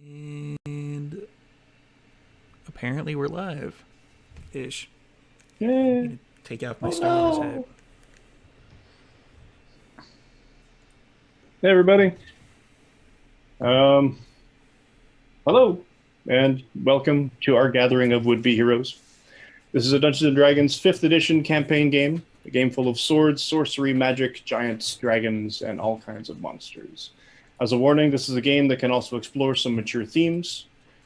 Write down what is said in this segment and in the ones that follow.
And apparently we're live. Ish. I Yay. need to take off my Oh Star Wars hat. no! Hey, everybody. Um, Hello, and welcome to our gathering of would-be heroes. This is a Dungeons & Dragons 5th edition campaign game, a game full of swords, sorcery, magic, giants, dragons, and all kinds of monsters. As a warning, this is a game that can also explore some mature themes,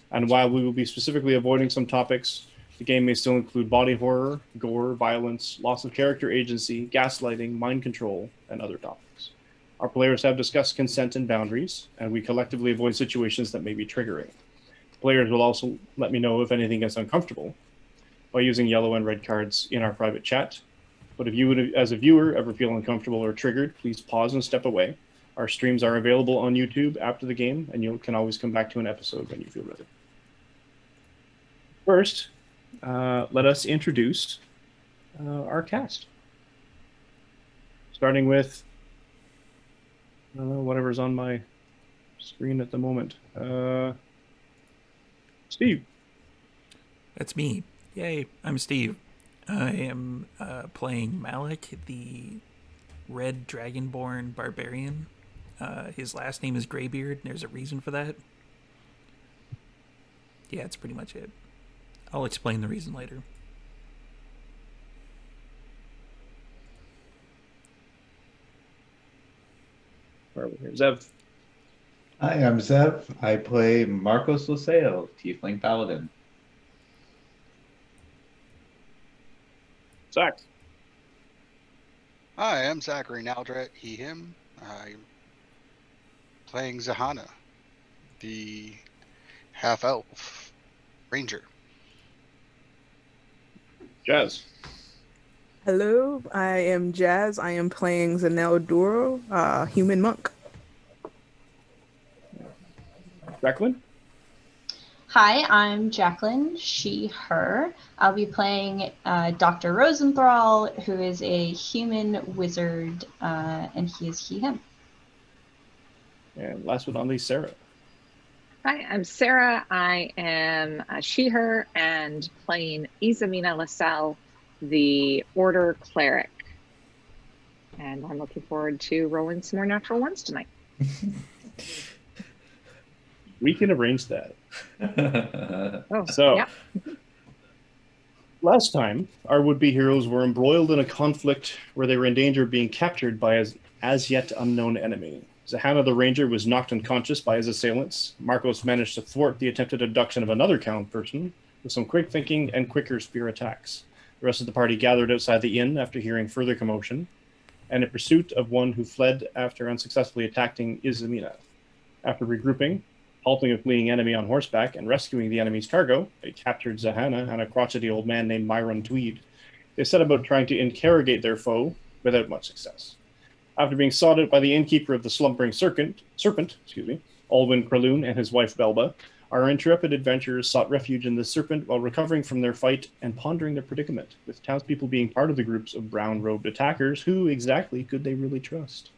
and while we will be specifically avoiding some topics, the game may still include body horror, gore, violence, loss of character agency, gaslighting, mind control, and other topics. Our players have discussed consent and boundaries, and we collectively avoid situations that may be triggering. Players will also let me know if anything gets uncomfortable by using yellow and red cards in our private chat. But if you would, as a viewer, ever feel uncomfortable or triggered, please pause and step away. Our streams are available on YouTube after the game, and you can always come back to an episode when you feel ready. First, let us introduce our cast. Starting with whatever's on my screen at the moment. Steve. That's me. Yay, I'm Steve. I am playing Malik, the red dragonborn barbarian. His last name is Greybeard, and there's a reason for that. Yeah, that's pretty much it. I'll explain the reason later. Where are we here? Zev. Hi, I'm Zev. I play Marcos Luceo, Tiefling Paladin. Zach. Hi, I'm Zachary Naldret, he, him. I'm playing Zahana, the half-elf ranger. Jazz. Hello, I am Jazz. I am playing Zanel Duro, human monk. Jacqueline. Hi, I'm Jacqueline, she, her. I'll be playing Dr. Rosenthal, who is a human wizard, and he is he, him. And last but not least, Sarah. Hi, I'm Sarah. I am she, her, and playing Isamina LaSalle, the Order Cleric. And I'm looking forward to rolling some more natural ones tonight. We can arrange that. Oh, So, yeah. last time, our would-be heroes were embroiled in a conflict where they were in danger of being captured by as yet unknown enemy. Zahana the Ranger was knocked unconscious by his assailants. Marcos managed to thwart the attempted abduction of another Count person with some quick thinking and quicker spear attacks. The rest of the party gathered outside the inn after hearing further commotion, and in pursuit of one who fled after unsuccessfully attacking Izamina. After regrouping, halting a fleeing enemy on horseback, and rescuing the enemy's cargo, they captured Zahana and a crotchety old man named Myron Tweed. They set about trying to interrogate their foe without much success. After being sought out by the innkeeper of the slumbering serpent, Alwyn Kraloon and his wife Belba, our intrepid adventurers sought refuge in the serpent while recovering from their fight and pondering their predicament, with townspeople being part of the groups of brown-robed attackers. Who exactly could they really trust?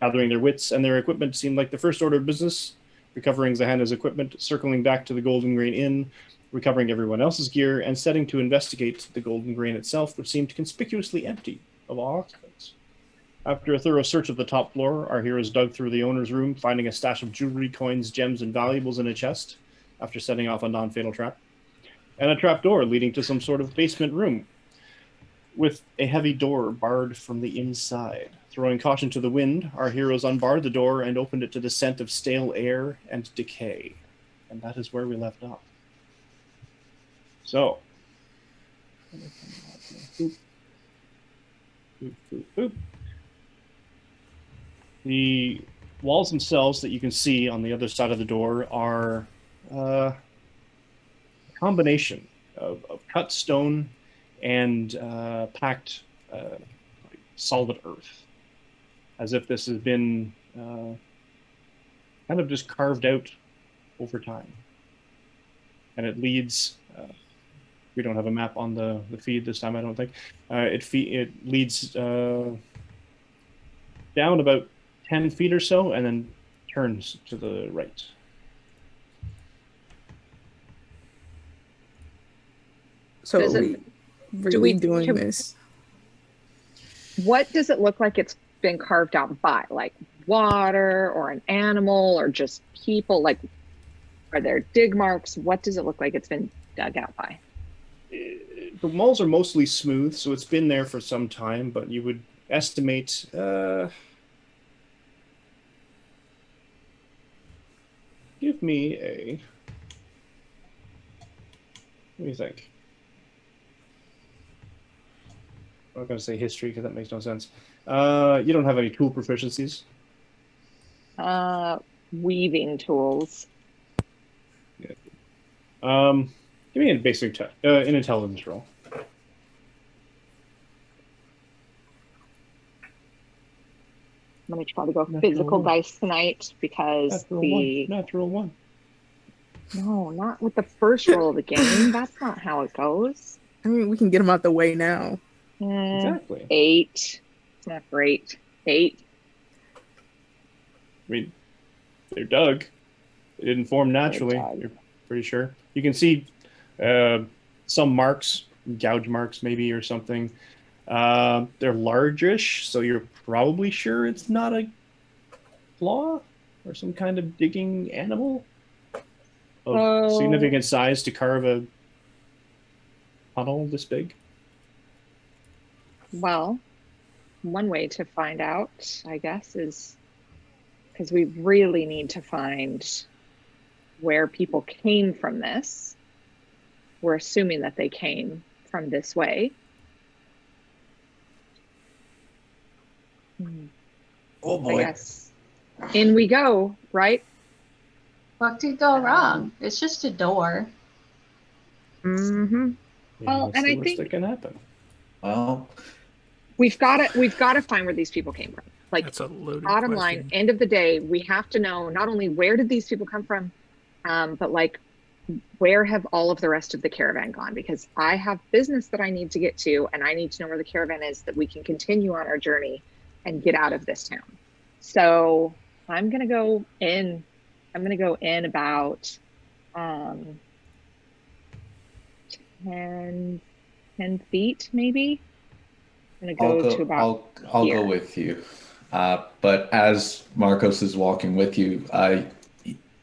Gathering their wits and their equipment seemed like the first order of business, recovering Zahana's equipment, circling back to the Golden Grain Inn, recovering everyone else's gear, and setting to investigate the Golden Grain itself, which seemed conspicuously empty of all occupants. After a thorough search of the top floor, our heroes dug through the owner's room, finding a stash of jewelry, coins, gems, and valuables in a chest, after setting off a non-fatal trap, and a trap door leading to some sort of basement room, with a heavy door barred from the inside. Throwing caution to the wind, our heroes unbarred the door and opened it to the scent of stale air and decay. And that is where we left off. So, the walls themselves that you can see on the other side of the door are a combination of cut stone and packed solid earth, as if this has been kind of just carved out over time. And it leads, we don't have a map on the feed this time, I don't think. It leads down about 10 feet or so and then turns to the right. So Does are it- we really doing can- this? What does it look like it's been carved out by? Like water or an animal or just people? Like, are there dig marks? What does it look like it's been dug out by? The walls are mostly smooth, so it's been there for some time, but you would estimate give me a what do you think? I'm not going to say history because that makes no sense. You don't have any tool proficiencies. Weaving tools. Yeah. Give me a basic an intelligence roll. I'm going to try to go Natural physical one. dice tonight because Natural one. No, not with the first roll of the game. That's not how it goes. I mean, we can get them out the way now. Exactly. 8. It's not great. 8. I mean, they're dug. They didn't form naturally. You're pretty sure. You can see some marks, gouge marks maybe or something. They're largish, so you're probably sure it's not a claw or some kind of digging animal of significant size to carve a tunnel this big. Well, one way to find out, I guess, is because we really need to find where people came from this. We're assuming that they came from this way. Oh I boy. guess. In we go, right? What could go wrong? It's just a door. Mm-hmm. Well, what's and the I worst think- that can happen. Well, We've got to find where these people came from. Like, That's a loaded bottom question. line, end of the day, we have to know not only where did these people come from, but like where have all of the rest of the caravan gone? Because I have business that I need to get to, and I need to know where the caravan is that we can continue on our journey and get out of this town. So I'm gonna go in. I'm gonna go in about 10 feet, maybe. I'm gonna go to about I'll here. go with you. But as Marcos is walking with you,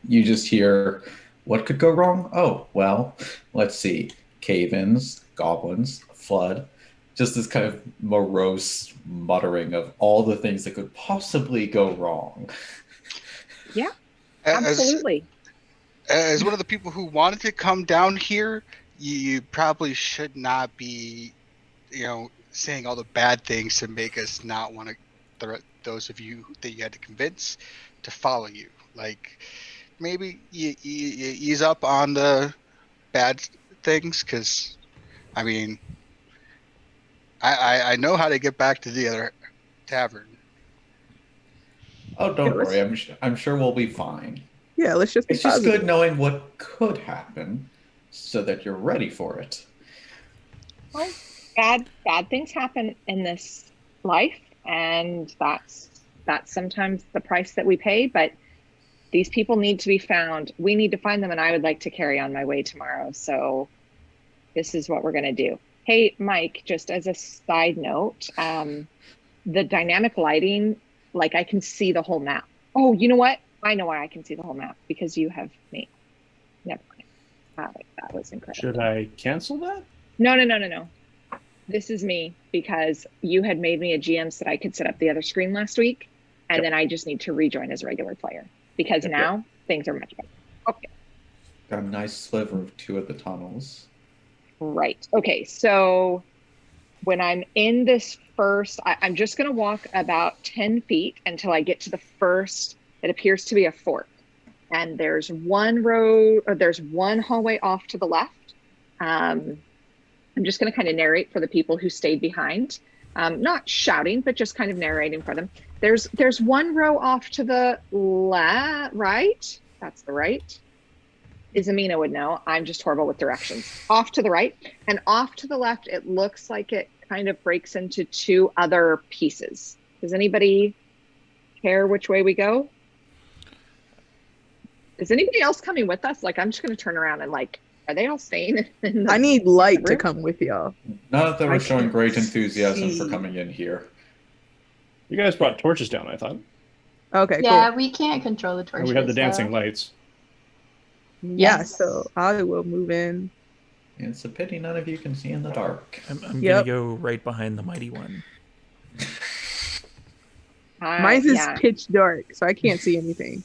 you just hear, what could go wrong? Oh, well, let's see. Cave-ins, goblins, flood. Just this kind of morose muttering of all the things that could possibly go wrong. Yeah, As, absolutely. as one of the people who wanted to come down here, you probably should not be, saying all the bad things to make us not want to threat those of you that you had to convince to follow you. Like, maybe you ease up on the bad things, because, I mean, I know how to get back to the other tavern. Oh, don't Yeah, worry. I'm sure we'll be fine. Yeah, let's just be It's just positive. good knowing what could happen so that you're ready for it. Well, bad things happen in this life, and that's sometimes the price that we pay. But these people need to be found. We need to find them, and I would like to carry on my way tomorrow. So this is what we're going to do. Hey, Mike, just as a side note, the dynamic lighting, like I can see the whole map. Oh, you know what? I know why I can see the whole map, because you have me. Never mind. That was incredible. Should I cancel that? No. This is me, because you had made me a GM so that I could set up the other screen last week, and Yep. then I just need to rejoin as a regular player, because Yep. now things are much better. Okay. Got a nice sliver of 2 of the tunnels. Right. Okay. So when I'm in this first, I'm just going to walk about 10 feet until I get to the first, it appears to be a fort. And there's one hallway off to the left. I'm just going to kind of narrate for the people who stayed behind. Not shouting, but just kind of narrating for them. There's one row off to the right. That's the right. Isabina would know. I'm just horrible with directions. Off to the right, and off to the left, it looks like it kind of breaks into 2 other pieces. Does anybody care which way we go? Is anybody else coming with us? Like, I'm just going to turn around and like Are they all staying in the I need light to room? come with y'all. Not that I we're showing can't great enthusiasm for see. coming in here. You guys brought torches down, I thought. Okay, Yeah, cool. we can't control the And torches. we had the dancing though. lights. Yeah, Yes. so I will move in. It's a pity none of you can see in the dark. I'm gonna Yep. go right behind the mighty one. Mine's is Yeah. pitch dark, so I can't see anything.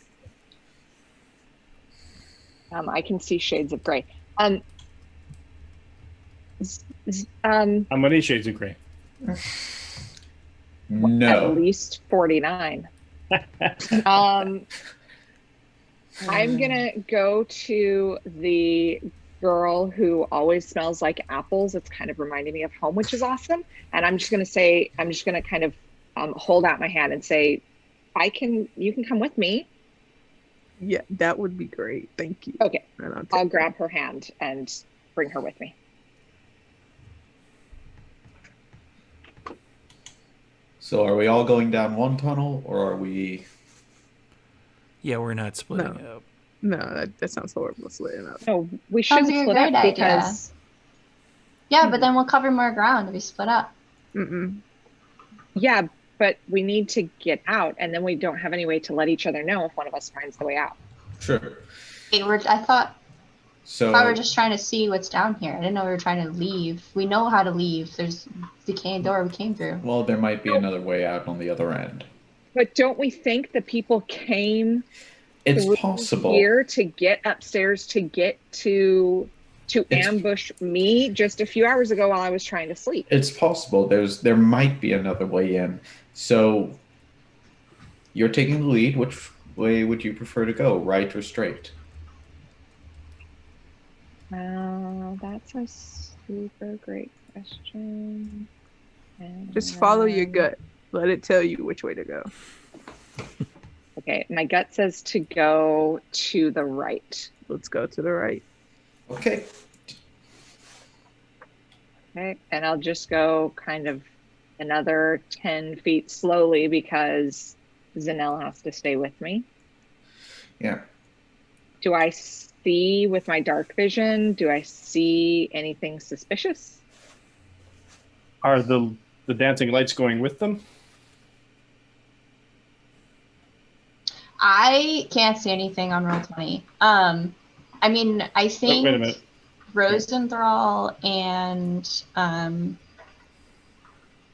I can see shades of gray. How many shades of gray? At No. least 49. I'm gonna go to the girl who always smells like apples. It's kind of reminding me of home, which is awesome. And I'm just gonna kind of hold out my hand and say, you can come with me. Yeah, that would be great. Thank you. Okay. And I'll grab her hand and bring her with me. So are we all going down one tunnel, or are we... Yeah, we're not splitting No. up. No, that sounds horrible splitting up. No, we Sounds shouldn't like a split up great idea. because Yeah, but then we'll cover more ground if we split up. Mm-mm. yeah, but we need to get out, and then we don't have any way to let each other know if one of us finds the way out. Sure. Wait, I thought So we were just trying to see what's down here. I didn't know we were trying to leave. We know how to leave. There's the door we came through. well, there might be another way out on the other end. But don't we think the people came It's through possible. here to get upstairs to get to It's- ambush me just a few hours ago while I was trying to sleep? It's possible. There might be another way in. So you're taking the lead. Which way would you prefer to go, right or straight? That's a super great question. Just follow your gut. Let it tell you which way to go. Okay, my gut says to go to the right. Let's go to the right. Okay. Okay, and I'll just go kind of another 10 feet slowly because Zanelle has to stay with me. Yeah. Do I see with my dark vision? Do I see anything suspicious? Are the dancing lights going with them? I can't see anything on roll 20. I mean, I think wait a minute. Rosenthal and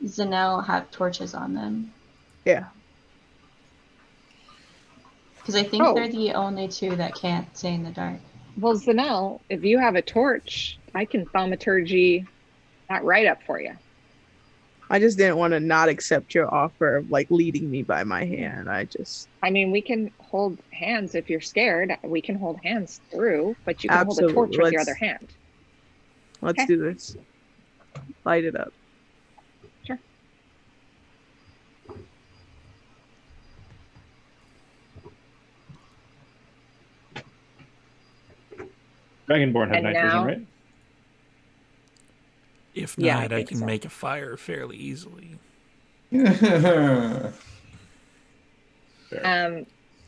Zanelle have torches on them. Yeah. Because I think Oh. they're the only two that can't stay in the dark. Well, Zanelle, if you have a torch, I can thaumaturgy that right up for you. I just didn't want to not accept your offer of like leading me by my hand. I mean, we can hold hands if you're scared. We can hold hands through, but you can hold a torch Absolutely. with your other hand. Let's Okay. do this. Light it up. Sure. Dragonborn have And night now- vision, right? If Yeah, not, I I think can so. make a fire fairly easily. Fair.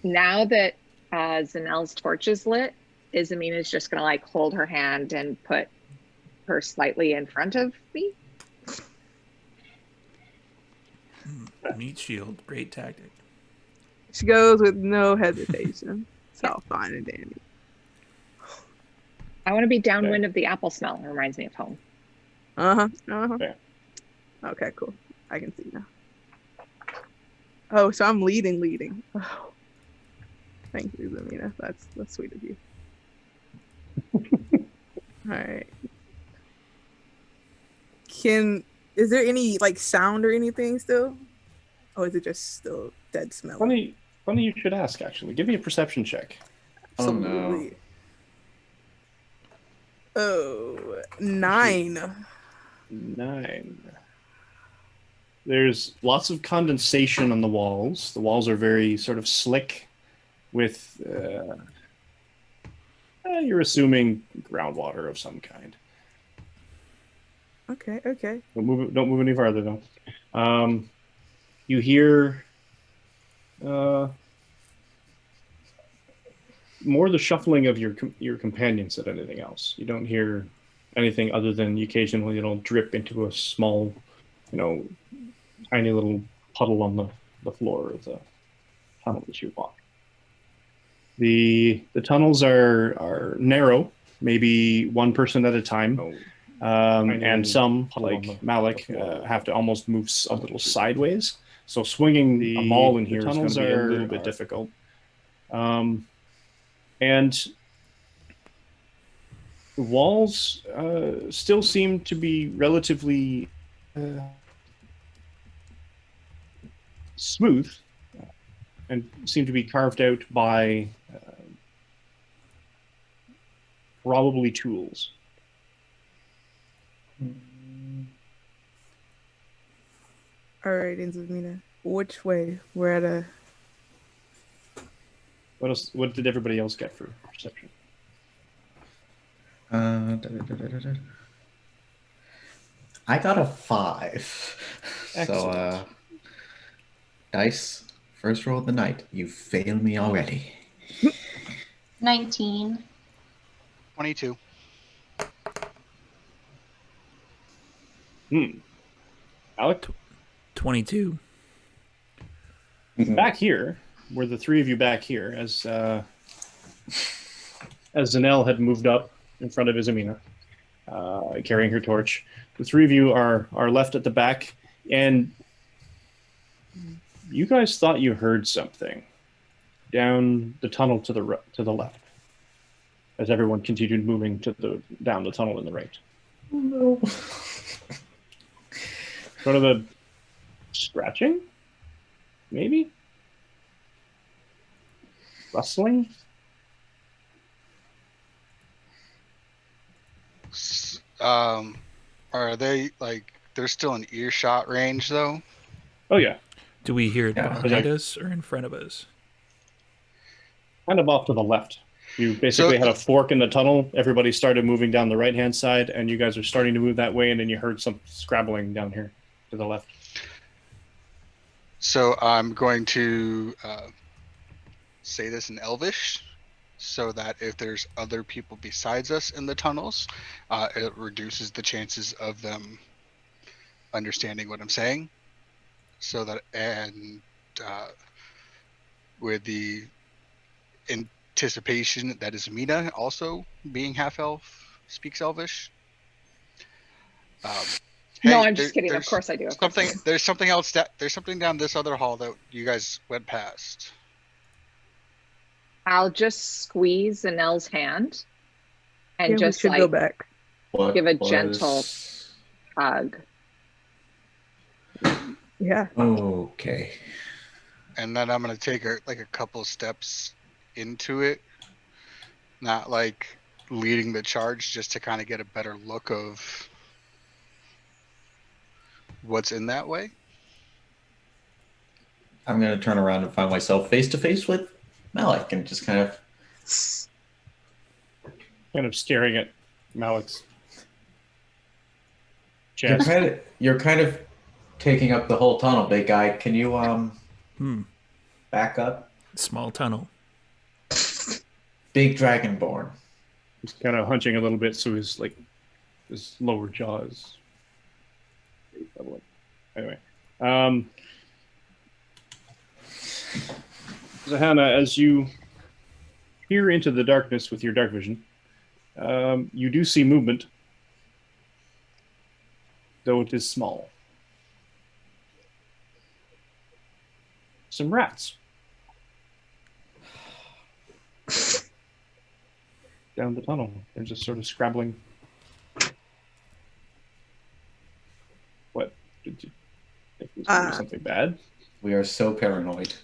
Now that Zanelle's torch is lit, Isamina's just gonna like hold her hand and put her slightly in front of me. Meat shield, great tactic. She goes with no hesitation. It's all fine and dandy. I want to be downwind of the apple smell. It reminds me of home. Fair. Okay, cool. I can see now. Oh, so I'm leading. Oh. Thank you, Zamina. That's sweet of you. All right. Is there any like sound or anything still? Or is it just still dead smell? Funny you should ask, actually. Give me a perception check. Oh, no. Oh, 9. 9. There's lots of condensation on the walls. The walls are very sort of slick with, you're assuming groundwater of some kind. Okay. Don't move any farther, though. You hear more the shuffling of your companions than anything else. You don't hear anything other than occasionally it'll drip into a small, tiny little puddle on the floor of the tunnel that you walk. The tunnels are narrow, maybe one person at a time, and some, like Malik, have to almost move a little sideways. So swinging a maul in here is going to be a little bit difficult. And the walls still seem to be relatively smooth and seem to be carved out by probably tools. All right, Inzamina. Which way? We're at a... What else? What did everybody else get for perception? I got a 5. Excellent. So, dice, first roll of the night. You fail me already. 19. 22. Alec? 22. Back here, were the three of you back here, as Zanel had moved up in front of Izamina, carrying her torch. The three of you are left at the back, and you guys thought you heard something down the tunnel to the left, as everyone continued moving down the tunnel in the right. Oh no. Sort of a scratching, maybe? Rustling? Are they like they're still in earshot range though? Oh yeah, Do we hear it Yeah. behind us or in front of us? kind of off to the left. You basically had a fork in the tunnel. Everybody started moving down the right-hand side, and you guys are starting to move that way, and then you heard some scrabbling down here to the left. So I'm going to say this in Elvish, so that if there's other people besides us in the tunnels, it reduces the chances of them understanding what I'm saying. So that, and with the anticipation that Izamina also being half elf speaks Elvish. No, Hey, I'm just kidding. Of course I do. Of course I do. There's something else. There's something down this other hall that you guys went past. I'll just squeeze Anel's hand and Yeah, just we should like go back. What give a was- gentle hug. Yeah. Okay. And then I'm gonna take a couple steps into it, not like leading the charge, just to kind of get a better look of what's in that way. I'm going to turn around and find myself face to face with Malik and just kind of. Kind of staring at Malik's chest. You're kind of taking up the whole tunnel, big guy. Can you back up? Small tunnel. Big dragonborn. He's kind of hunching a little bit, so his lower jaw is anyway. Zahana, as you peer into the darkness with your dark vision, you do see movement, though it is small. Some rats. Down the tunnel. They're just sort of scrabbling. What? Did you think it was going to be something bad? We are so paranoid.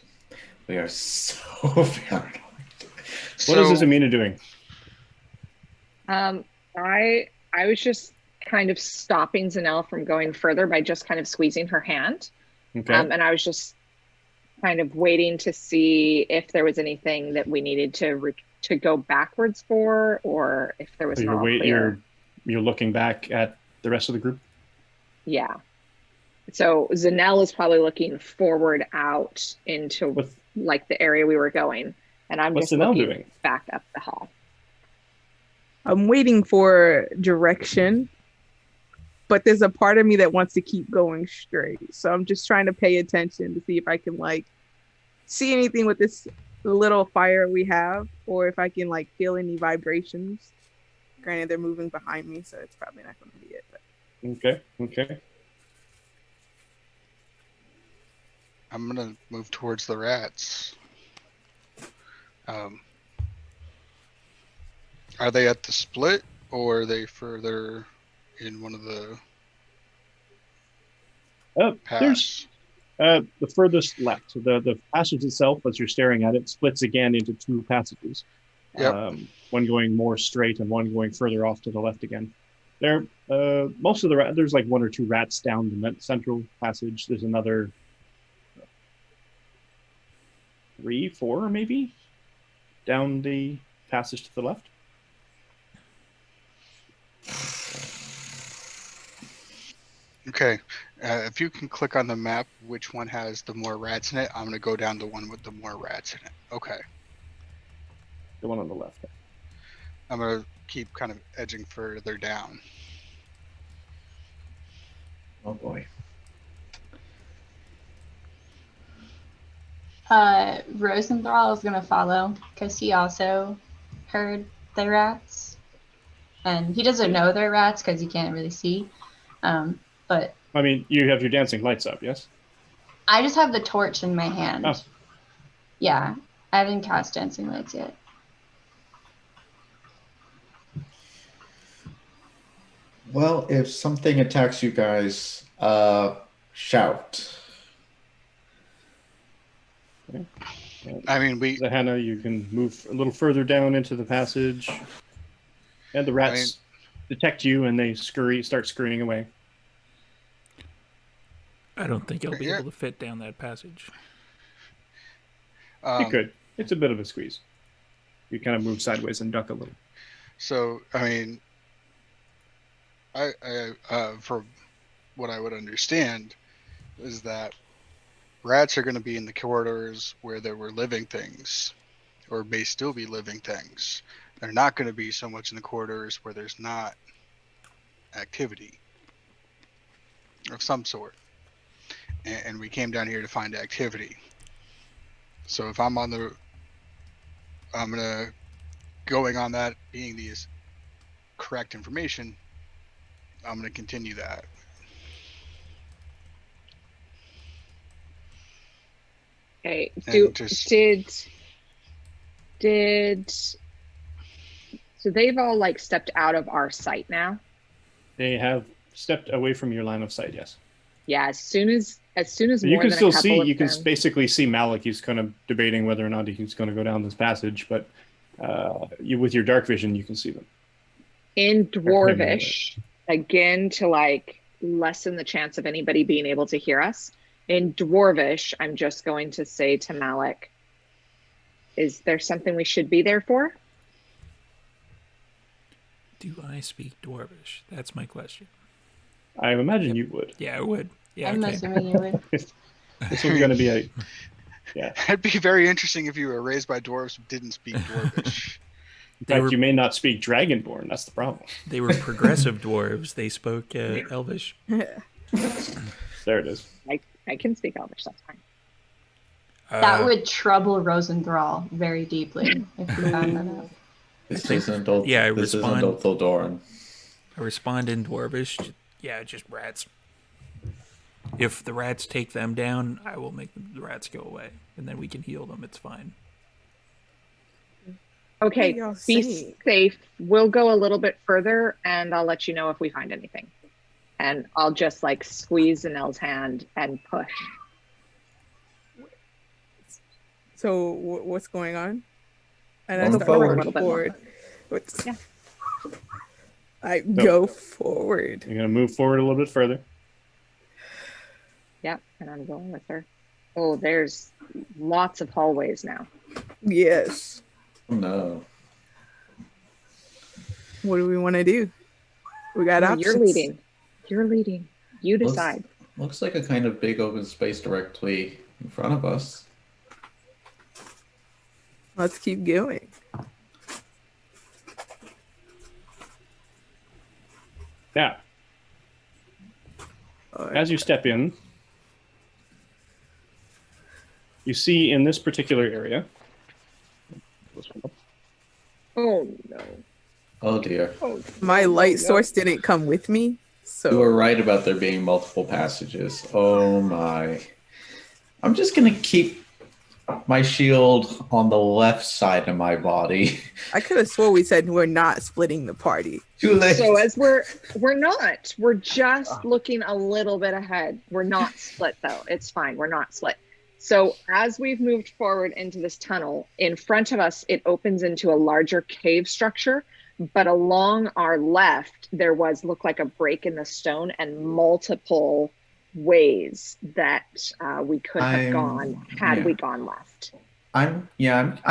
We are so paranoid. What is Izamina doing? I was just kind of stopping Zanel from going further by just kind of squeezing her hand. Okay. And I was just kind of waiting to see if there was anything that we needed to go backwards for, or if there was So not clear. you're looking back at the rest of the group? Yeah. So Zanel is probably looking forward out into like the area we were going. And I'm What's just Danelle looking doing? back up the hall. I'm waiting for direction, but there's a part of me that wants to keep going straight. So I'm just trying to pay attention to see if I can like see anything with this little fire we have, or if I can like feel any vibrations. Granted, they're moving behind me, so it's probably not going to be it. But. Okay. I'm gonna move towards the rats. Are they at the split, or are they further in one of the There's paths? the furthest left. The passage itself, as you're staring at it, splits again into two passages. Yep. One going more straight and one going further off to the left again. There, most of there's like one or two rats down the central passage. There's another 3, 4 maybe down the passage to the left. Okay. If you can click on the map, which one has the more rats in it? I'm gonna go down the one with the more rats in it. Okay. The one on the left. I'm gonna keep kind of edging further down. Oh boy. Rosenthal is gonna follow because he also heard the rats, and he doesn't know they're rats because he can't really see. But I mean, you have your dancing lights up, yes? I just have the torch in my hand. Oh. Yeah, I haven't cast dancing lights yet. Well, if something attacks you guys, shout. Okay. I mean, Hannah, you can move a little further down into the passage, and the rats detect you, and they start scurrying away. I don't think I'll be able to fit down that passage. You could. It's a bit of a squeeze. You kind of move sideways and duck a little. So, I mean, I from what I would understand is that rats are going to be in the corridors where there were living things, or may still be living things. They're not going to be so much in the corridors where there's not activity of some sort. And we came down here to find activity. So if I'm going to going on that being the correct information, I'm going to continue that. Okay. So they've all like stepped out of our sight now? They have stepped away from your line of sight, yes. Yeah, as soon as you can still see, you can basically see Malik. He's kind of debating whether or not he's going to go down this passage, but with your dark vision, you can see them. In Dwarvish, again, to like lessen the chance of anybody being able to hear us, in Dwarvish, I'm just going to say to Malik, is there something we should be there for? Do I speak Dwarvish? That's my question. I imagine you would. Yeah, I would. Yeah, I'm assuming you would. This was going to be a... Yeah. It'd be very interesting if you were raised by dwarves who didn't speak Dwarvish. In fact, you may not speak Dragonborn. That's the problem. They were progressive dwarves. They spoke Elvish. There it is. I can speak Elvish. That's fine. That would trouble Rosenthal very deeply if we found that out. This isn't Dol- Yeah, I this respond. isn't Doran. I respond in Dwarvish. Yeah, just rats. If the rats take them down, I will make the rats go away, and then we can heal them. It's fine. Okay, be safe. We'll go a little bit further, and I'll let you know if we find anything. And I'll just like squeeze Anel's hand and push. So what's going on? And I Going start forward. running forward. Yeah. I go forward. You're going to move forward a little bit further. Yeah, and I'm going with her. Oh, there's lots of hallways now. Yes. Oh, no. What do we want to do? We got options. You're leading. You're leading. You decide. Looks like a kind of big open space directly in front of us. Let's keep going. Now, as you step in, you see in this particular area. Oh no. Oh dear. Oh, My no, light no. source didn't come with me, so You were right about there being multiple passages. Oh my. I'm just going to keep my shield on the left side of my body. I could have swore we said we're not splitting the party. Too late. So as we're not, we're just looking a little bit ahead. We're not split though. It's fine. We're not split. So as we've moved forward into this tunnel, in front of us, it opens into a larger cave structure. But along our left, there looked like a break in the stone and multiple ways that we could have gone had we gone left. I'm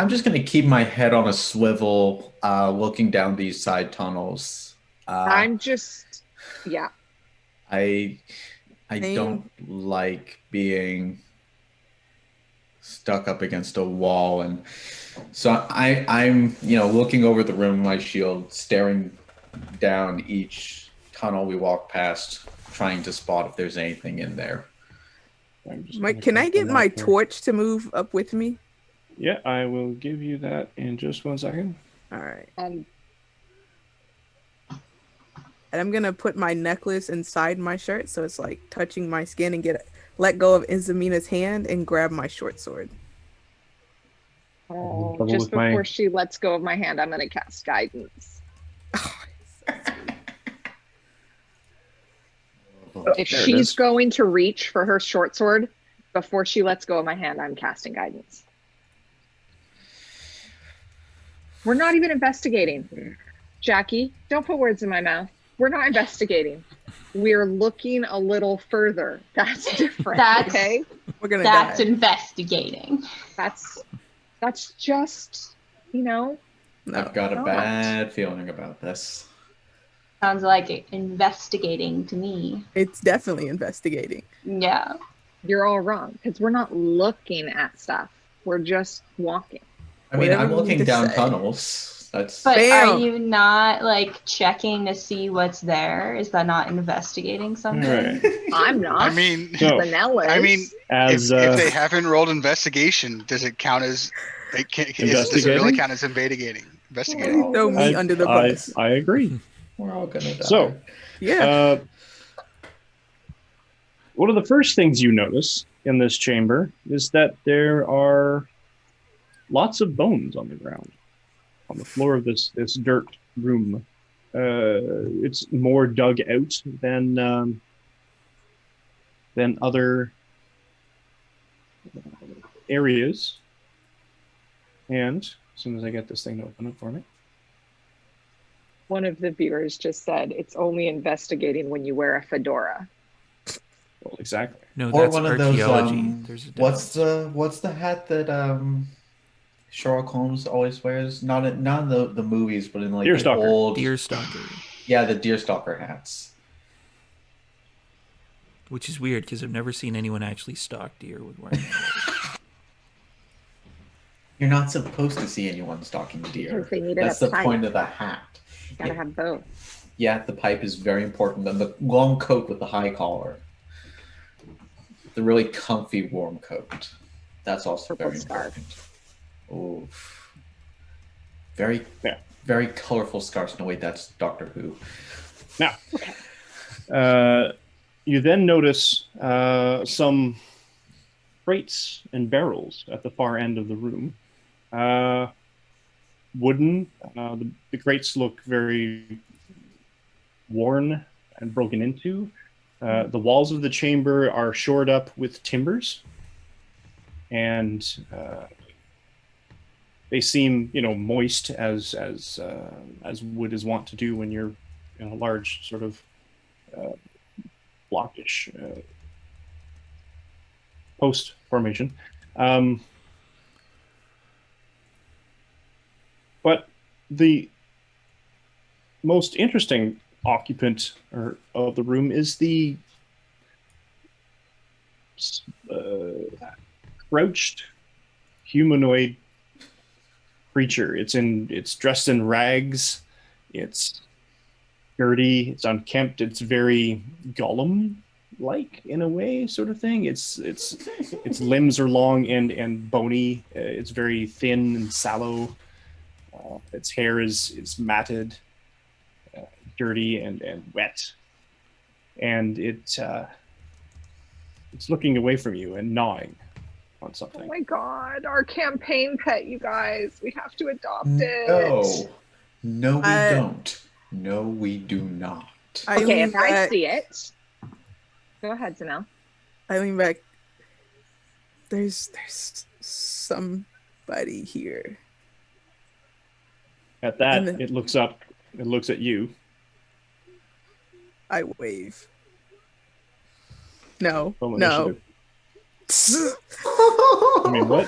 just gonna keep my head on a swivel, looking down these side tunnels. I don't like being stuck up against a wall, and so I'm looking over the room with my shield, staring down each tunnel we walk past, trying to spot if there's anything in there. Mike, can I get my torch to move up with me? Yeah, I will give you that in just 1 second. All right. And I'm gonna put my necklace inside my shirt, so it's like touching my skin, and let go of Izamina's hand and grab my short sword. Oh, just before she lets go of my hand, I'm gonna cast guidance. If she's going to reach for her short sword before she lets go of my hand, I'm casting guidance. We're not even investigating. Jackie, don't put words in my mouth. We're not investigating. We're looking a little further. That's different. Okay? That's investigating. That's just, I've got a bad feeling about this. Sounds like investigating to me. It's definitely investigating. Yeah. You're all wrong, because we're not looking at stuff. We're just walking. I mean, I'm looking down tunnels. But are you not checking to see what's there? Is that not investigating something? Right. I'm not. I mean, as if they haven't rolled investigation, does it count as does it really count as investigating? Throw me under the bus. I agree. We're all gonna die. So, yeah. One of the first things you notice in this chamber is that there are lots of bones on the ground, on the floor of this dirt room. It's more dug out than other areas. And as soon as I get this thing to open up for me. One of the viewers just said it's only investigating when you wear a fedora. Well, exactly. No, or that's one of archaeology. those. What's the hat that Sherlock Holmes always wears? Not in the movies, but in the old deerstalker. Yeah, the deerstalker hats. Which is weird because I've never seen anyone actually stalk deer with wearing that. You're not supposed to see anyone stalking deer. That's the point of the hat. You gotta have both. Yeah, the pipe is very important. And the long coat with the high collar. The really comfy warm coat. That's also very important. Oh, very colorful scarves. No, wait, that's Doctor Who. Now, you then notice some crates and barrels at the far end of the room. Wooden. The crates look very worn and broken into. The walls of the chamber are shored up with timbers, and they seem, moist as wood is wont to do when you're in a large sort of blockish post formation. But the most interesting occupant of the room is the crouched humanoid creature. It's dressed in rags. It's dirty. It's unkempt. It's very Gollum-like in a way, sort of thing. Its limbs are long and bony. It's very thin and sallow. Its hair is matted, dirty and wet, and it's looking away from you and gnawing on Oh something. my god, our campaign pet, you guys. We have to adopt it. No, we I- don't. No, we do not. I Okay, lean if I back. see it. Go ahead, Zanel. I lean back. There's somebody here. At that, And then- it looks up. It looks at you. I wave. No, Roll no. initiative. I mean, what?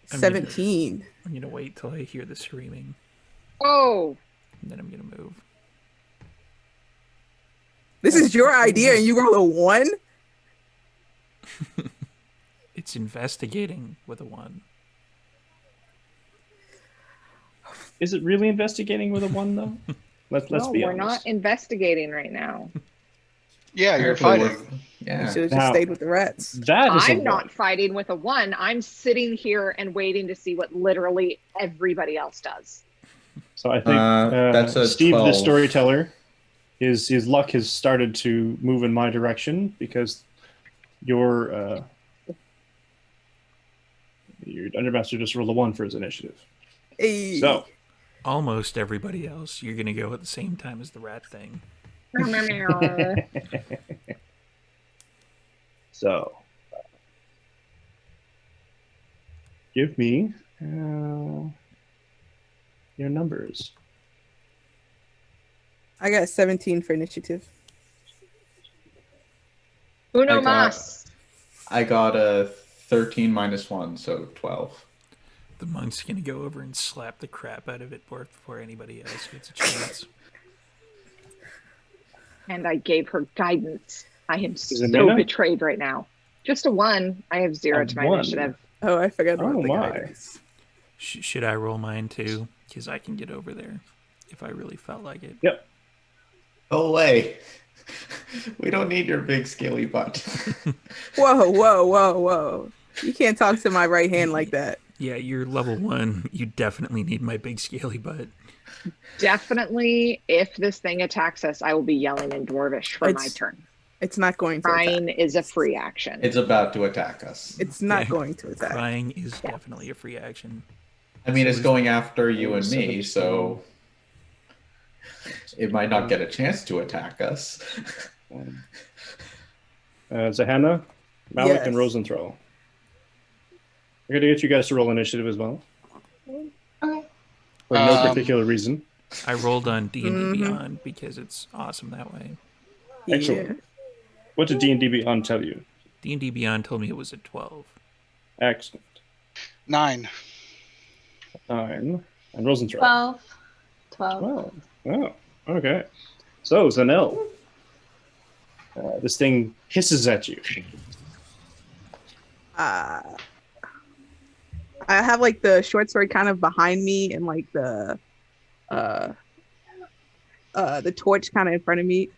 17. I'm gonna wait till I hear the screaming, Oh, and then I'm gonna move. This is your idea, and you roll a 1? It's investigating with a 1. Is it really investigating with a 1 though? Let's no, be we're honest. not investigating right now. Yeah, you're Apparently fighting. You Yeah. should have just Now- stayed with the rats. That is a I'm not one. fighting with a 1. I'm sitting here and waiting to see what literally everybody else does. So I think that's a Steve, 12. the storyteller, his luck has started to move in my direction because your Dungeon Master just rolled a 1 for his initiative. Hey. So Almost everybody else, you're gonna go at the same time as the rat thing. So, give me your numbers. I got 17 for initiative. Uno I got- mas. I got a 13 minus 1, so 12. The monk's gonna go over and slap the crap out of it before anybody else gets a chance. And I gave her guidance. I am it so Nina? betrayed right now. Just a 1. I have 0 A to my 1. initiative. Oh, I forgot about Oh, the my. guidance. Should I roll mine too? Because I can get over there if I really felt like it. Yep. Go away. We don't need your big scaly butt. Whoa, whoa, whoa, whoa. You can't talk to my right hand like that. Yeah, you're level 1. You definitely need my big scaly butt. Definitely, if this thing attacks us, I will be yelling in Dwarvish for my It's- turn. It's not going to attack. Crying is a free action. It's about to attack us. It's not Yeah. going to attack. Crying is definitely a free action. I mean, it's So- going after you and me, 17. so it might not get a chance to attack us. Zahanna, Malik, Yes. and Rosenthal. We're gonna get you guys to roll initiative as well, Okay. for no Um, particular reason. I rolled on D&D Mhm. Beyond because it's awesome that way. Excellent. What did D&D Beyond tell you? D&D Beyond told me it was a 12. Excellent. 9. 9. And Rosenthal. 12. Oh, okay. So, Zanel. This thing hisses at you. I have like the short sword kind of behind me and like the torch kind of in front of me.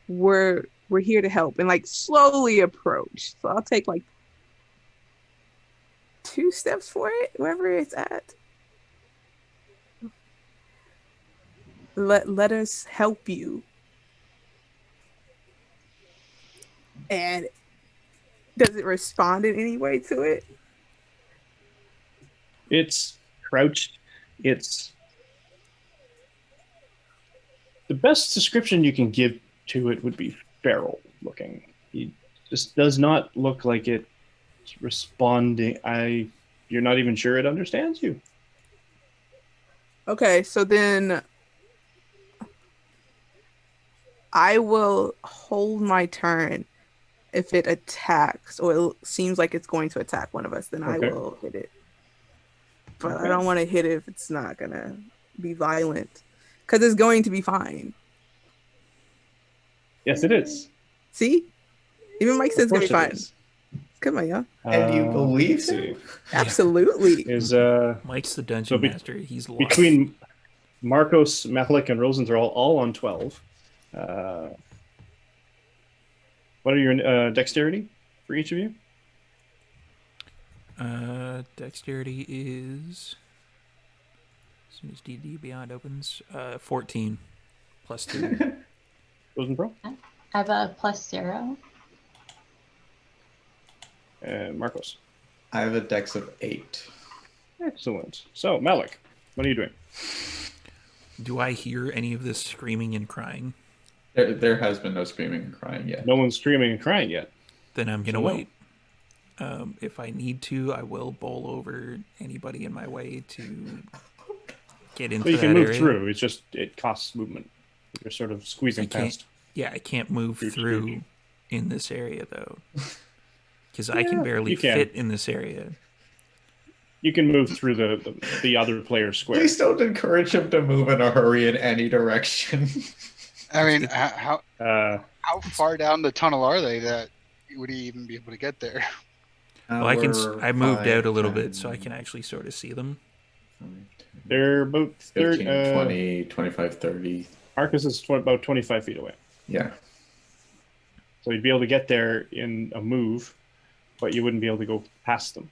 We're here to help and like slowly approach. So I'll take like 2 steps for it, wherever it's at. Let us help you. And does it respond in any way to it? It's crouched. It's the best description you can give to it would be feral looking. It just does not look like it's responding. You're not even sure it understands you. Okay, so then I will hold my turn. If it attacks, or it seems like it's going to attack one of us, then I Okay. will hit it. But Okay. I don't want to hit it if it's not going to be violent. Because it's going to be fine. Yes, it is. See? Even Mike says Of it's going course to be it fine. is. Come on, y'all. And you believe let's see. him? Absolutely. Is Mike's the dungeon So be- master. He's lost. between Marcos, Malik, and Rosenthal all on 12. What are your dexterity for each of you? Dexterity is, as soon as D&D Beyond opens, 14 plus 2. Rosenthal I have a +0. and Marcos. I have a dex of 8. Excellent. So, Malik, what are you doing? Do I hear any of this screaming and crying? There has been no screaming and crying yet. No one's screaming and crying yet. Then I'm going to So no. wait. If I need to, I will bowl over anybody in my way to get into So you that can move area. through. It's just it costs movement. You're sort of squeezing past. Yeah, I can't move Scooch, through scooch. in this area, though. Because I can Yeah, barely you can. fit in this area. You can move through the other player's square. Please don't encourage him to move in a hurry in any direction. I mean, how Uh, far down the tunnel are they that would he even be able to get there? Well, I moved out a little bit so I can actually sort of see them. they're about 15, 30. 20, 25, 30. Marcus is about 25 feet away. Yeah. So you'd be able to get there in a move, but you wouldn't be able to go past them.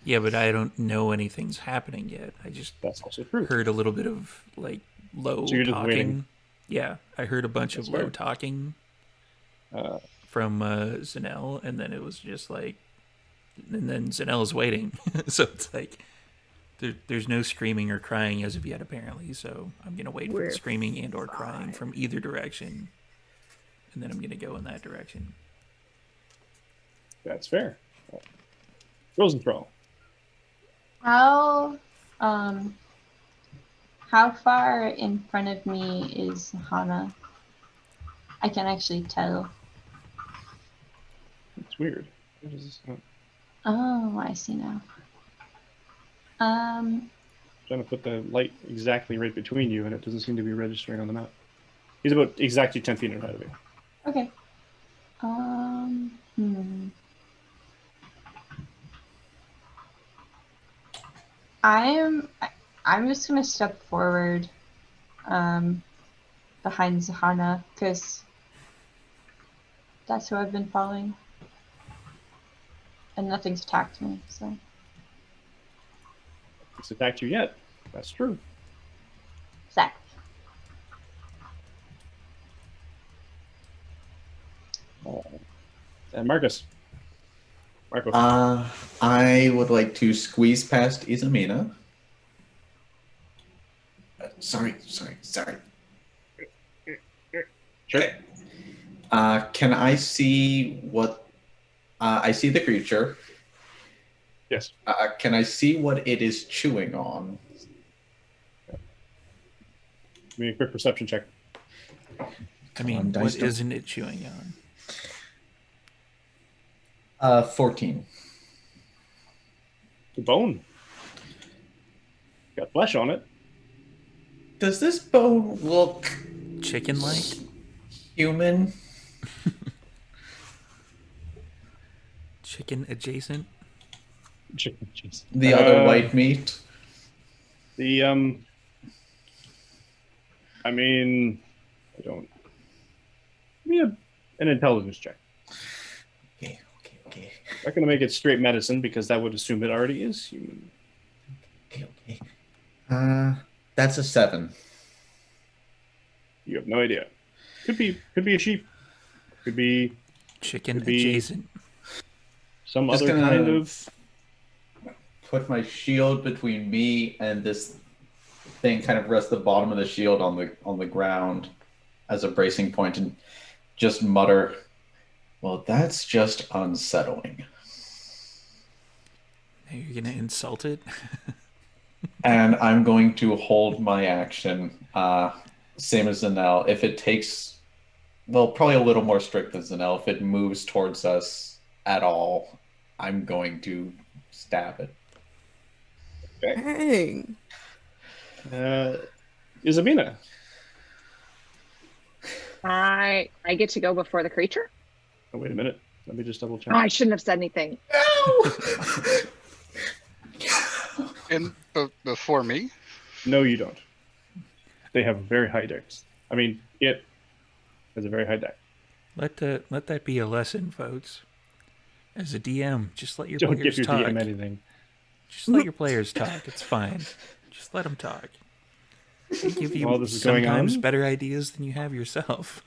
Yeah, but I don't know anything's happening yet. I just That's also true. heard a little bit of like low So you're just talking. waiting. Yeah, I heard a bunch That's of low fair. talking Uh, from Zanel, and then it was just like, and then Zanel is waiting. So it's like there's no screaming or crying as of yet, apparently. So I'm gonna wait for We're the screaming and or crying from either direction, and then I'm gonna go in that direction. that's fair. Rosenthal. How far in front of me is Hana? I can actually tell. It's weird. What is this? Oh, I see now. Trying to put the light exactly right between you, and it doesn't seem to be registering on the map. He's about exactly 10 feet in front of you. Okay. I'm just gonna step forward, behind Zahana, because that's who I've been following, and nothing's attacked me. So It's attacked you yet. That's true. Zach. And Marcus. Marco. I would like to squeeze past Izamina. Sorry. Sure. Okay. Can I see what? I see the creature. Yes. Can I see what it is chewing on? Give me a quick perception check. I mean, on, what dice don't- isn't it chewing on? 14. The bone. Got flesh on it. Does this bone look Chicken-like? human? Chicken adjacent? Chicken cheese. The other white meat? The I mean, I don't. Give me an intelligence check. Okay. I'm not going to make it straight medicine because that would assume it already is human. Okay. That's a 7. You have no idea. Could be a sheep. Could be Chicken Could be- adjacent. some Just other gonna- kind of. Put my shield between me and this thing. Kind of rest the bottom of the shield on the ground as a bracing point, and just mutter, "Well, that's just unsettling." Now you're going to insult it? And I'm going to hold my action, same as Zanel. If it takes, well, probably a little more strict than Zanel. If it moves towards us at all, I'm going to stab it. Dang. Isabina. I get to go before the creature. Oh, wait a minute. Let me just double check. Oh, I shouldn't have said anything. And before me? No, you don't. They have very high decks. I mean, it has a very high deck. Let that be a lesson, folks. As a DM, just let your Don't players give your talk. DM anything. Just let your players talk. It's fine. Just let them talk. They give you While this is going sometimes on? better ideas than you have yourself.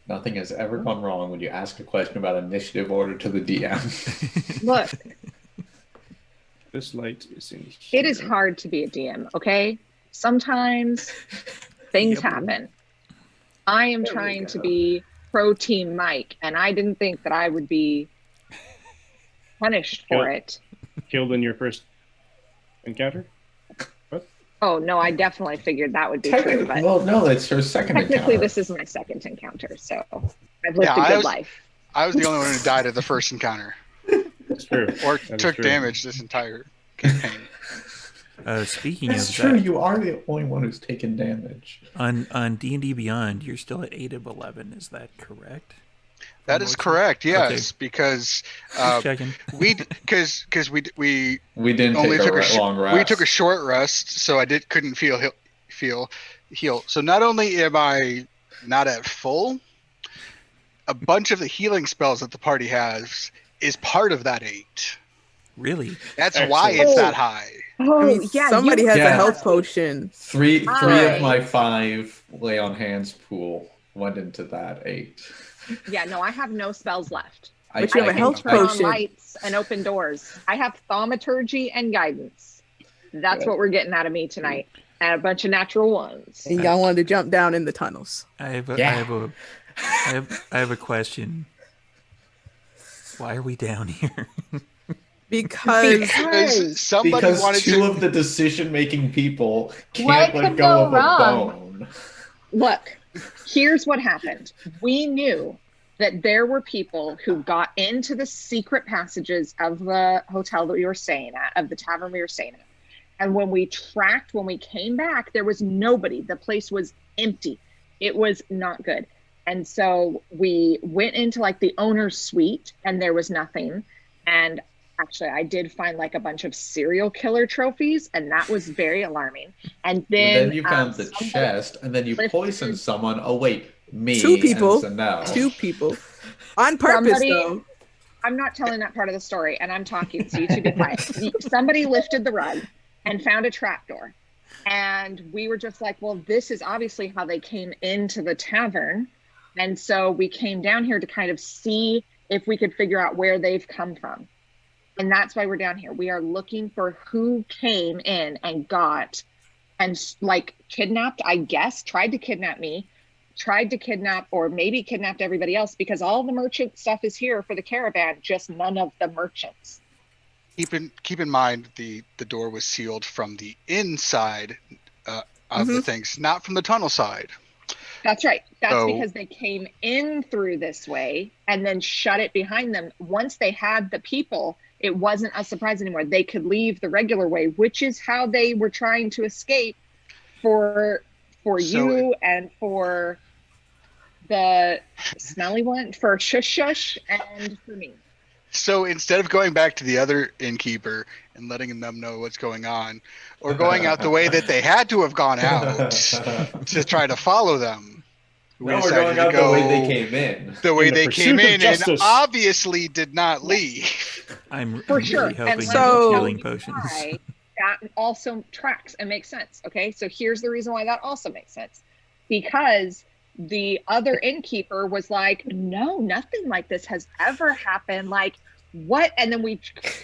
Nothing has ever gone wrong when you ask a question about initiative order to the DM. Look, This light is in here. it is hard to be a DM, okay? Sometimes things Yep. happen. I am There we trying to go. be pro team Mike, and I didn't think that I would be punished for Yep. it. Killed in your first encounter? Oh no, I definitely figured that would be true, but Well, no, that's her second technically encounter. this is my second encounter, so I've lived Yeah, a good was- life. I was the only one who died at the first encounter, That's true. or That is took true. damage this entire campaign. Speaking That's of true. that, You are the only one who's taken damage. on D&D Beyond, you're still at 8 of 11. Is that correct? That is correct. Yes, Okay. because Just checking. we We didn't only take took a long rest. we took a short rest, so I couldn't feel heal. So not only am I not at full, a bunch of the healing spells that the party has is part of that 8. Really? That's why Excellent. it's that high. Oh, I mean, yeah, somebody you- has Yeah. a health potion. Three Aye. of my 5 lay on hands pool went into that 8. Yeah, no, I have no spells left. But you have a can health turn on potion. lights and open doors. I have thaumaturgy and guidance. That's Good. what we're getting out of me tonight. And a bunch of natural ones. And y'all wanted to jump down in the tunnels. I have a, Yeah. I have a question. Why are we down here? Because Because somebody Because wanted two to. of the decision-making people What can't let could go go of wrong? a bone. Look, here's what happened. We knew that there were people who got into the secret passages of the hotel that we were staying at, of the tavern we were staying at. And when we came back, there was nobody. The place was empty. It was not good. And so we went into like the owner's suite and there was nothing. And actually, I did find like a bunch of serial killer trophies, and that was very alarming. And But then, then you found the somebody- chest, and then you lifted- poisoned someone. Oh wait, me. Two people. And so no. two people. On purpose, Somebody- though. I'm not telling that part of the story, and I'm talking, so you two be quiet. Somebody lifted the rug and found a trapdoor. And we were just like, well, this is obviously how they came into the tavern. And so we came down here to kind of see if we could figure out where they've come from. And that's why we're down here. We are looking for who came in and got and like kidnapped, I guess, tried to kidnap me, tried to kidnap or maybe kidnapped everybody else, because all the merchant stuff is here for the caravan, just none of the merchants. Keep in mind the door was sealed from the inside of the things, not from the tunnel side. That's right. That's So- because they came in through this way and then shut it behind them. Once they had the people, it wasn't a surprise anymore. They could leave the regular way, which is how they were trying to escape for So you and for the smelly one, for Shush Shush and for me. So instead of going back to the other innkeeper and letting them know what's going on, or going out the way that they had to have gone out to try to follow them, we No, we're decided going to out go the way they came in. the way In the they pursuit came of in and justice. obviously did not leave. I'm For really sure. hoping And you let have So- healing potions. why that also tracks and makes sense. Okay, so here's the reason why that also makes sense, because the other innkeeper was like, no, nothing like this has ever happened, like what? And then we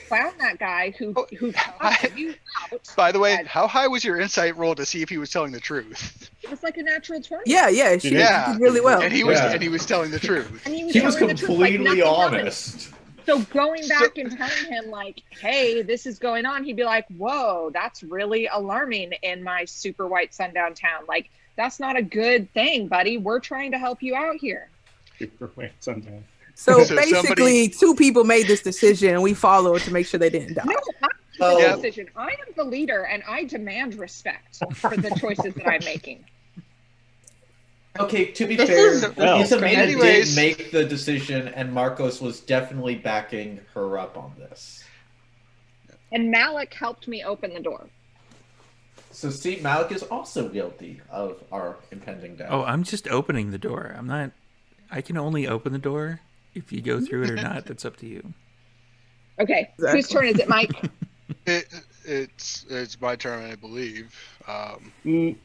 found that guy who caught you out. By the way, And how high was your insight roll to see if he was telling the truth? it was like a natural 20. Yeah, she Yeah. did really well. And he was telling the truth. And He was telling the truth, like, completely nothing happened. honest. So going back and telling him like, hey, this is going on, he'd be like, whoa, that's really alarming in my super white sundown town. Like, that's not a good thing, buddy. We're trying to help you out here. Wait, sundown. So So basically, two people made this decision, and we followed to make sure they didn't die. No, I'm Oh. the decision. I am the leader, and I demand respect for the choices that I'm making. Okay, to be This fair, is- Well, Isamina anyways. did make the decision, and Marcos was definitely backing her up on this. And Malik helped me open the door. So see, Malik is also guilty of our impending death. Oh, I'm just opening the door. I'm not. I can only open the door. If you go through it or not, that's up to you. Okay, Exactly. whose turn is it, Mike? It's my turn, I believe. Mm.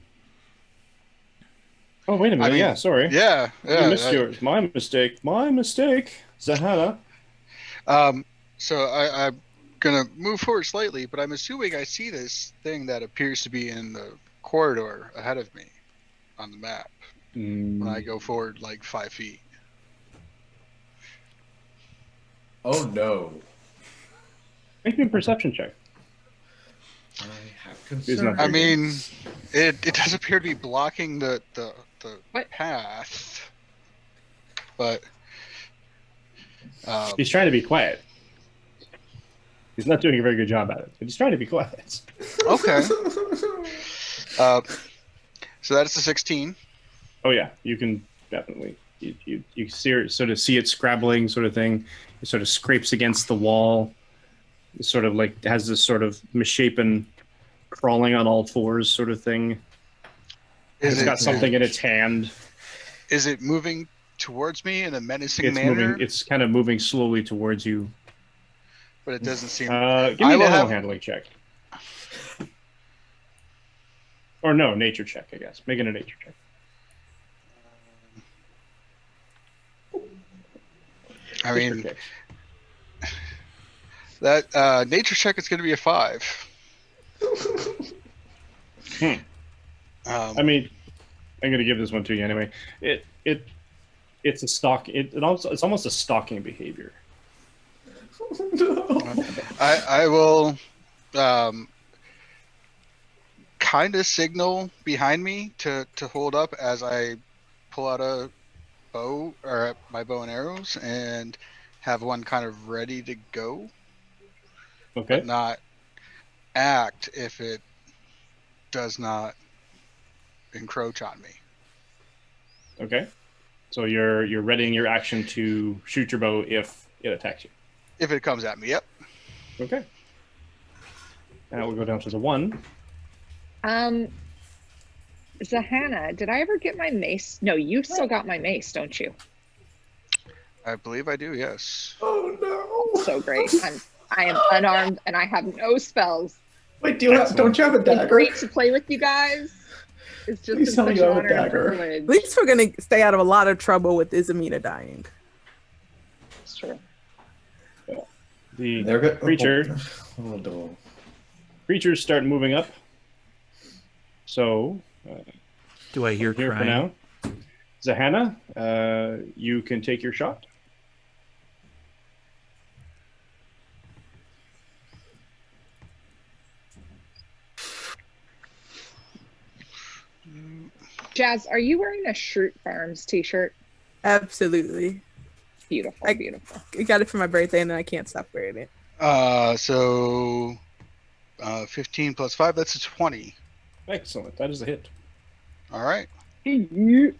Oh, wait a minute. I mean, yeah, sorry. Yeah, You missed yours. My mistake. My mistake. Zahana. So I'm gonna move forward slightly, but I'm assuming I see this thing that appears to be in the corridor ahead of me on the map when I go forward like 5 feet. Oh no. Make me a perception check. I have He's not concerns. I mean, it does appear to be blocking the What? path, but He's trying to be quiet. He's not doing a very good job at it, but he's trying to be quiet. okay. So that's the 16. Oh yeah, you can definitely. You sort of see it scrabbling, sort of thing. It sort of scrapes against the wall. It sort of like has this sort of misshapen, crawling on all fours sort of thing. It's got something in its hand. Is it moving towards me in a menacing It's manner? moving. It's kind of moving slowly towards you. But it doesn't seem. Give me I an will animal have- handling check. Or no, nature check, I guess. Make it a nature check. I Just for mean, kicks. that nature check is going to be a 5. I mean, I'm going to give this one to you anyway. It's a stalk. It's almost a stalking behavior. I will kind of signal behind me to hold up as I pull out a bow or my bow and arrows and have one kind of ready to go, Okay. but not act if it does not encroach on me. Okay. So you're readying your action to shoot your bow if it attacks you. If it comes at me, yep. Okay. Now we'll go down to the 1. Zahana, did I ever get my mace? No, you still got my mace, don't you? I believe I do, yes. Oh no. So great. I am unarmed and I have no spells. Wait, don't you have a It's dagger? great to play with you guys. It's just Please been tell me such you an have a honor and dagger. privilege. At least we're gonna stay out of a lot of trouble with Isamina dying. It's true. The They're good. creature Oh, no. creatures start moving up. So Do I hear here for crying? now. Zahana, you can take your shot. Jazz, are you wearing a Shroot Farms t-shirt? Absolutely. Beautiful, I- beautiful. I got it for my birthday and then I can't stop wearing it. So 15 plus 5, that's a 20. Excellent. That is a hit. All right. You.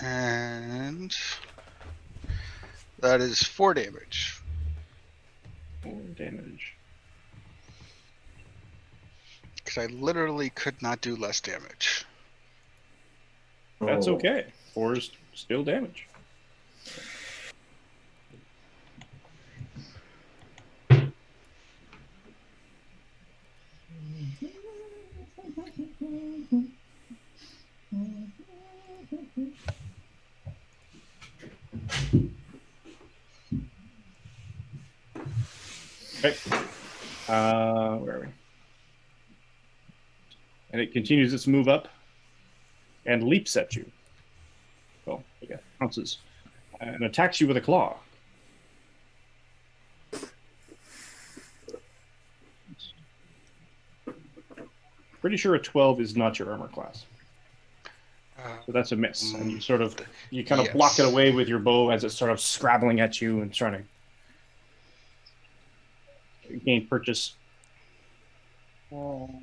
And that is 4 damage. 4 damage. Because I literally could not do less damage. That's Oh. okay. 4 is still damage. Okay. Where are we? And it continues its move up and leaps at you. Well, yeah, pounces and attacks you with a claw. Pretty sure a 12 is not your armor class. So that's a miss. And you sort of, you kind of block it Yes. away with your bow as it's sort of scrabbling at you and trying to gain purchase. Let's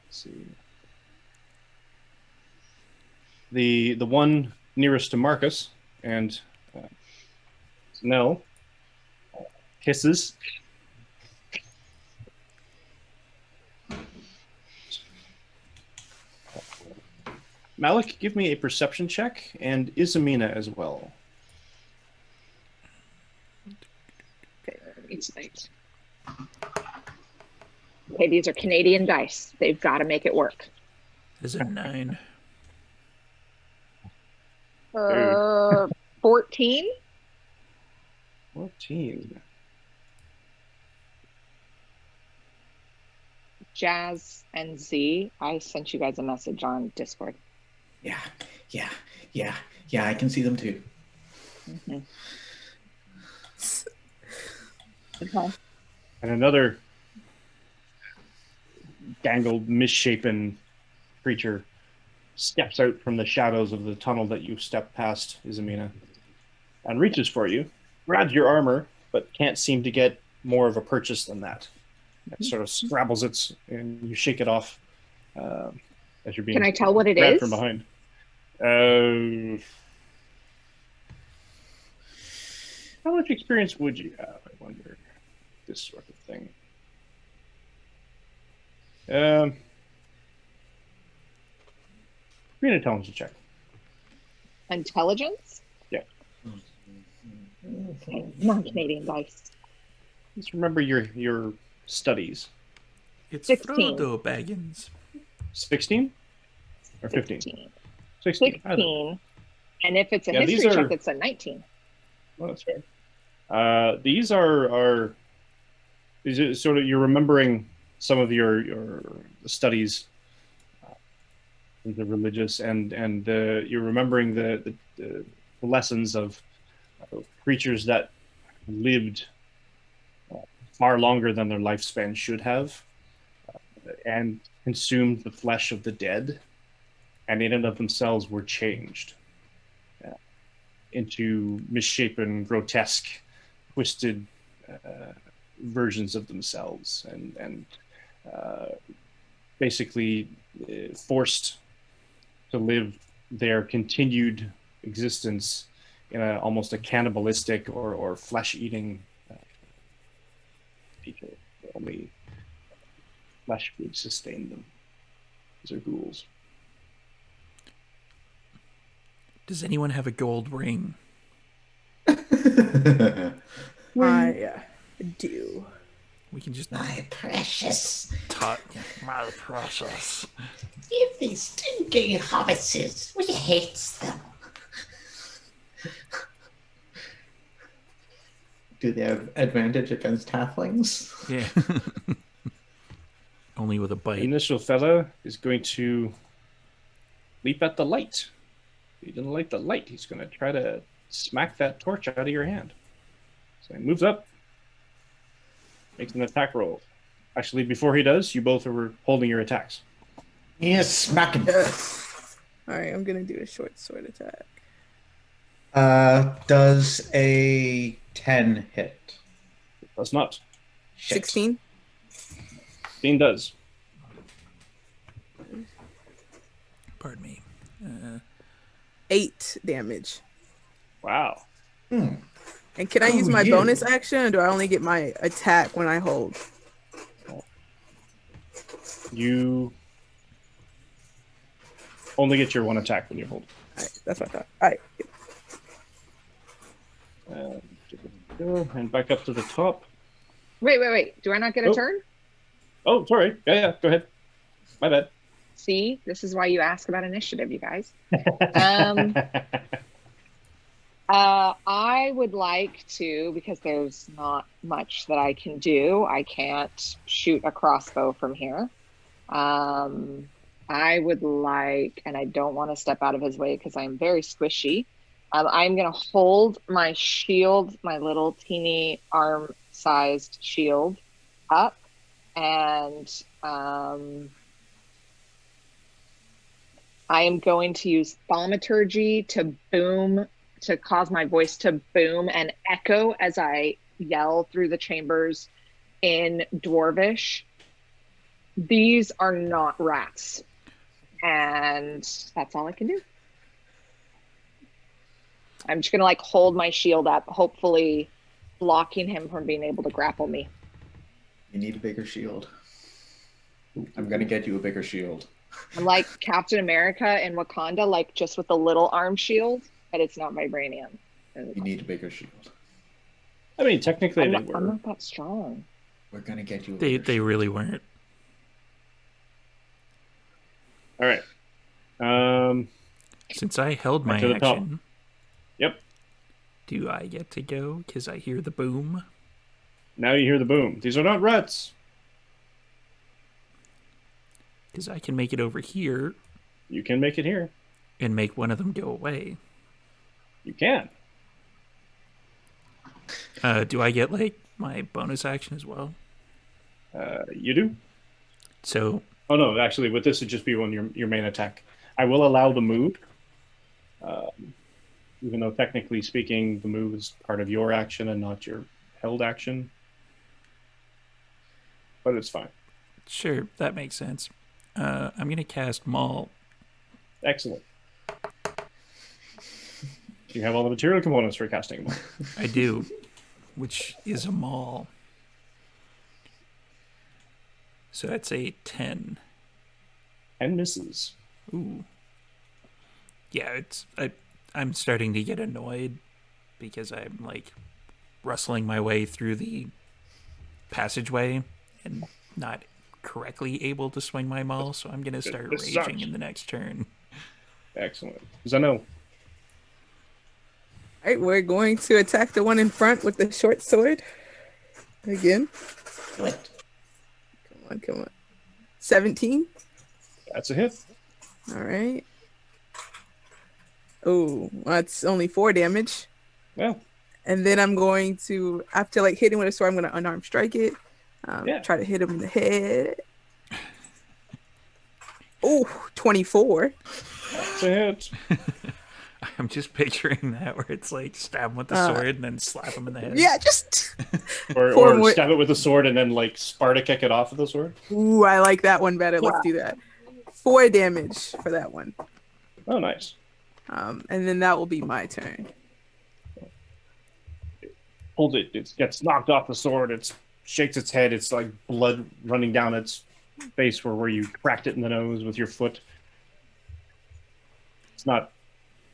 see. the one nearest to Marcus and Nell hisses. Malik, give me a perception check, and Isamina as well. Okay, it's night. Okay, these are Canadian dice. They've got to make it work. Is it 9? 14? 14. Jazz and Z, I sent you guys a message on Discord. Yeah. I can see them too. Mm-hmm. Okay. And another dangled, misshapen creature steps out from the shadows of the tunnel that you stepped past, Isamina, and reaches for you, grabs your armor, but can't seem to get more of a purchase than that. It sort of scrabbles its, and you shake it off as you're being. Can I tell what it grabbed is? from behind? How much experience would you have? I wonder. This sort of thing. Give me an intelligence check. Intelligence? Yeah. Okay, non-Canadian dice. Just remember your studies. It's 16. Frodo Baggins. 16 or 15? 16. 16. 16. And if it's a Yeah, history check, it's a 19. Well, that's fair. These are sort of, you're remembering some of your studies, the religious, and you're remembering the lessons of creatures that lived far longer than their lifespan should have, and consumed the flesh of the dead, and in and of themselves were changed into misshapen, grotesque, twisted versions of themselves, and basically forced to live their continued existence in almost a cannibalistic or flesh-eating feature. Only flesh would sustain them. These are ghouls. Does anyone have a gold ring? I do. We can just My precious, my precious. give these stinking hobbitses. We hate them. Do they have advantage against halflings? Yeah. Only with a The bite. initial fella is going to leap at the light. He didn't like the light. He's going to try to smack that torch out of your hand. So he moves up, makes an attack roll. Actually, before he does, you both are holding your attacks. Yes, smacking. All right, I'm gonna do a short sword attack. Does a 10 hit? It does not. Shit. 16. 16 does. Pardon me. 8 damage. Wow. Hmm. And can I use Oh, my you. bonus action, or do I only get my attack when I hold? You only get your one attack when you hold. All right, that's what I thought. All right. And back up to the top. Wait. Do I not get a Oh. turn? Oh, sorry. Yeah. Go ahead. My bad. See, this is why you ask about initiative, you guys. I would like to, because there's not much that I can do. I can't shoot a crossbow from here. I would like, and I don't want to step out of his way because I'm very squishy. I'm going to hold my shield, my little teeny arm-sized shield, up, and I am going to use thaumaturgy to cause my voice to boom and echo as I yell through the chambers in Dwarvish. These are not rats. And that's all I can do. I'm just gonna like hold my shield up, hopefully blocking him from being able to grapple me. You need a bigger shield. I'm gonna get you a bigger shield. I'm like Captain America in Wakanda, like just with a little arm shield, but it's not vibranium. You need a bigger shield. I mean, technically I'm they not, were. I'm not that strong. We're gonna get you a They bigger shield. really weren't. All right. Since I held my Back to the top. action, Yep. do I get to go? Because I hear the boom. Now you hear the boom. These are not rats. Because I can make it over here You can make it here. and make one of them go away. You can. Do I get, like, my bonus action as well? You do. So, Oh no, actually, with this, it'd just be on your main attack. I will allow the move, even though technically speaking, the move is part of your action and not your held action. But it's fine. sure, that makes sense. I'm going to cast Maul. Excellent. You have all the material components for casting them. I do, which is a Maul. So that's a 10. And misses. Ooh. Yeah, I'm starting to get annoyed because I'm, like, rustling my way through the passageway and not correctly able to swing my maul, so I'm going to start This raging sucks. in the next turn. Excellent. Zeno. All right, we're going to attack the one in front with the short sword. Again. Do it. Come on. 17. That's a hit. All right. Oh, that's only 4 damage. Yeah. And then I'm going to, after like hitting with a sword, I'm going to unarmed strike it. Yeah. Try to hit him in the head. Oh, 24. That's a hit. I'm just picturing that where it's like stab him with the sword and then slap him in the head. Yeah, just. Or Four more- stab it with a sword and then like Sparta kick it off with the sword. Ooh, I like that one better. Let's do that. 4 damage for that one. Oh, nice. And then that will be my turn. Pulls it. It gets knocked off the sword. It shakes its head. It's like blood running down its face where you cracked it in the nose with your foot. It's not.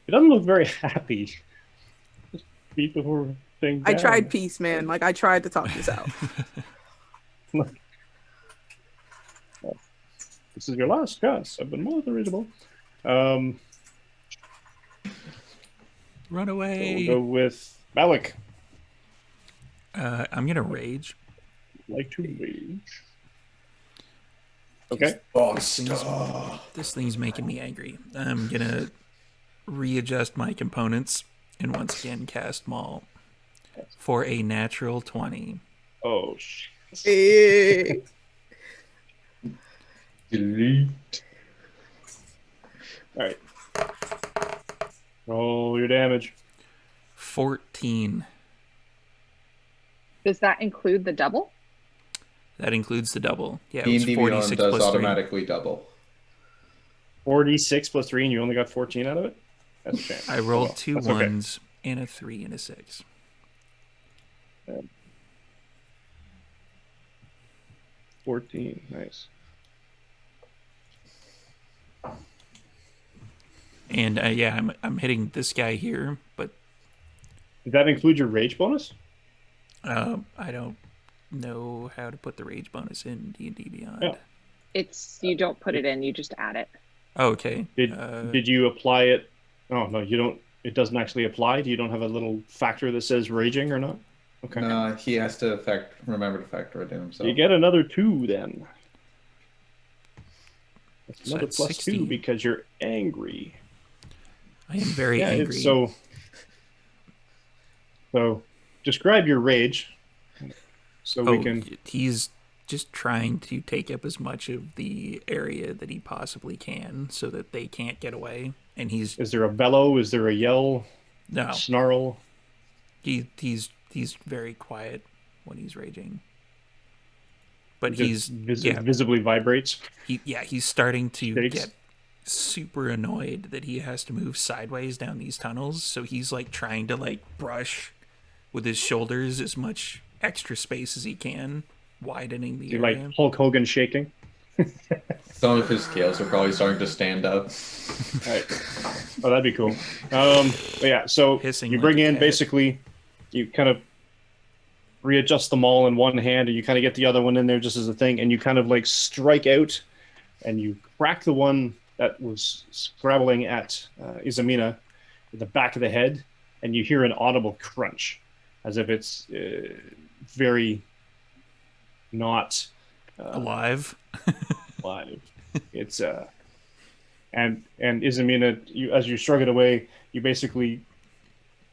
It doesn't look very happy. Just beat the whole thing I down. tried peace, man. Like, I tried to talk this out. This is your last chance. I've been more than reasonable. Run So away. we'll go with Malik. I'm going to rage. Like to rage. Okay. This thing's making me angry. I'm going to readjust my components and once again cast Maul for a natural 20. Oh, shit. Eh. Delete. All right. Roll your damage. 14. Does that include the double? That includes the double. Yeah, it was D&D 46 Beyond does plus 3. automatically double. 46 plus 3, and you only got 14 out of it? That's a shame. I rolled Well, two that's okay. ones and a 3 and a 6. 14. Nice. And yeah, I'm hitting this guy here, but Does that include your rage bonus? I don't know how to put the rage bonus in D&D Beyond. Yeah. You don't put it in, you just add it. Oh, okay. Did you apply it? Oh, no, you don't. It doesn't actually apply? You don't have a little factor that says raging or not? Okay. No, he has to remember to factor it in himself. You get another 2 then. That's So another that's plus 16. 2 because you're angry. I am very Yeah, angry. So describe your rage so we can. He's just trying to take up as much of the area that he possibly can so that they can't get away. And he's Is there a bellow? Is there a yell? no, Snarl? he's very quiet when he's raging. But Just he's visibly vibrates. he's starting to Shakes. get super annoyed that he has to move sideways down these tunnels, so he's like trying to like brush with his shoulders as much extra space as he can, widening the You area. like Hulk Hogan shaking. Some of his scales are probably starting to stand up. Right. Oh, that'd be cool. But yeah, so Hissing you like bring a in cat. basically, you kind of readjust them all in one hand, and you kind of get the other one in there just as a thing, and you kind of like strike out, and you crack the one that was scrabbling at Izamina in the back of the head, and you hear an audible crunch, as if it's very not Alive. live. It's and Izamina, you as you shrug it away, you basically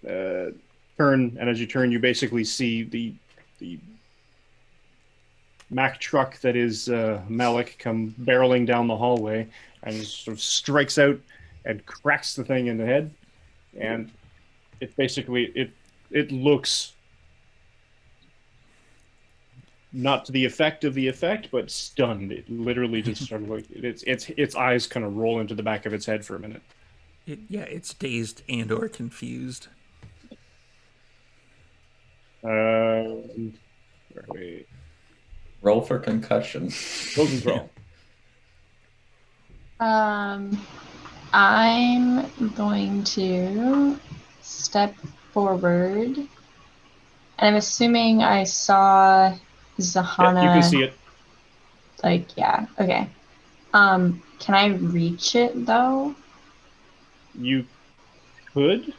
turn, and as you turn, you basically see the Mack truck that is Malik come barreling down the hallway, and sort of strikes out and cracks the thing in the head, and it basically it looks not to the effect of the effect, but stunned. It literally just sort of like its eyes kind of roll into the back of its head for a minute. It's dazed and or confused. Where are we? Roll for concussion. Rosenthal. I'm going to step forward, and I'm assuming I saw Zahana. Yeah, you can see it. Like, yeah, okay. Can I reach it though? You could.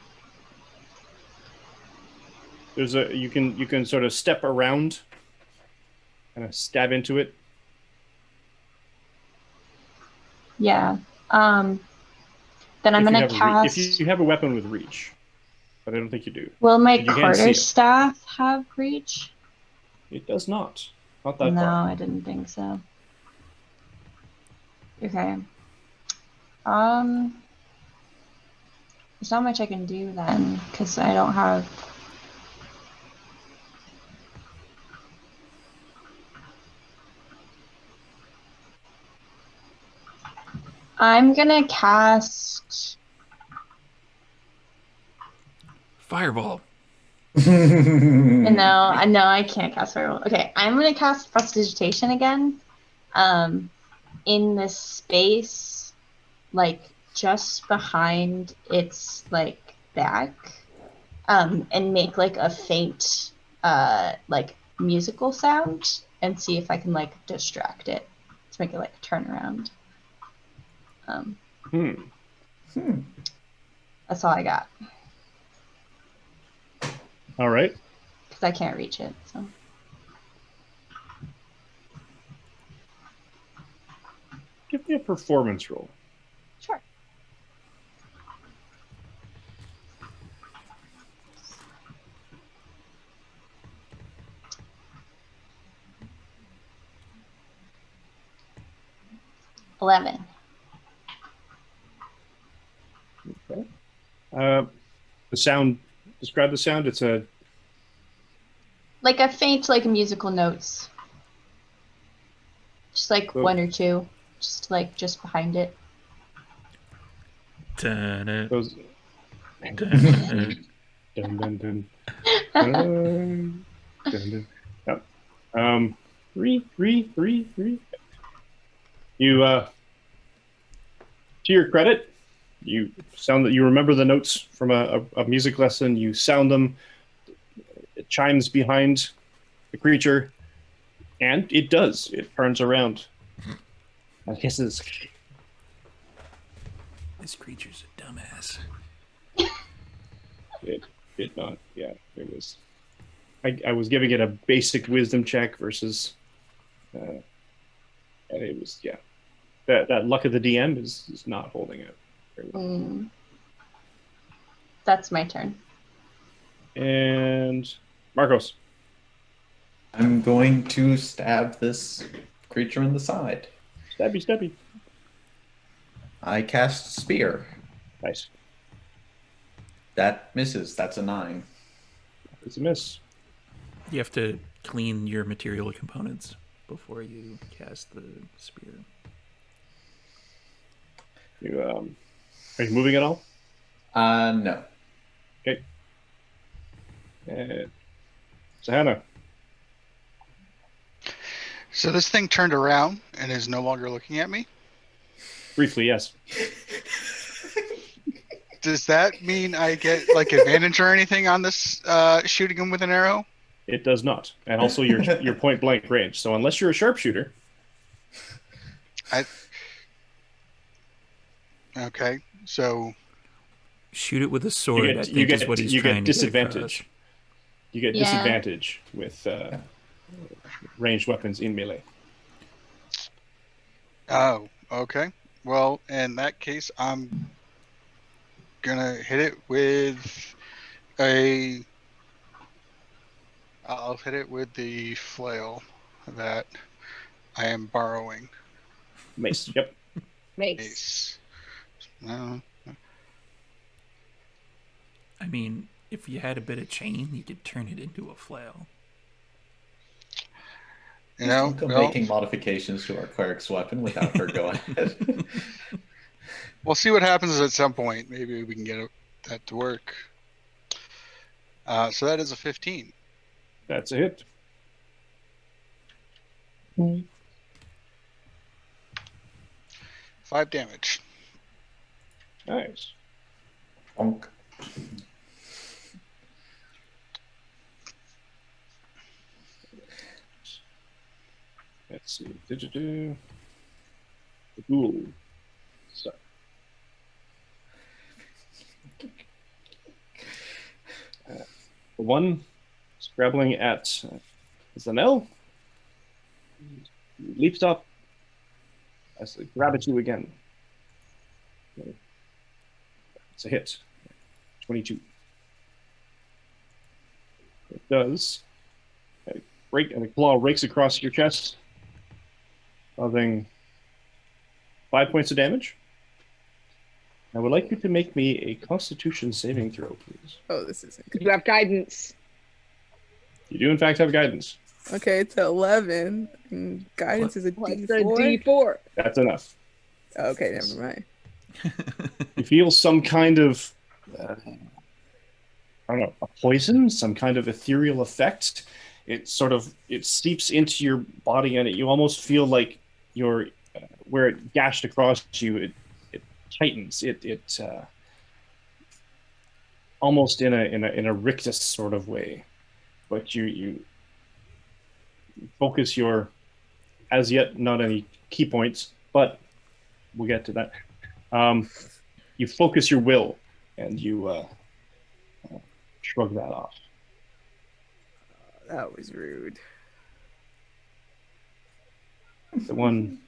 There's a you can sort of step around, kind of stab into it. Yeah. Then I'm If you gonna have cast. if you have a weapon with reach, but I don't think you do. Will my You can't see quarter it. staff have reach? It does not. Not that No, far. I didn't think so. Okay. There's not much I can do then, because I don't have. I'm gonna cast. Fireball. No, I can't cast Fireball. Okay, I'm gonna cast Prestidigitation again. In this space, like just behind its like back, and make like a faint, like musical sound, and see if I can like distract it to make it like turn around. That's all I got All right. because I can't reach it. So Give me a performance roll. sure. $11. Okay. The sound. Describe the sound. It's a Like a faint, like musical notes. Just like Oh. one or two, just like just behind it. Dun-dun, those. dun-dun. Dun, dun, dun. Dun, dun. Yep. Three. You, to your credit, you sound that you remember the notes from a music lesson. You sound them. It chimes behind the creature, and it does. It turns around. I guess it's This creature's a dumbass. it did not. Yeah, it was. I was giving it a basic wisdom check versus, and it was that luck of the DM is not holding out very well. That's my turn. And Marcos. I'm going to stab this creature in the side. Stabby. I cast Spear. Nice. That misses. That's a 9. It's a miss. You have to clean your material components before you cast the spear. Are you moving at all? No. Okay. So Hannah. So this thing turned around and is no longer looking at me. Briefly, yes. Does that mean I get like advantage or anything on this shooting him with an arrow? It does not. And also your point blank range. So unless you're a sharpshooter, Okay, so Shoot it with a sword, I think, is what he's you trying get to get across. disadvantage. You get Yeah. disadvantage with ranged weapons in melee. oh, okay. Well, in that case, I'm gonna hit it with a. I'll hit it with the flail that I am borrowing. Mace. Yep. Mace. Ace. Uh, I mean, if you had a bit of chain, you could turn it into a flail. you know, Don't go well, making modifications to our cleric's weapon without her go ahead. we'll see what happens at some point. Maybe we can get that to work. So that is a 15. That's a hit. 5 damage. Nice. Bonk. Let's see. The ghoul. So. The one scrabbling at Zanel leaps up as they grab at you again. It's a hit. 22. It does. A claw rakes across your chest, causing 5 points of damage. I would like you to make me a Constitution saving throw, please. Oh, this isn't good. You have guidance. You do, in fact, have guidance. Okay, it's 11. And guidance is a What's D4. the D4? That's enough. Okay, never mind. You feel some kind of, I don't know, a poison, some kind of ethereal effect. It seeps into your body, and you almost feel like where it gashed across you, it tightens. It almost in a rictus sort of way, but you focus your, as yet not any key points, but we'll get to that. You focus your will, and you shrug that off. That was rude. The one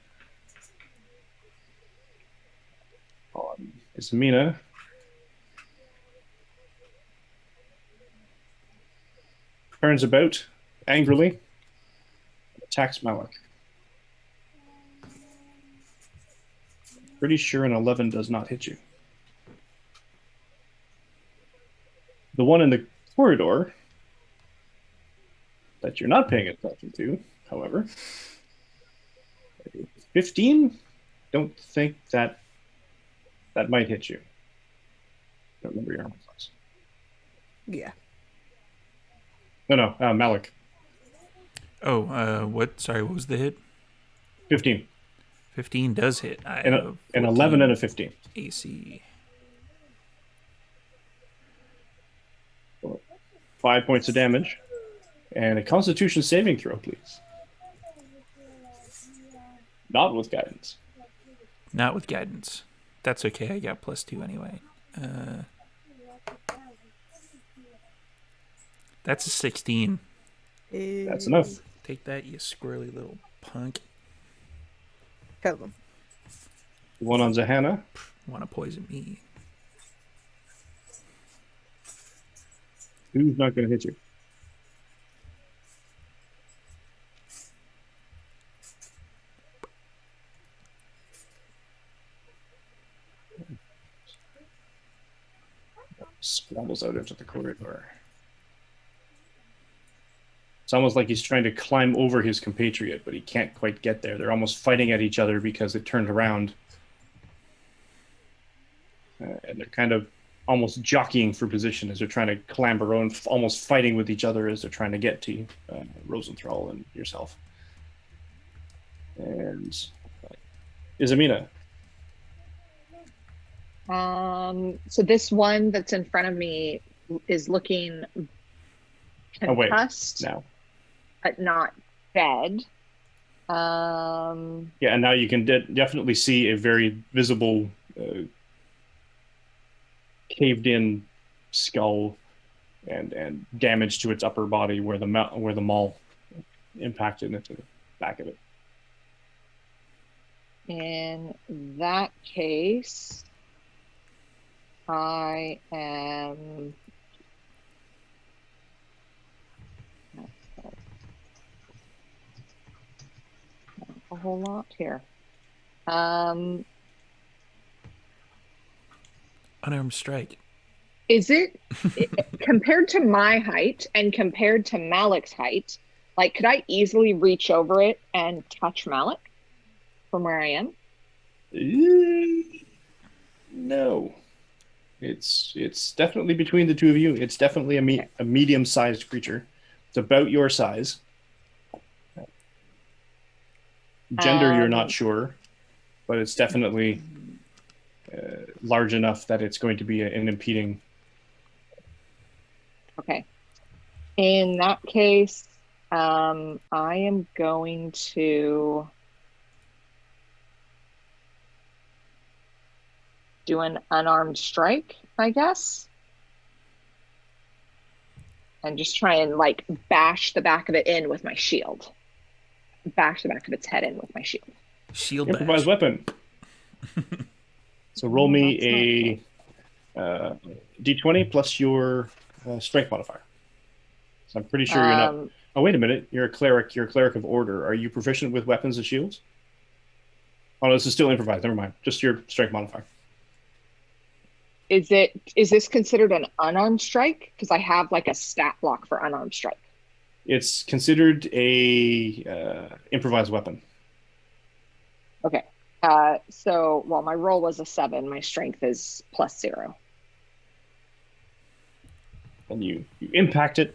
on Ismina turns about angrily, attacks Malik. Pretty sure an 11 does not hit you. The one in the corridor that you're not paying attention to, however, 15. Don't think that might hit you. Don't remember your armor class. Yeah. No, Malik. Oh, what? Sorry, what was the hit? 15. 15 does hit. An 11 and a 15. AC. 5 points of damage. And a Constitution saving throw, please. Not with guidance. Not with guidance. That's okay. I got +2 anyway. That's a 16. That's enough. Take that, you squirrely little punk. Kill them. The one on Zahanna. Want to poison me? Who's not going to hit you? Scrambles out into the corridor. It's almost like he's trying to climb over his compatriot, but he can't quite get there. They're almost fighting at each other because it turned around. and they're kind of almost jockeying for position as they're trying to clamber on, almost fighting with each other as they're trying to get to Rosenthal and yourself. And Izamina. So this one that's in front of me is looking concussed now, but not dead. Yeah, and now you can definitely see a very visible caved-in skull and damage to its upper body where the maul impacted into the back of it. In that case, I am a whole lot here. Unarmed strike. Is it compared to my height and compared to Malik's height? Like, could I easily reach over it and touch Malik from where I am? No, it's definitely between the two of you. It's definitely a medium-sized creature. It's about your size. Gender, you're not sure, but it's definitely large enough that it's going to be an impeding. Okay. In that case, I am going to do an unarmed strike, I guess. And just try and like bash the back of it in with my shield. Bash the back of its head in with my shield. Shield Improvised bash. weapon. So roll me a d20 plus your strength modifier. So I'm pretty sure you're not. Oh, wait a minute. You're a cleric. You're a cleric of order. Are you proficient with weapons and shields? Oh, no, this is still improvised. Never mind. Just your strength modifier. Is this considered an unarmed strike? Because I have like a stat block for unarmed strike. It's considered a improvised weapon. Okay. So, well, my roll was a 7. My strength is +0. And you impact it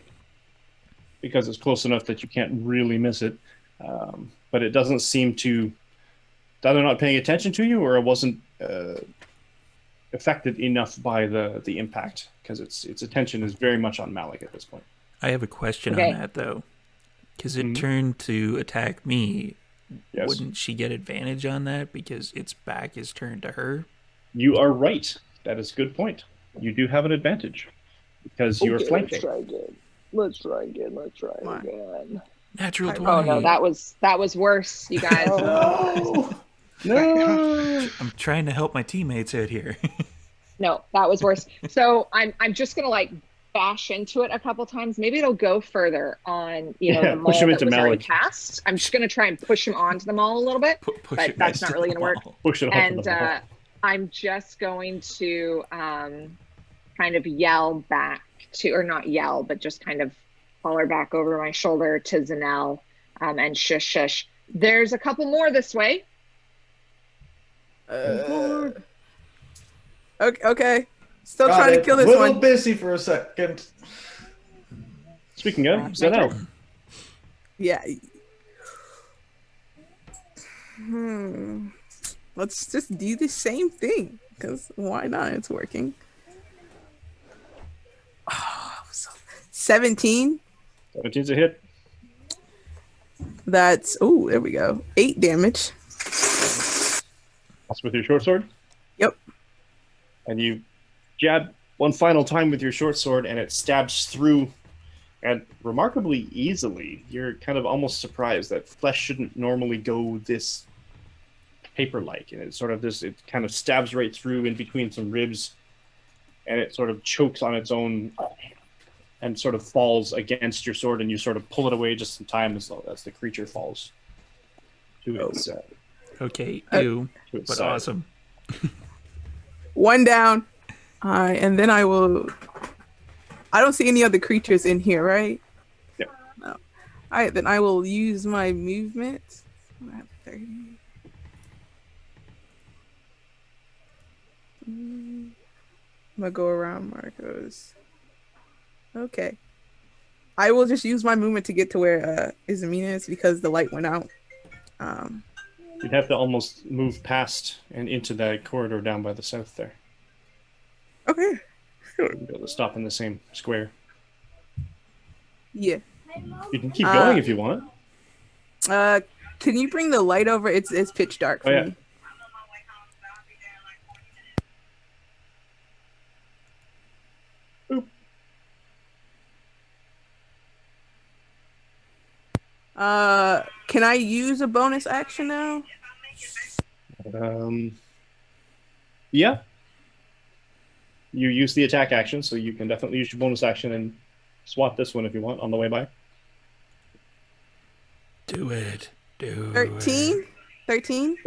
because it's close enough that you can't really miss it. But it doesn't seem to, either not paying attention to you or it wasn't affected enough by the impact because its attention is very much on Malik at this point. I have a question on that, though. Because it turned to attack me. Yes. Wouldn't she get advantage on that because its back is turned to her? You are right. That is a good point. You do have an advantage because you are flanking. Let's try again. Natural 20. Oh no, that was worse, you guys. No. I'm trying to help my teammates out here. No, that was worse. So I'm just gonna like bash into it a couple times. Maybe it'll go further on, the mall push him that into was already Malik. cast. I'm just gonna try and push him onto the mall a little bit, but that's not really gonna work. Push it onto the wall. I'm just going to kind of yell back to, or not yell, but just kind of holler back over my shoulder to Zanelle and shush shush. There's a couple more this way. Okay. Still trying to kill this one. A one. little busy for a second. Speaking of, Zanelle. Yeah. Let's just do the same thing, because why not? It's working. 17. 17's a hit. That's, there we go. 8 damage. That's with your short sword? Yep. And you jab one final time with your short sword, and it stabs through, and remarkably easily. You're kind of almost surprised that flesh shouldn't normally go this paper-like, and it's sort of this. It kind of stabs right through in between some ribs, and it sort of chokes on its own, and sort of falls against your sword, and you sort of pull it away just in time as the creature falls to its. Okay, ew, but side. awesome. 1 down. And then I will. I don't see any other creatures in here, right? Yeah. No. All right, then I will use my movement. I have 30. I'm gonna go around Marcos. Okay. I will just use my movement to get to where Izamina is because the light went out. You'd have to almost move past and into that corridor down by the south there. Okay. You'd be able to stop in the same square. Yeah. You can keep going if you want. Can you bring the light over? It's pitch dark for me. Boop. Can I use a bonus action now? Yeah. You use the attack action, so you can definitely use your bonus action and swat this one if you want on the way by. Do it. Do 13? it. 13?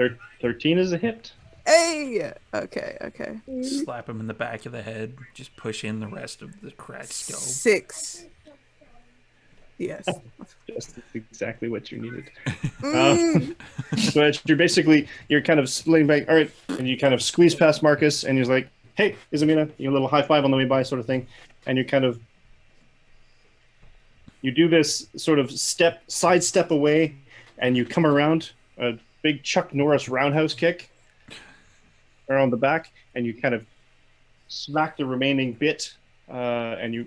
13 is a hit. Hey! Okay. Slap him in the back of the head. Just push in the rest of the cracked skull. 6. Yes. Just exactly what you needed. So you're kind of laying back, all right, and you kind of squeeze past Marcus, and he's like, hey, Izamina, you a little high five on the way by sort of thing. And you do this sort of side step away, and you come around a big Chuck Norris roundhouse kick around the back, and you kind of smack the remaining bit, and you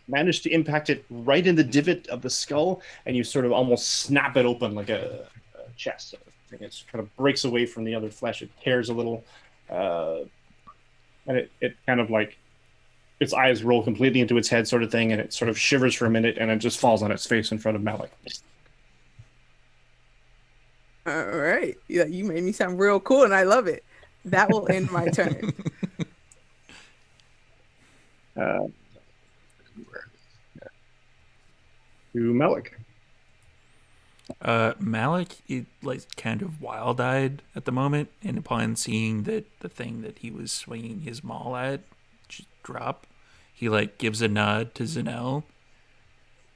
manage to impact it right in the divot of the skull, and you sort of almost snap it open like a chest. Sort of thing. It kind of breaks away from the other flesh. It tears a little, and it kind of like its eyes roll completely into its head sort of thing, and it sort of shivers for a minute, and it just falls on its face in front of Malik. All right. Yeah, you made me sound real cool, and I love it. That will end my turn. To Malik. Malik is like kind of wild-eyed at the moment, and upon seeing that the thing that he was swinging his maul at just drop, he like gives a nod to Zanel,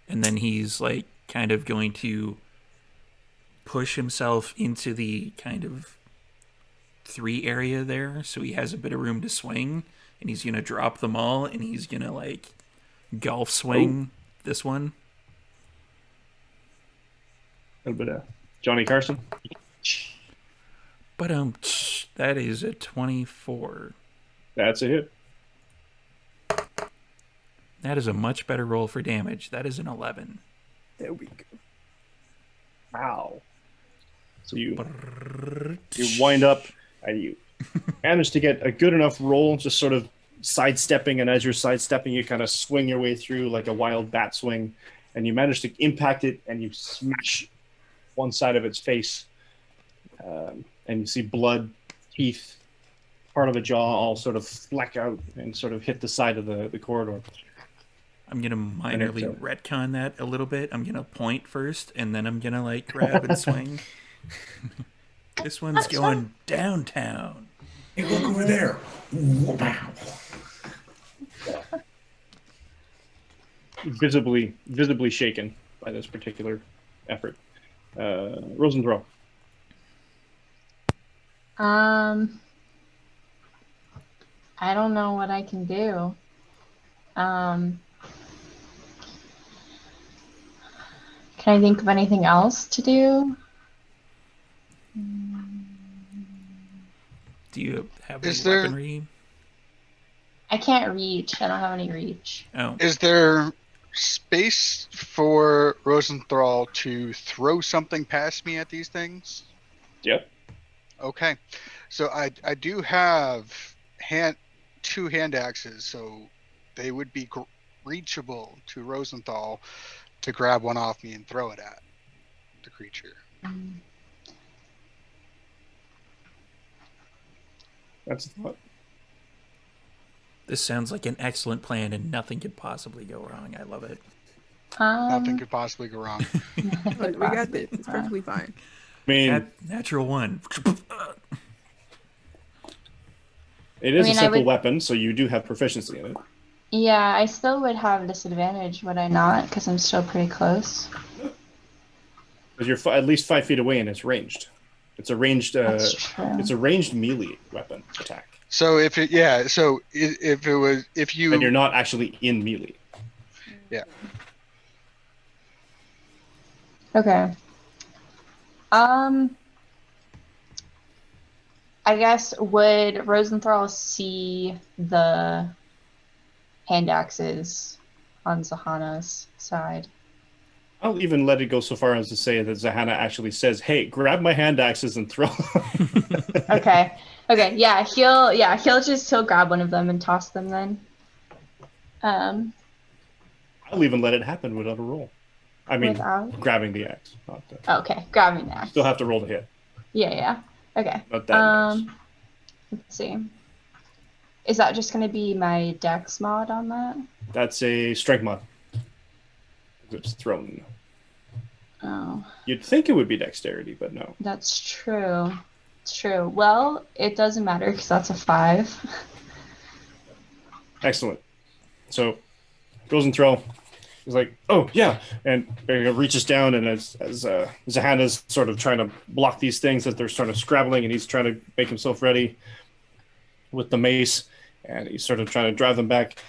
and then he's like kind of going to push himself into the kind of 3 area there, so he has a bit of room to swing, and he's gonna drop the maul, and he's gonna like golf swing this one. A little bit of Johnny Carson. But that is a 24. That's a hit. That is a much better roll for damage. That is an 11. There we go. Wow. So you wind up and you manage to get a good enough roll, just sort of sidestepping, and as you're sidestepping, you kind of swing your way through like a wild bat swing, and you manage to impact it, and you smash one side of its face, and you see blood, teeth, part of a jaw all sort of fleck out and sort of hit the side of the corridor. I'm going to minorly retcon that a little bit. I'm going to point first, and then I'm going to like grab and swing. This one's going downtown. Hey, look over there. Wow. Visibly shaken by this particular effort. Rosenthal. I don't know what I can do. Can I think of anything else to do? Do you have any Is there- weaponry? I can't reach. I don't have any reach. Oh, Is there space for Rosenthal to throw something past me at these things? Yep. Okay. So I do have 2 hand axes, so they would be reachable to Rosenthal to grab one off me and throw it at the creature. That's a thought. this sounds like an excellent plan, and nothing could possibly go wrong. I love it. Nothing could possibly go wrong. We got this. It's perfectly fine. I mean, Natural 1. it is I mean, a I simple would- weapon, so you do have proficiency in it. Yeah, I still would have disadvantage, would I not? Because I'm still pretty close. Because you're at least 5 feet away and it's ranged. It's a ranged. That's true. It's a ranged melee weapon attack. So if it, yeah, so if it was, if you, And you're not actually in melee. yeah. Okay. I guess would Rosenthal see the hand axes on Zahana's side? I'll even let it go so far as to say that Zahana actually says, "Hey, grab my hand axes and throw." Okay. Okay. Yeah. He'll grab one of them and toss them then. I'll even let it happen without a roll. I mean, Without? grabbing the axe, not the. Okay. Grabbing the axe. Still have to roll to hit. Yeah. Okay. Not that nice. Let's see. Is that just gonna be my dex mod on that? That's a strength mod. It's thrown. Oh. You'd think it would be dexterity, but no. That's true. It's true. Well, it doesn't matter because that's a 5. Excellent. So, Rosenthal is like, "Oh yeah," and reaches down, and as Zahana's sort of trying to block these things that they're sort of scrabbling, and he's trying to make himself ready with the mace, and he's sort of trying to drive them back.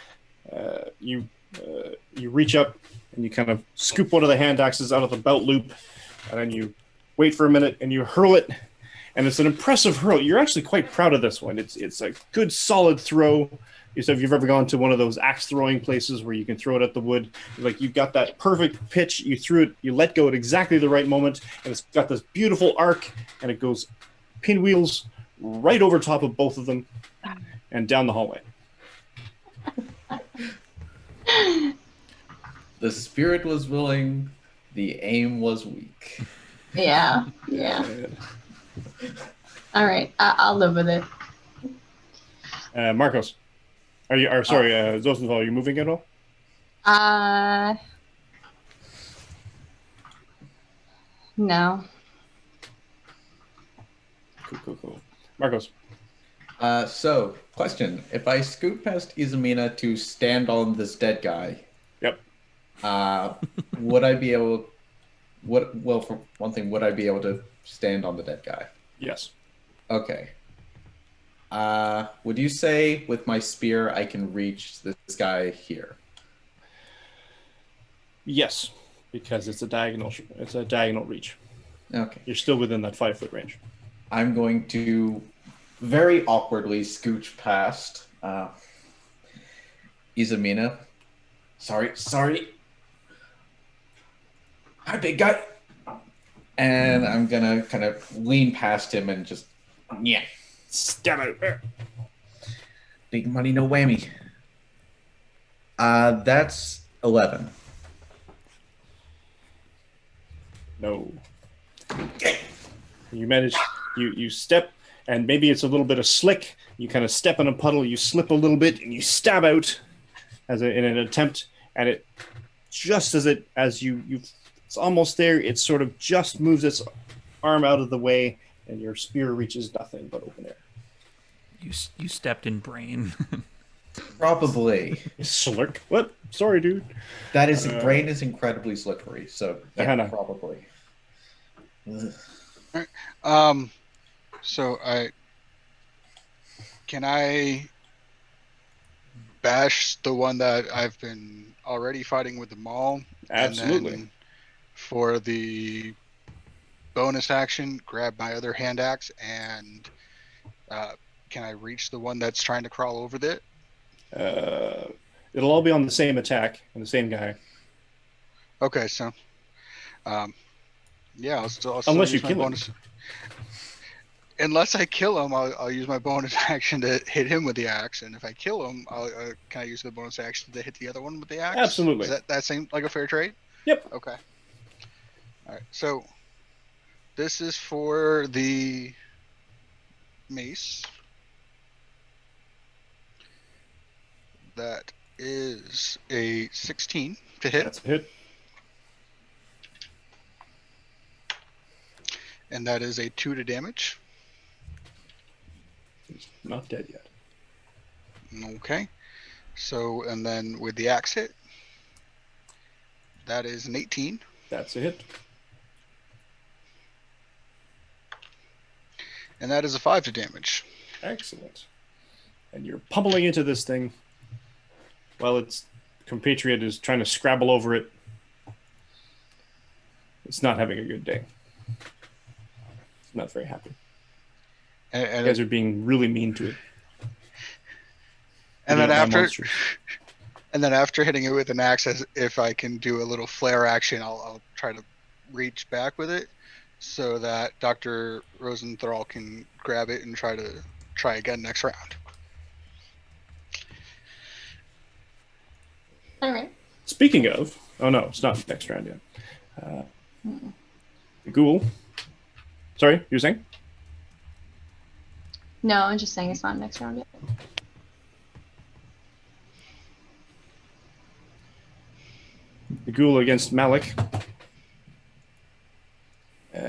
You reach up and you kind of scoop one of the hand axes out of the belt loop, and then you wait for a minute and you hurl it, and it's an impressive hurl. You're actually quite proud of this one. It's a good solid throw. If you've ever gone to one of those axe throwing places where you can throw it at the wood, like you've got that perfect pitch. You threw it, you let go at exactly the right moment, and it's got this beautiful arc, and it goes pinwheels right over top of both of them and down the hallway. The spirit was willing, the aim was weak. Yeah. All right. I'll live with it. Marcos, Rosenthal, are you moving at all? No. Cool. Marcos. So, question. If I scoot past Izumina to stand on this dead guy, Yep. would I be able... Well, for one thing, would I be able to stand on the dead guy? Yes. Okay. Would you say with my spear I can reach this guy here? Yes, because it's a diagonal. It's a diagonal reach. Okay. You're still within that 5-foot range. I'm going to very awkwardly scooch past Izumina. Sorry. Hi, big guy. And I'm gonna kind of lean past him and just, stab out there. Big money, no whammy. That's 11. No. You manage. You step, and maybe it's a little bit of slick. You kind of step in a puddle. You slip a little bit, and you stab out in an attempt. And it just as you it's almost there. It sort of just moves its arm out of the way, and your spear reaches nothing but open air. You stepped in brain. Probably. Slurk. What? Sorry, dude. That is, brain is incredibly slippery, so yeah, Hannah. probably. So can I bash the one that I've been already fighting with the maul? Absolutely. And then for the bonus action, grab my other hand axe and can I reach the one that's trying to crawl over it? It'll all be on the same attack and the same guy. Okay, so yeah, I'll still Unless use you my kill him. bonus. Unless I kill him, I'll use my bonus action to hit him with the axe, and if I kill him, can I use the bonus action to hit the other one with the axe? Absolutely. Does that seem like a fair trade? Yep. Okay. All right. So this is for the mace. That is a 16 to hit. That's a hit. And that is a 2 to damage. He's not dead yet. Okay. So, and then with the axe hit, that is an 18. That's a hit. And that is a 5 to damage. Excellent. and you're pummeling into this thing while its compatriot is trying to scrabble over it. It's not having a good day. It's not very happy. And, You guys are being really mean to it. and then Beating up my after, monsters. and then after hitting it with an axe, if I can do a little flare action, I'll try to reach back with it so that Dr. Rosenthal can grab it and try again next round. All right. Speaking of, oh no, it's not next round yet. The ghoul. Sorry, you were saying? No, I'm just saying it's not next round yet. The ghoul against Malik.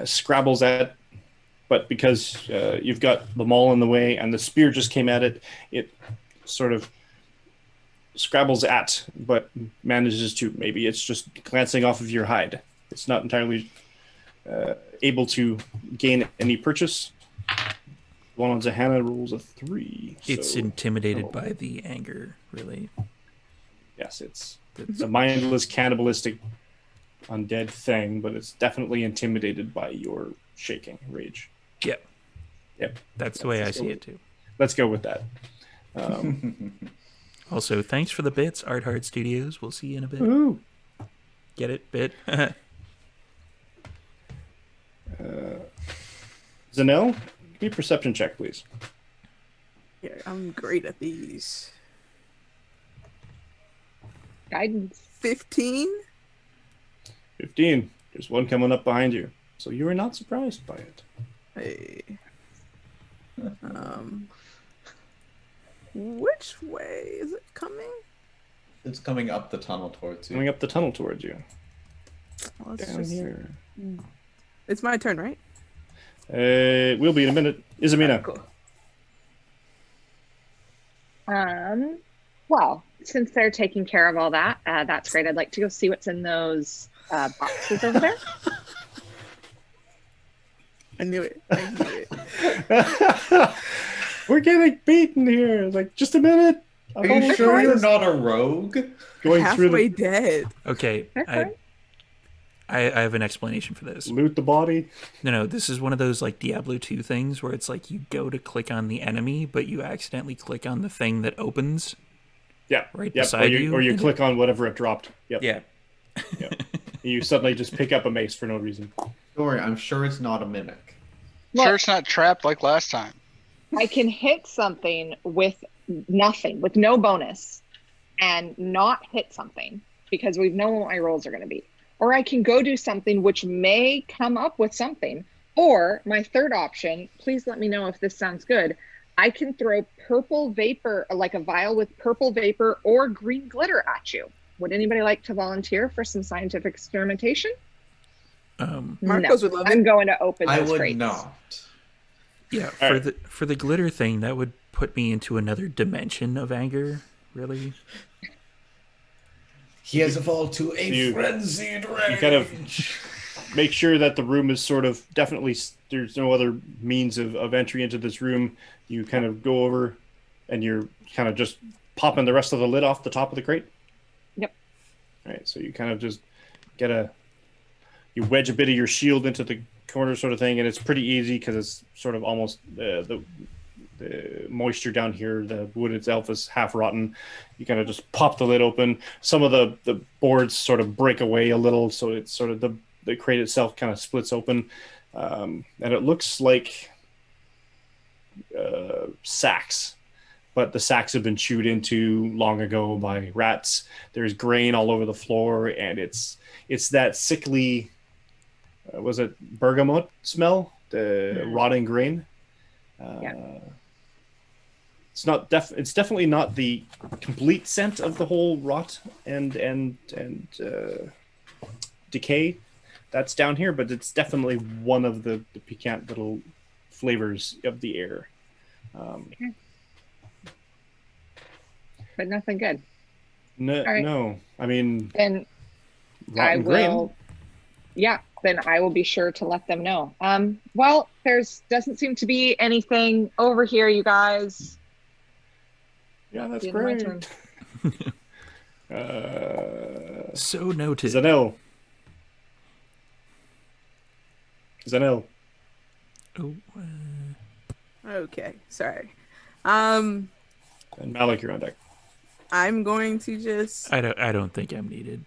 Scrabbles at, but because you've got the maul in the way and the spear just came at it, it sort of scrabbles at, but manages to, maybe it's just glancing off of your hide. It's not entirely able to gain any purchase. One on Zahana rolls a 3. It's so- intimidated by the anger, really. Yes, it's a mindless, cannibalistic, undead thing, but it's definitely intimidated by your shaking rage. Yep. Yep. That's the way I see it, too. Let's go with that. Also, thanks for the bits, Art Hard Studios. We'll see you in a bit. Ooh. Get it? Bit? Zanel, give me a perception check, please. Yeah, I'm great at these. Guidance. 15? 15. There's one coming up behind you. So you are not surprised by it. Hey. Which way is it coming? It's coming up the tunnel towards you. Coming up the tunnel towards you. Let's Down just- here. It's my turn, right? We'll be in a minute. Izamina. Cool. Well, since they're taking care of all that, that's great. I'd like to go see what's in those boxes over there. I knew it. I knew it. We're getting beaten here. It's like, just a minute. Are you sure you're not a rogue? Going through Halfway the dead. Okay, Okay. I have an explanation for this. loot the body. No, this is one of those like Diablo 2 things where it's like you go to click on the enemy, but you accidentally click on the thing that opens Yeah. right Yep. beside you. Or you and click on whatever it dropped. Yep. Yeah. Yep. You suddenly just pick up a mace for no reason. Don't worry, I'm sure it's not a mimic. Look, Sure, it's not trapped like last time. I can hit something with nothing, with no bonus, and not hit something because we know what my rolls are going to be. Or I can go do something which may come up with something. Or my third option, please let me know if this sounds good. I can throw purple vapor, like a vial with purple vapor or green glitter at you. Would anybody like to volunteer for some scientific experimentation? Marcos would love it. I'm going to open I those would crates. not. Yeah, All right. for the glitter thing, that would put me into another dimension of anger, really. He has evolved to a You- frenzied rage. You kind of make sure that the room is sort of definitely, there's no other means of entry into this room. You kind of go over and you're kind of just popping the rest of the lid off the top of the crate. Yep. All right, so you kind of just you wedge a bit of your shield into the corner sort of thing, and it's pretty easy because it's sort of almost the moisture down here, the wood itself is half rotten. You kind of just pop the lid open. Some of the boards sort of break away a little, so it's sort of the crate itself kind of splits open, and it looks like sacks, but the sacks have been chewed into long ago by rats. There's grain all over the floor, and it's that sickly was it bergamot smell, the rotting grain. It's definitely not the complete scent of the whole rot and decay that's down here, but it's definitely one of the piquant little flavors of the air. But nothing good. No, right. no, I mean, Then I rotten grain. will. Yeah, then I will be sure to let them know. Well, doesn't seem to be anything over here, you guys. Yeah, that's Be my turn. great. So noted. Zanel. Zanel. Oh, Okay, sorry. And Malik, you're on deck. I'm going to just I don't think I'm needed.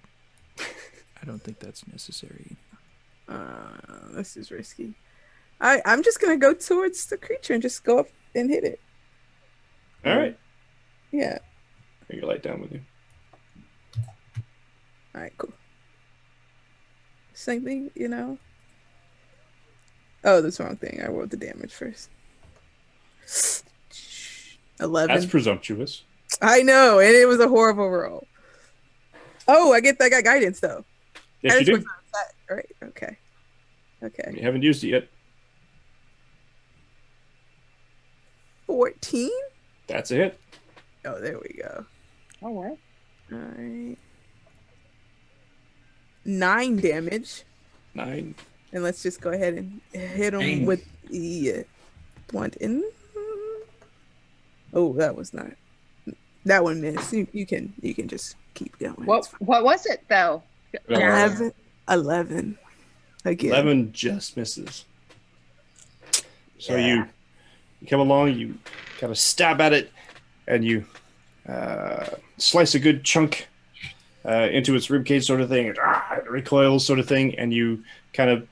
I don't think that's necessary. this is risky. I'm just gonna go towards the creature and just go up and hit it. All right. Yeah. Bring your light down with you. All right, cool. Same thing, you know. Oh, that's the wrong thing. I rolled the damage first. 11. That's presumptuous. I know, and it was a horrible roll. Oh, I got guidance though. Yes, you do. All right. Okay. Okay. You haven't used it yet. 14. That's a hit. Oh, there we go. Oh, what? All right. 9 damage. 9. And let's just go ahead and hit him Dang. with the blunt. Oh, that was not. That one missed. You can just keep going. What was it though? 11. Again. 11 just misses. So Yeah. you come along, you kind of stab at it, and you slice a good chunk into its ribcage sort of thing. It recoils sort of thing, and you kind of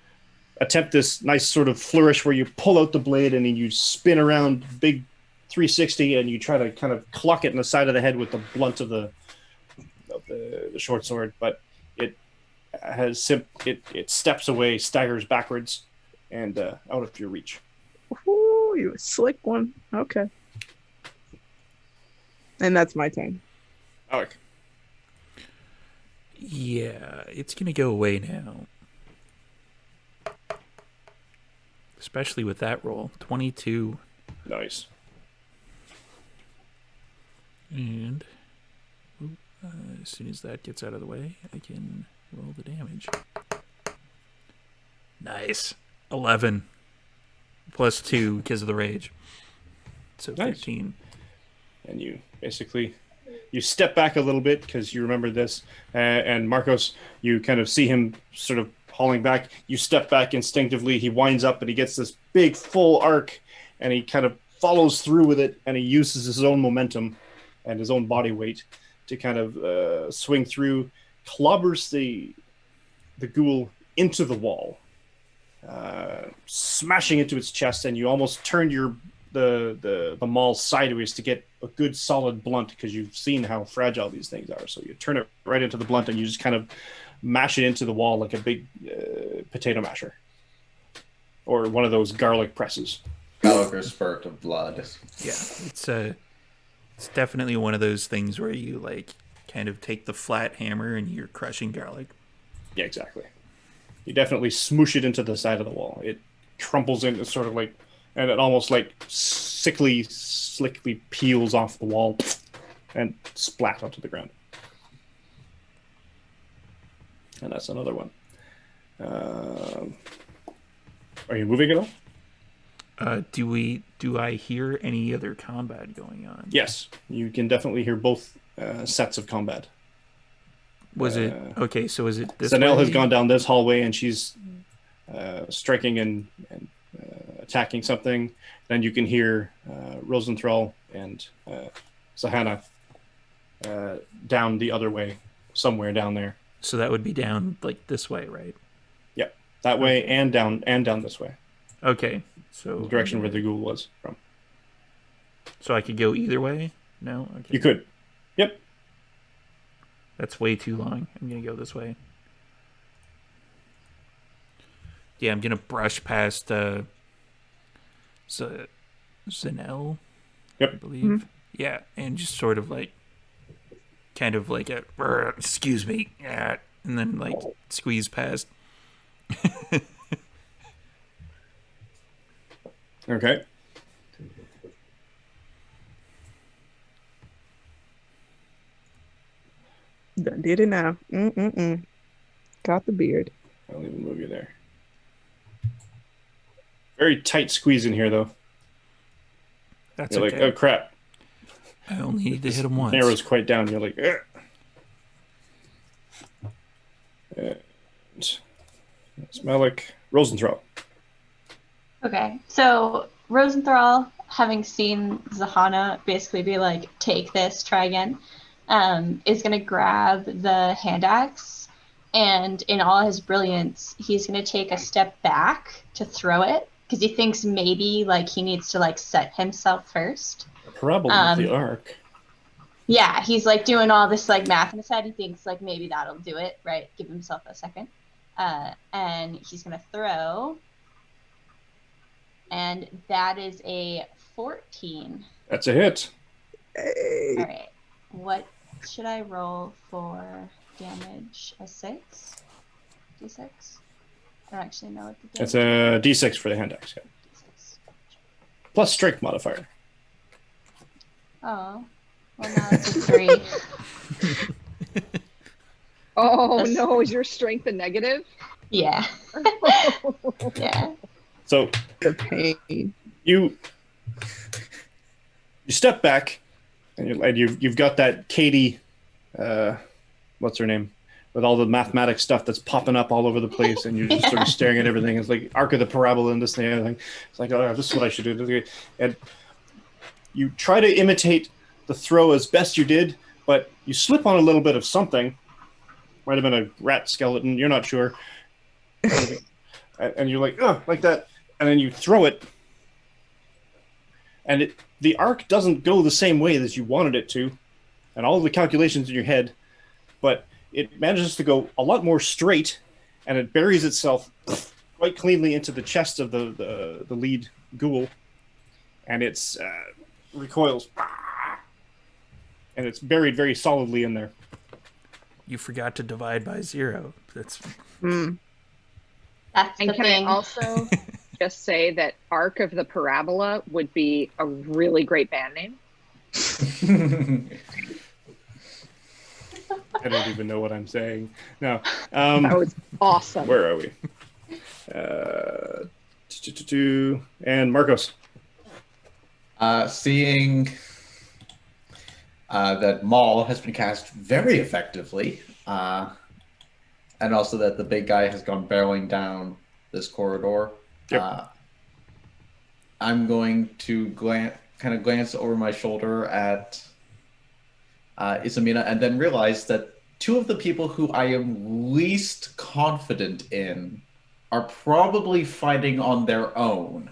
attempt this nice sort of flourish where you pull out the blade and then you spin around big 360 and you try to kind of clock it in the side of the head with the blunt of the short sword, but it steps away, staggers backwards, and out of your reach. Ooh, you a slick one. Okay. And that's my turn. Alec. Yeah, it's gonna go away now. Especially with that roll. 22. Nice. And as soon as that gets out of the way, I can roll the damage. Nice. 11. Plus 2 because of the rage. So Nice. 15. And you basically you step back a little bit because you remember this, and Marcos, you kind of see him sort of hauling back. You step back instinctively. He winds up and he gets this big full arc, and he kind of follows through with it, and he uses his own momentum and his own body weight to kind of swing through, clobbers the ghoul into the wall, smashing into its chest, and you almost turn the maul sideways to get a good solid blunt because you've seen how fragile these things are. So you turn it right into the blunt and you just kind of mash it into the wall like a big potato masher or one of those garlic presses. Gallagher spurt of blood. Yeah, it's definitely one of those things where you like kind of take the flat hammer and you're crushing garlic. Yeah, exactly. You definitely smoosh it into the side of the wall. It crumples into sort of like, and it almost like slickly peels off the wall and splat onto the ground. And that's another one. Are you moving at all? Do I hear any other combat going on? Yes, you can definitely hear both sets of combat. Was it okay? So is it this Zanel way? has gone down this hallway and she's striking and attacking something. Then you can hear Rosenthal and Sahana down the other way, somewhere down there. So that would be down like this way, right? Yep, that way and down this way. Okay, so The direction where the ghoul was from. So I could go either way? No? Okay. You could. Yep. That's way too long. I'm going to go this way. Yeah, I'm going to brush past Zanel, Yep. I believe. Yeah, and just sort of like, kind of like a, excuse me, and then like squeeze past. Okay. Done did it now. Got the beard. I'll even move you there. Very tight squeeze in here, though. That's You're okay. like, oh crap. I only need to hit him once. Narrows quite down. You're like, ugh. And it's Malik Rosenthal. Okay, so Rosenthal, having seen Zahana basically be like, take this, try again, is going to grab the hand axe, and in all his brilliance, he's going to take a step back to throw it, because he thinks maybe like he needs to like set himself first. A parabola with the arc. Yeah, he's like doing all this like math in his head. He thinks like maybe that'll do it, right? Give himself a second. And he's going to throw. And that is a 14. That's a hit. Hey. All right. What should I roll for damage? A 6? D6? I don't actually know what the damage It's a D6 for the hand axe. Yeah. D6. Plus strength modifier. Oh. Well, now it's a 3. Oh That's- no, is your strength a negative? Yeah. Yeah. So The pain. you step back, and you've got that Katie, what's her name, with all the mathematics stuff that's popping up all over the place, and you're just sort of staring at everything. It's like arc of the parabola and this and everything. It's like, oh, this is what I should do. And you try to imitate the throw as best you did, but you slip on a little bit of something. Might have been a rat skeleton. You're not sure. And you're like, oh, like that. And then you throw it, and the arc doesn't go the same way as you wanted it to, and all of the calculations in your head, but it manages to go a lot more straight, and it buries itself quite cleanly into the chest of the lead ghoul, and it's recoils, and it's buried very solidly in there. You forgot to divide by 0. That's Mm. That's And the can thing. I also just say that Arc of the Parabola would be a really great band name? I don't even know what I'm saying. No. That was awesome. Where are we? And Marcos. Seeing that Maul has been cast very effectively, and also that the big guy has gone barreling down this corridor, Yep. I'm going to glance over my shoulder at Isamina, and then realize that two of the people who I am least confident in are probably fighting on their own.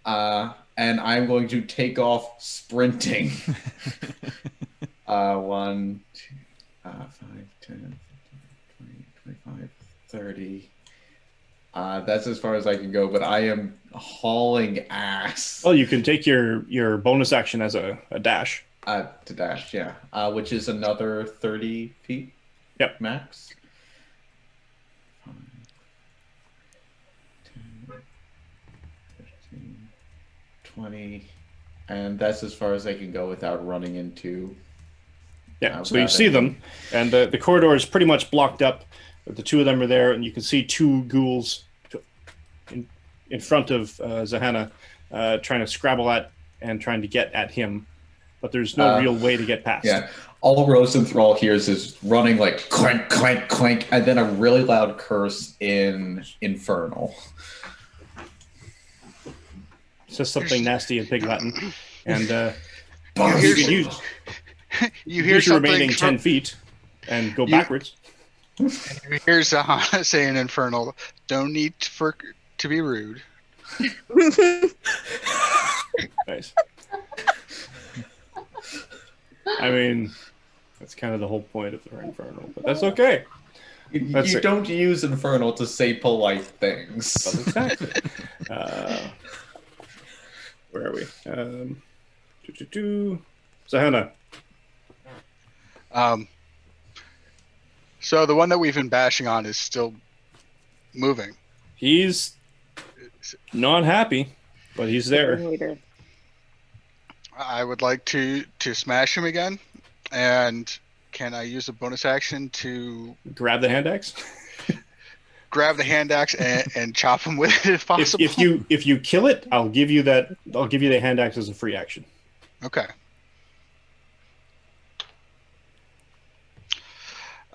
And I'm going to take off sprinting. 1, 2, 5, 10, 15, 20, 25, 30. That's as far as I can go, but I am hauling ass. Well, you can take your bonus action as a dash. To dash, yeah. Which is another 30 feet. Yep. Max. 5, 10, 15, 20. And that's as far as I can go without running into... Yeah, so you see them, and the corridor is pretty much blocked up. The two of them are there, and you can see two ghouls in front of Zahana trying to scrabble at and trying to get at him. But there's no real way to get past. Yeah, all Rosenthal hears is running like clank, clank, clank, and then a really loud curse in Infernal. Says something nasty in Pig Latin, and You hear use your something remaining 10 feet and go backwards. You hear Zahana saying Infernal, don't need to be rude. Nice. I mean, that's kind of the whole point of the Infernal, but that's okay. You don't use Infernal to say polite things. Exactly. Where are we? Zahana. So the one that we've been bashing on is still moving. He's not happy, but he's there. Leader. I would like to smash him again, and can I use a bonus action to Grab the hand axe. grab the hand axe and chop him with it if possible? If you kill it, I'll give you the hand axe as a free action. Okay.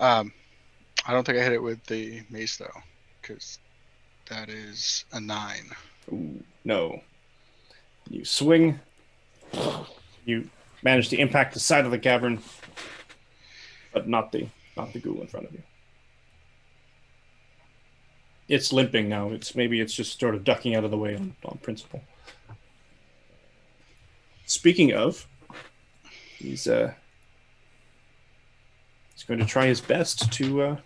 I don't think I hit it with the mace though, because that is a 9. Ooh, no. You swing. You manage to impact the side of the cavern, but not the ghoul in front of you. It's limping now. It's just sort of ducking out of the way on principle. Speaking of, he's going to try his best to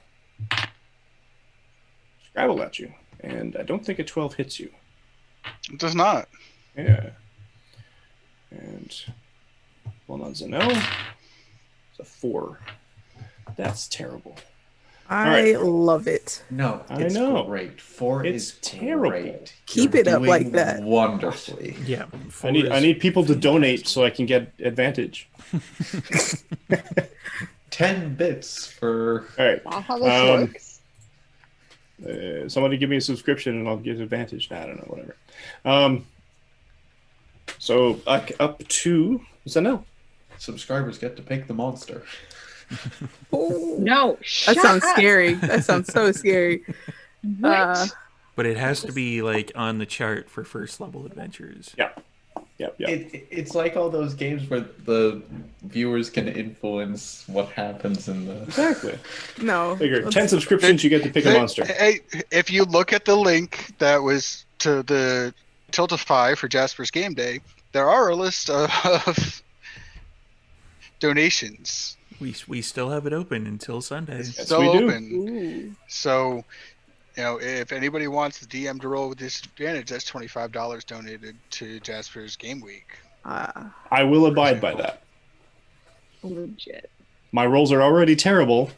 scrabble at you, and I don't think a 12 hits you. It does not. Yeah. And well, that's a no. It's a 4. That's terrible. I love it. No, I it's know. great. 4 It's is terrible. great. Keep You're it up doing like that. Wonderfully. Yeah. I need people to donate so I can get advantage. 10 bits for. All right. Wow, how this works. Somebody give me a subscription and I'll get advantage. I don't know, whatever. So up to Zanel. Subscribers get to pick the monster. No, That sounds up. scary. That sounds so scary. What? But it has to be like on the chart for first level adventures. Yep. It's like all those games where the viewers can influence what happens in the. Exactly. No. Figure 10 subscriptions, you get to pick a monster. Hey, if you look at the link that was to the Tiltify for Jasper's Game Day, there are a list of donations. We still have it open until Sunday. It's Yes, still we do. open. Ooh. So, if anybody wants the DM to roll with disadvantage, that's $25 donated to Jasper's Game Week. I will abide by that. Legit. My rolls are already terrible,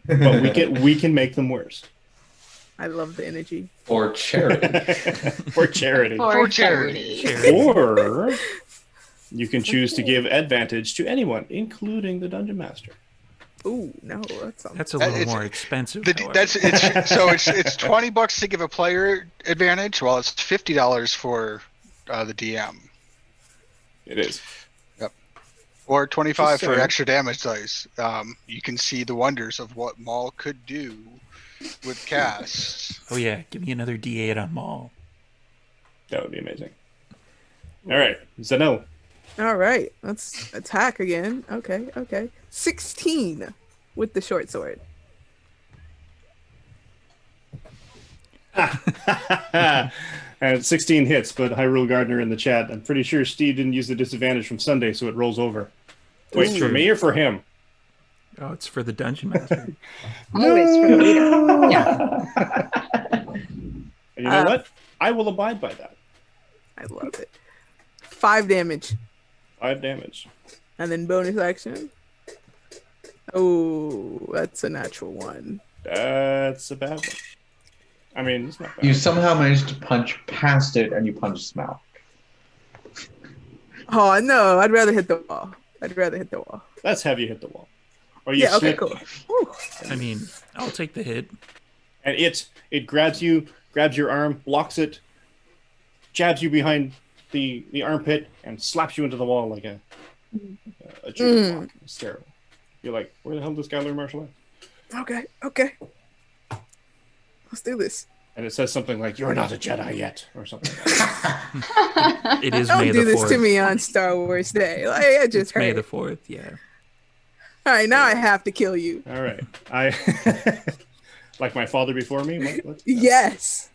but we can make them worse. I love the energy. Or charity. For charity. For charity. Or you can choose to give advantage to anyone, including the dungeon master. Ooh, no, that sounds. That's a little more expensive. however. It's $20 to give a player advantage, while it's $50 for the DM, It is. or 25 Just for saying. extra damage dice. You can see the wonders of what Maul could do with casts. Oh yeah, give me another D8 on Maul. That would be amazing. All right, Zanel. All right, let's attack again. Okay. 16 with the short sword. And 16 hits, but Hyrule Gardner in the chat. I'm pretty sure Steve didn't use the disadvantage from Sunday, so it rolls over. Wait, for me or for him? Oh, it's for the dungeon master. Always for the leader. Yeah. And you know what? I will abide by that. I love it. 5 damage. 5 damage. And then bonus action. Oh, that's a natural 1. That's a bad one. I mean, it's not bad. You somehow managed to punch past it and you punched Smal. Oh, no, I'd rather hit the wall. Let's have you hit the wall. Or you Yeah, okay, slip, cool. Whew. I mean, I'll take the hit. and it grabs your arm, blocks it, jabs you behind the armpit, and slaps you into the wall like a judo block. It's terrible. You're like, where the hell did this guy learn martial arts? Okay. Let's do this. And it says something like, "You're not a Jedi yet," or something. It is Don't May do the this 4th. to me on Star Wars Day. Like, I just It's May heard. the 4th, yeah. All right, now I have to kill you. All right, like my father before me. What? Yes.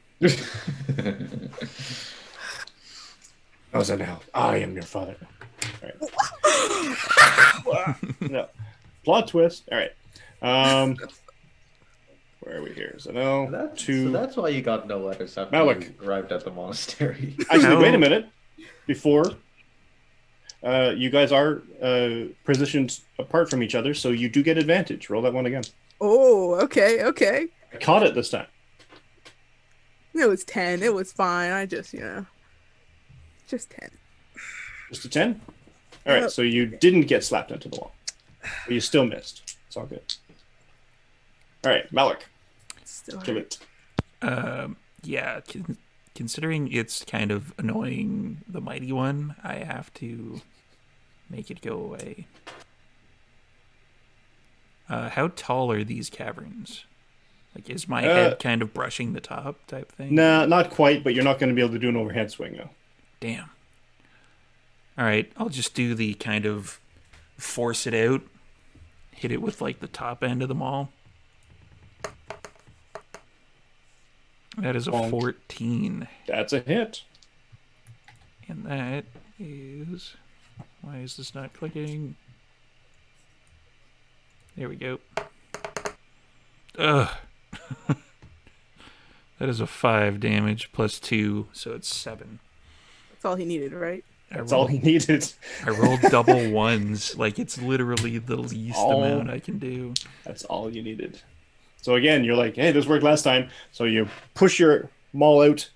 Oh, so now I am your father. All right. No. Plot twist. All right. Where are we here? So no. So that's why you got no letters after Malik. you arrived at the monastery. Actually, No. wait a minute. Before, you guys are positioned apart from each other, so you do get advantage. Roll that one again. Oh, okay. I caught it this time. It was 10. It was fine. I just, just 10. Just a 10? All right, Yep. so you didn't get slapped into the wall. But you still missed. It's all good. All right, Malik, Still kill hurt. it. Yeah, considering it's kind of annoying the mighty one, I have to make it go away. How tall are these caverns? Like, is my head kind of brushing the top type thing? Nah, not quite, but you're not going to be able to do an overhead swing, though. Damn. All right, I'll just do the kind of force it out, hit it with like the top end of the maul. That is a 14. That's a hit. And that is... Why is this not clicking? There we go. Ugh. That is a 5 damage plus 2, so it's 7. That's all he needed, right? That's all he needed. I rolled double ones. Like, it's literally the least amount I can do. That's all you needed. So again, you're like, hey, this worked last time. So you push your maul out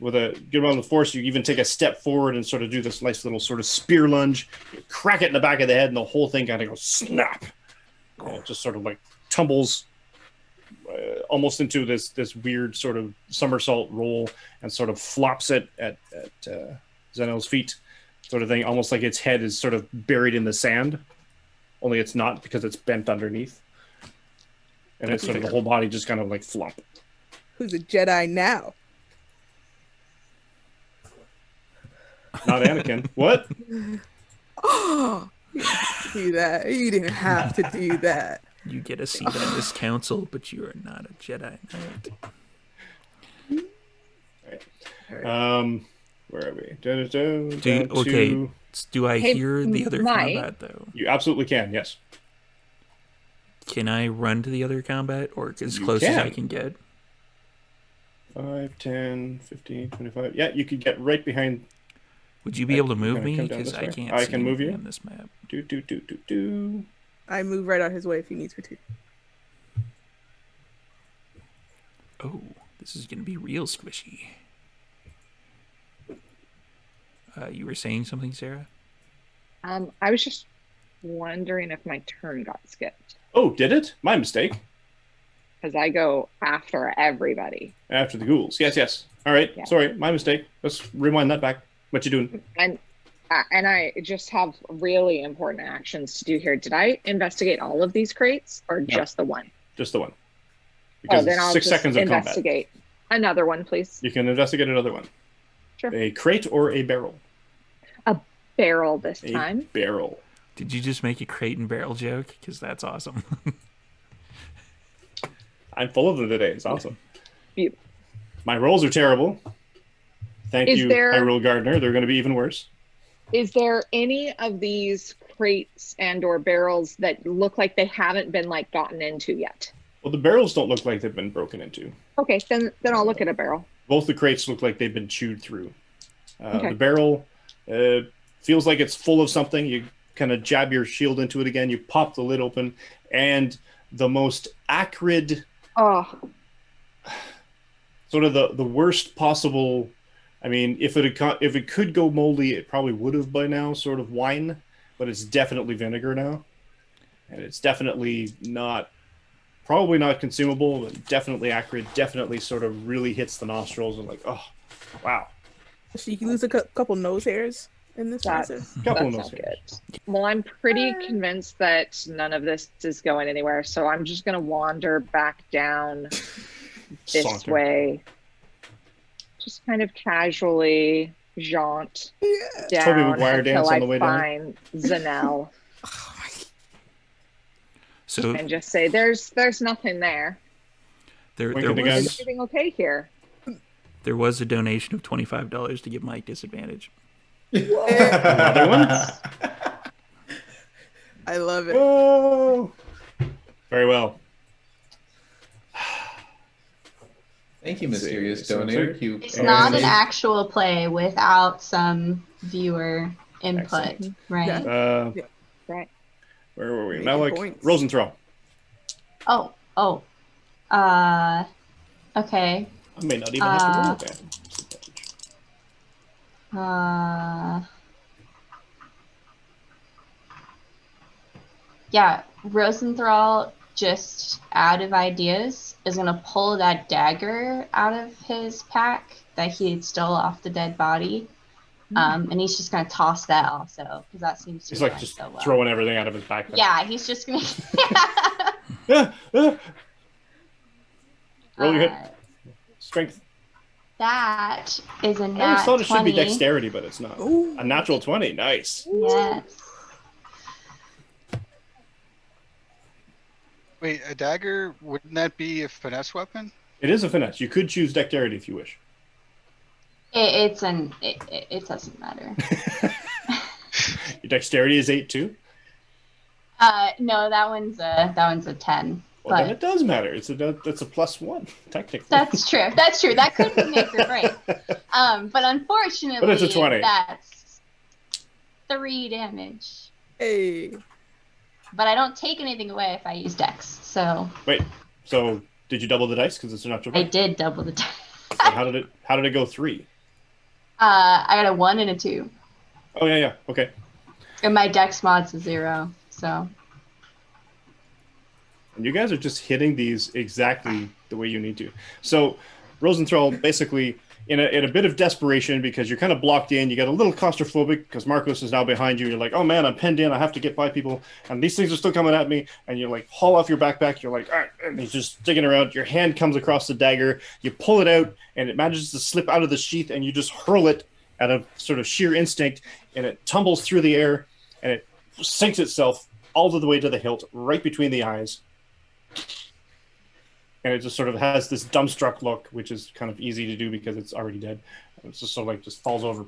with a good amount of force. You even take a step forward and sort of do this nice little sort of spear lunge. You crack it in the back of the head, and the whole thing kind of goes snap. And it just sort of like tumbles almost into this weird sort of somersault roll and sort of flops it at Zenel's feet, sort of thing, almost like its head is sort of buried in the sand, only it's not because it's bent underneath. And it's sort of the whole body just kind of like flump. Who's a Jedi now? Not Anakin. What? Oh, you didn't have to do that. You didn't have to do that. You get a seat on this council, but you are not a Jedi Knight. Where are we? Do I hear the other combat, though? You absolutely can, yes. Can I run to the other combat, or as close as I can get? 5, 10, 15, 25. Yeah, you could get right behind. Would you be able to move me? Because I can't see can move you on this map. I move right out his way if he needs me to. Oh, this is going to be real squishy. You were saying something, Sarah? I was just wondering if my turn got skipped. Oh, did it? My mistake. Because I go after everybody. After the ghouls. Yes. All right. Yeah. Sorry, my mistake. Let's rewind that back. What you doing? And I just have really important actions to do here. Did I investigate all of these crates or just the one? Just the one. Because then I'll 6 just seconds of investigate combat. Another one, please. You can investigate another one. Sure. A crate or a barrel? A barrel this time. A barrel. Did you just make a crate and barrel joke? Because that's awesome. I'm full of them today. It's awesome. Beautiful. My rolls are terrible. Thank you, Hyrule Gardner. They're going to be even worse. Is there any of these crates and or barrels that look like they haven't been like gotten into yet? Well, the barrels don't look like they've been broken into. Okay, then I'll look at a barrel. Both the crates look like they've been chewed through. Okay. The barrel feels like it's full of something. You kind of jab your shield into it again. You pop the lid open, and the most acrid, sort of the worst possible. I mean, if it could go moldy, it probably would have by now. Sort of wine, but it's definitely vinegar now, and it's definitely not. Probably not consumable, but definitely acrid. Definitely sort of really hits the nostrils and like, oh, wow. So you can lose a couple nose hairs in this process. Couple nose hairs. Well, I'm pretty convinced that none of this is going anywhere, so I'm just going to wander back down this way. Just kind of casually jaunt down until I find Zenel. So, and just say, "There's nothing there." There was everything okay here. There was a donation of $25 to give Mike disadvantage. Another one. I love it. Oh, very well. Thank you, mysterious donor. It's not an actual play without some viewer input, right? Right. Where were we? Malik Rosenthal. Oh. Okay. I may not even have to roll that. Yeah, Rosenthal, just out of ideas, is gonna pull that dagger out of his pack that he had stole off the dead body, And he's just gonna toss that also because that seems to He's be like going just so well. throwing everything out of his backpack. Yeah, he's just gonna. Roll your hit. Strength. That is a I always nat thought it 20. should be dexterity, but it's not. Ooh. A natural 20. Nice. Yes. Wait, a dagger, wouldn't that be a finesse weapon? It is a finesse. You could choose dexterity if you wish. It doesn't matter. Your dexterity is 8 too. No, that one's a 10. Well, then But it does matter. It's a +1 technically. that's true. That's true. That could be make or break. But unfortunately, But it's a 20. That's 3 damage. Hey. But I don't take anything away if I use Dex. So Wait. So did you double the dice because it's a natural? I did double the Dex. And how did it go 3? I got a 1 and a 2. Oh yeah. Okay. And my Dex mod's a 0. So And you guys are just hitting these exactly the way you need to. So Rosenthal basically in a bit of desperation because you're kind of blocked in, you get a little claustrophobic because Marcos is now behind you. You're like, oh man, I'm penned in. I have to get by people, and these things are still coming at me. And you like haul off your backpack. You're like, ah, and he's just digging around. Your hand comes across the dagger. You pull it out, and it manages to slip out of the sheath, and you just hurl it out of sort of sheer instinct, and it tumbles through the air, and it sinks itself all the way to the hilt, right between the eyes. And it just sort of has this dumbstruck look, which is kind of easy to do because it's already dead. It's just sort of like just falls over.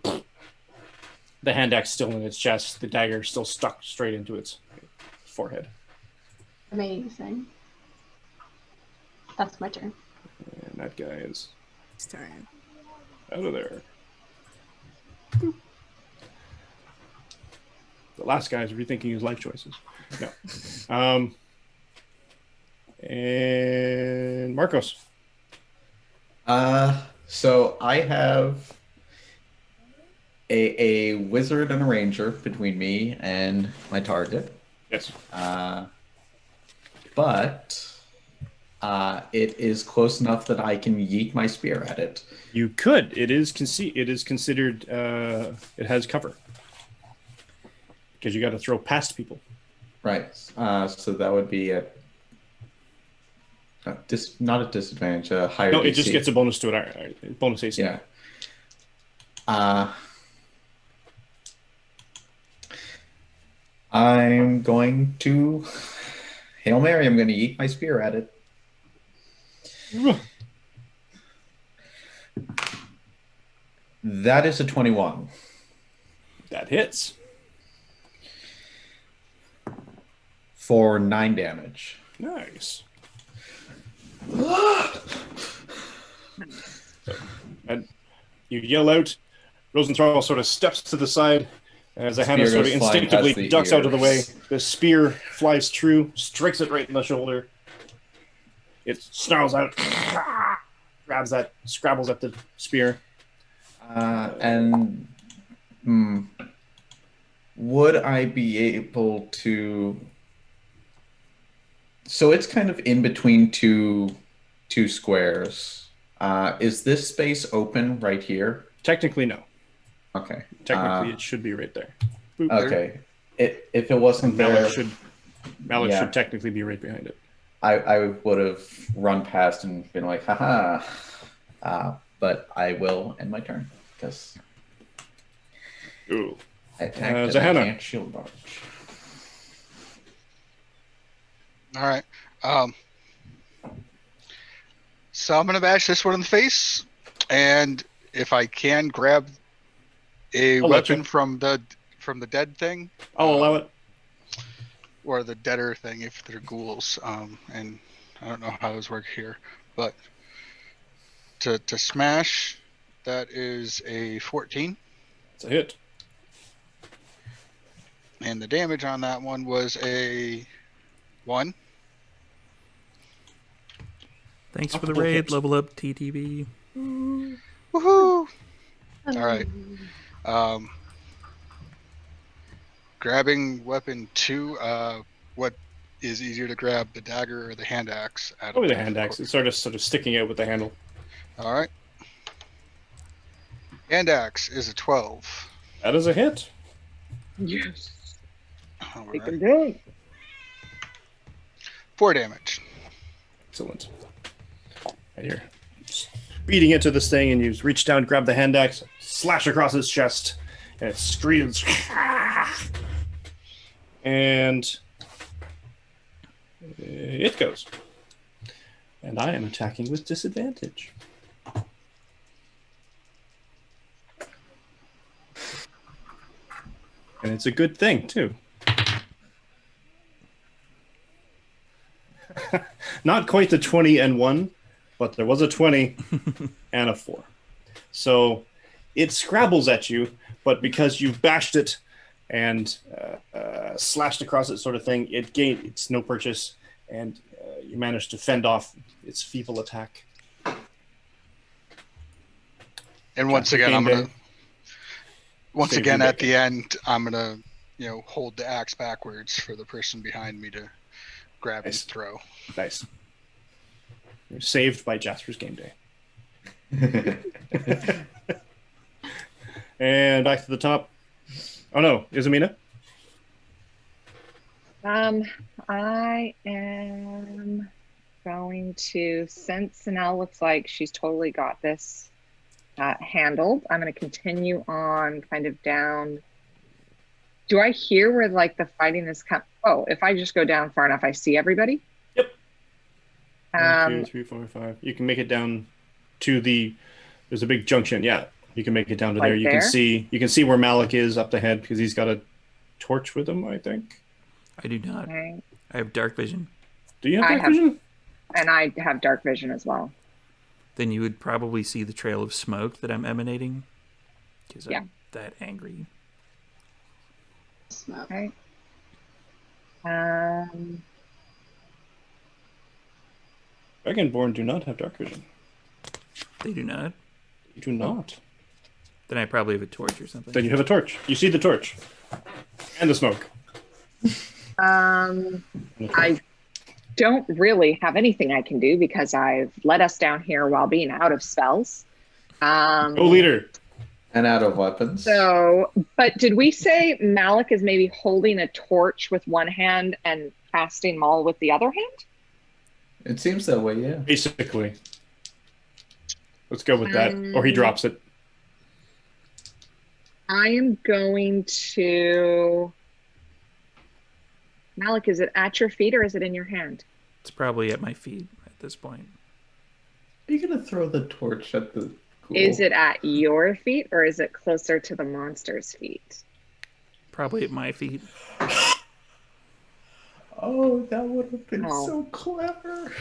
The hand axe still in its chest, the dagger still stuck straight into its forehead. amazing. That's my turn. And that guy is It's time. out of there. The last guy is rethinking his life choices. No. And Marcos. So I have a wizard and a ranger between me and my target. Yes. But it is close enough that I can yeet my spear at it. You could. It is considered. It has cover because you got to throw past people. Right. So that would be not a disadvantage. A higher. No, it DC. just gets a bonus to it. Bonus AC. Yeah. I'm going to Hail Mary. I'm going to yeet my spear at it. That is a 21. That hits. For 9 damage. Nice. And you yell out. Rosenthal sort of steps to the side as Hannah sort of goes flying instinctively past the ducks out of the way. ears. The spear flies true, strikes it right in the shoulder. It snarls out, scrabbles at the spear. Would I be able to? So it's kind of in between two squares. Is this space open right here? Technically, no. Okay. Technically, it should be right there. Boop. Okay. If it wasn't there, Malik Yeah. should technically be right behind it. I would have run past and been like, haha. But I will end my turn because Ooh. I attacked and I Zahanna. can't shield barge. All right. So I'm gonna bash this one in the face, and if I can, grab a I'll let weapon you. from the dead thing, I'll allow it. or the deader thing if they're ghouls. And I don't know how those work here, but to smash, that is a 14, It's a hit. and the damage on that one was a 1. Thanks for the raid. Level up TTV. Woohoo! All right. Grabbing weapon 2. What is easier to grab, the dagger or the hand axe? Probably the hand axe. It's sort of sticking out with the handle. All right. Hand axe is a 12. That is a hit. Yes. All Take right. him down. 4 damage. Excellent. And you're beating into this thing, and you reach down, grab the hand axe, slash across its chest, and it screams. And it goes. And I am attacking with disadvantage. And it's a good thing, too. Not quite the 20 and 1, but there was a 20 and a 4. So it scrabbles at you, but because you've bashed it and slashed across it, sort of thing, it's no purchase, and you managed to fend off its feeble attack. And once Chapter again, I'm game gonna. day. Once Save again, your at the end, I'm gonna, hold the axe backwards for the person behind me to grab Nice. and throw. Nice. You're saved by Jasper's game day. And back to the top. Oh no, Izamina? I am going to, since Sinel looks like she's totally got this handled, I'm going to continue on kind of down. Do I hear where like the fighting is coming? Oh, if I just go down far enough, I see everybody? Yep. 1, 2, Um, 3, 4, 5. You can make it down to there's a big junction. Yeah. You can make it down to Like there. You there? can see where Malik is up ahead because he's got a torch with him, I think. I do not. okay. I have dark vision. Do you have I dark have- vision? And I have dark vision as well. Then you would probably see the trail of smoke that I'm emanating. Because Yeah. I'm that angry. Smoke. Okay. Dragonborn do not have dark vision. They do not. You do not. Then I probably have a torch or something. Then you have a torch. You see the torch. And the smoke. I don't really have anything I can do because I've led us down here while being out of spells. Go leader. And out of weapons. So, but did we say Malik is maybe holding a torch with one hand and casting Maul with the other hand? It seems that way, yeah. Basically. Let's go with that. Or he drops it. I am going to. Malik, is it at your feet or is it in your hand? It's probably at my feet at this point. Are you going to throw the torch at the ghoul? Is it at your feet or is it closer to the monster's feet? Probably at my feet. Oh, that would have been Oh. so clever.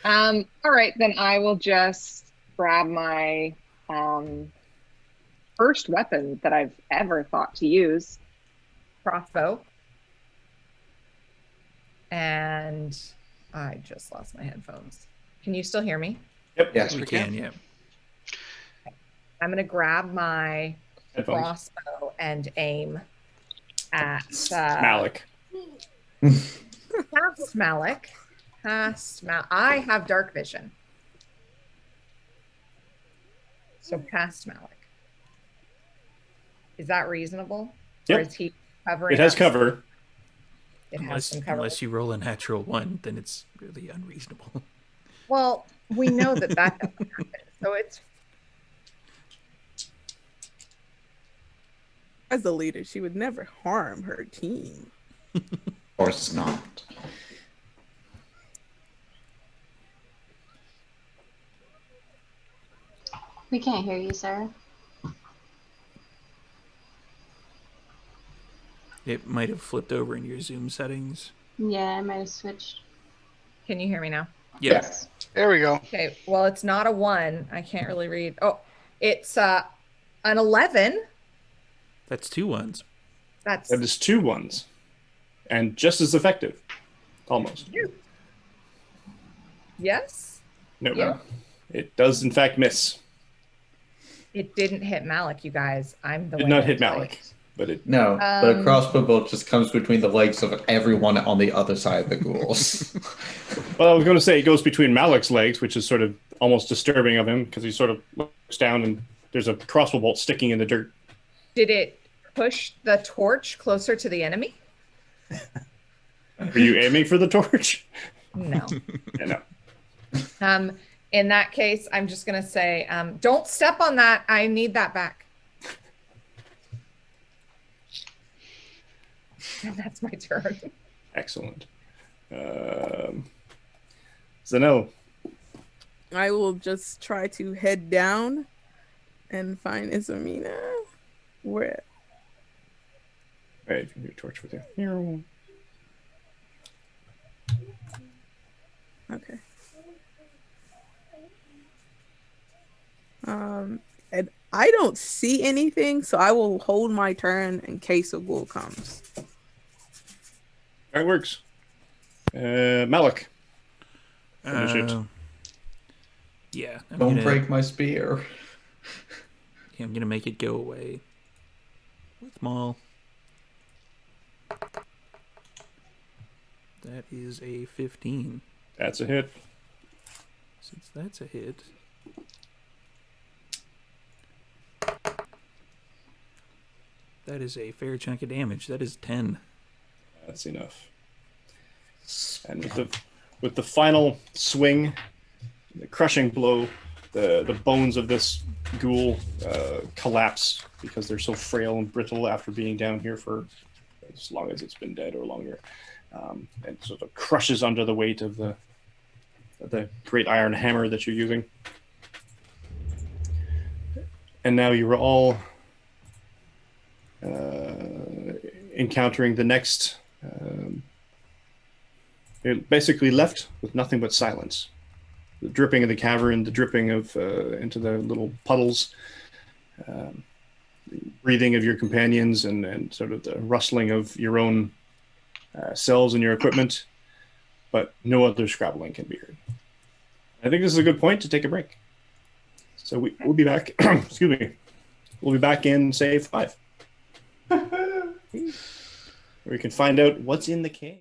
All right, then I will just grab my first weapon that I've ever thought to use. Crossbow. And I just lost my headphones. Can you still hear me? Yep. Yes, We can, yeah. I'm going to grab my Headphones. crossbow and aim at Malik. past Malik. I have dark vision. So past Malik. Is that reasonable? Or Yep. is he covering? It has up? cover. It has some cover. Unless you roll a natural 1, then it's really unreasonable. Well, we know that that doesn't happen. So it's As a leader, she would never harm her team. Of course not. We can't hear you, Sarah. It might have flipped over in your Zoom settings. Yeah, I might have switched. Can you hear me now? Yes. There we go. Okay. Well, it's not a 1. I can't really read. Oh, it's an 11. That's 2 1s. That's That is 2 1s. And just as effective. Almost. yes. No. Yeah. It does, in fact, miss. It didn't hit Malik, you guys. I'm the Did one not that hit told Malik. you. But it No, but a crossbow bolt just comes between the legs of everyone on the other side of the ghouls. Well, I was going to say it goes between Malik's legs, which is sort of almost disturbing of him because he sort of looks down and there's a crossbow bolt sticking in the dirt. Did it push the torch closer to the enemy? Are you aiming for the torch? No. Yeah, no. In that case, I'm just gonna say, don't step on that. I need that back. And that's my turn. Excellent. Zanel. I will just try to head down and find Isomina. Where? All right, your torch with you. Okay. And I don't see anything, so I will hold my turn in case a ghoul comes. That works. Malik. Finish it. Yeah, Don't break my spear. I'm gonna make it go away with Maul. That is a 15. That's a hit. Since that's a hit, that is a fair chunk of damage. That is 10. That's enough. And with the final swing, the crushing blow, the bones of this ghoul collapse because they're so frail and brittle after being down here for as long as it's been dead or longer, and sort of crushes under the weight of the great iron hammer that you're using. And now you are all encountering the next. You're basically left with nothing but silence. The dripping of the cavern, the dripping of into the little puddles, the breathing of your companions, and sort of the rustling of your own cells and your equipment, but no other scrabbling can be heard. I think this is a good point to take a break. So we'll be back. Excuse me. We'll be back in, say, 5. Where we can find out what's in the cave.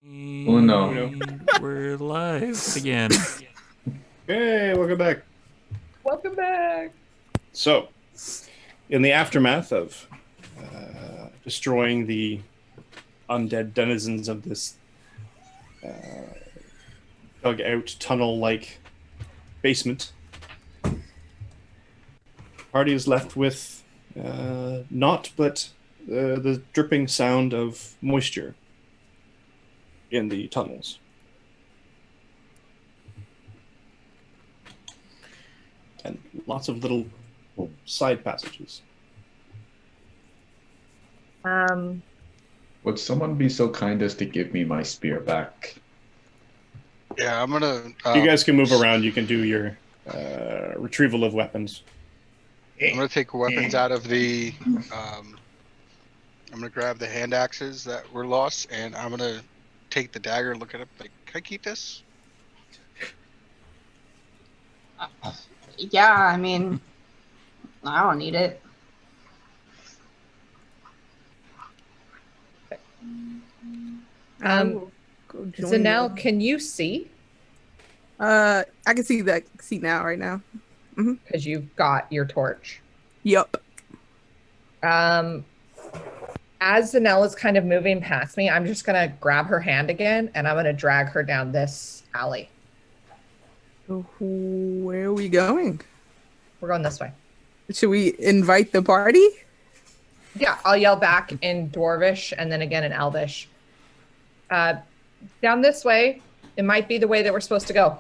Oh, no. And we're live again. Hey, welcome back. Welcome back. So, in the aftermath of destroying the undead denizens of this dug-out tunnel-like basement, party is left with naught but the dripping sound of moisture in the tunnels. And lots of little side passages. Would someone be so kind as to give me my spear back? Yeah, I'm gonna. You guys can move around. You can do your retrieval of weapons. I'm gonna take weapons out of the. I'm gonna grab the hand axes that were lost, and I'm gonna take the dagger and look at it. Like, can I keep this? Yeah, I mean, I don't need it. I will go join Zanelle, you. can you see? I can see that seat now, right now. Because you've got your torch. Yup. As Zanelle is kind of moving past me, I'm just gonna grab her hand again and I'm gonna drag her down this alley. Where are we going? We're going this way. Should we invite the party? Yeah, I'll yell back in Dwarvish and then again in Elvish. Down this way. It might be the way that we're supposed to go.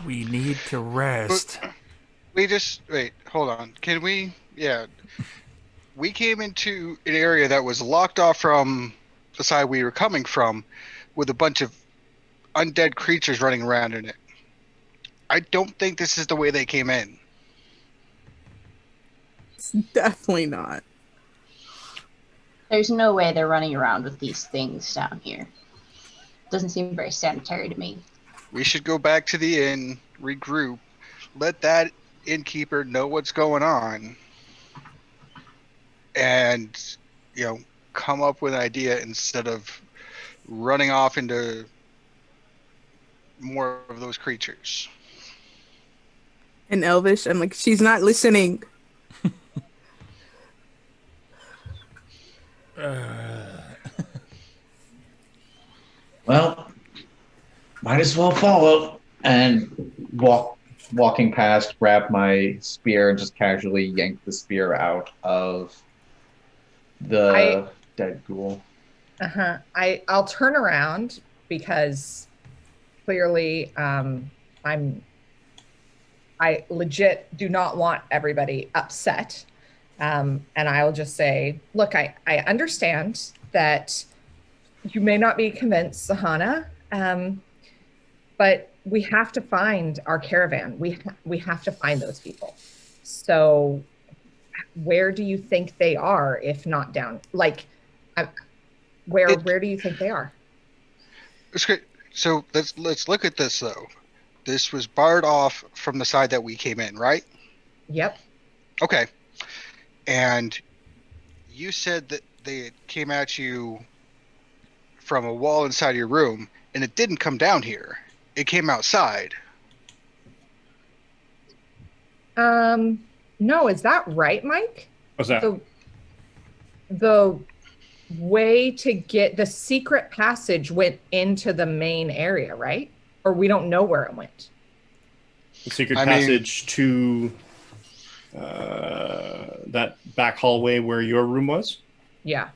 We need to rest. We just wait. Hold on. Can we? Yeah. We came into an area that was locked off from the side we were coming from, with a bunch of undead creatures running around in it. I don't think this is the way they came in. It's definitely not. There's no way they're running around with these things down here. Doesn't seem very sanitary to me. We should go back to the inn, regroup, let that innkeeper know what's going on, and, come up with an idea instead of running off into more of those creatures. In Elvish, I'm like, she's not listening. Well, might as well follow. And walking past, grab my spear and just casually yank the spear out of the dead ghoul. I'll turn around because clearly I legit do not want everybody upset. And I'll just say, look, I understand that you may not be convinced, Sahana, but we have to find our caravan. We have to find those people. So where do you think they are, if not down? Like, where do you think they are? Okay, so let's look at this though. This was barred off from the side that we came in, right? Yep. Okay. And you said that they came at you from a wall inside your room, and it didn't come down here. It came outside. No, is that right, Mike? What's that? The way to get the secret passage went into the main area, right? Or we don't know where it went. The secret passage to that back hallway where your room was? Yeah.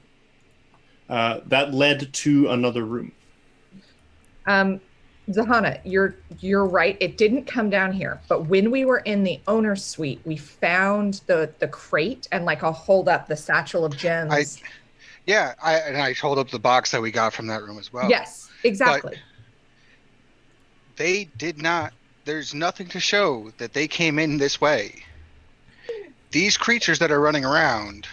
That led to another room. Zahana, you're right. It didn't come down here, but when we were in the owner's suite, we found the crate and I'll hold up the satchel of gems. I hold up the box that we got from that room as well. Yes, exactly. But they did not. There's nothing to show that they came in this way. These creatures that are running around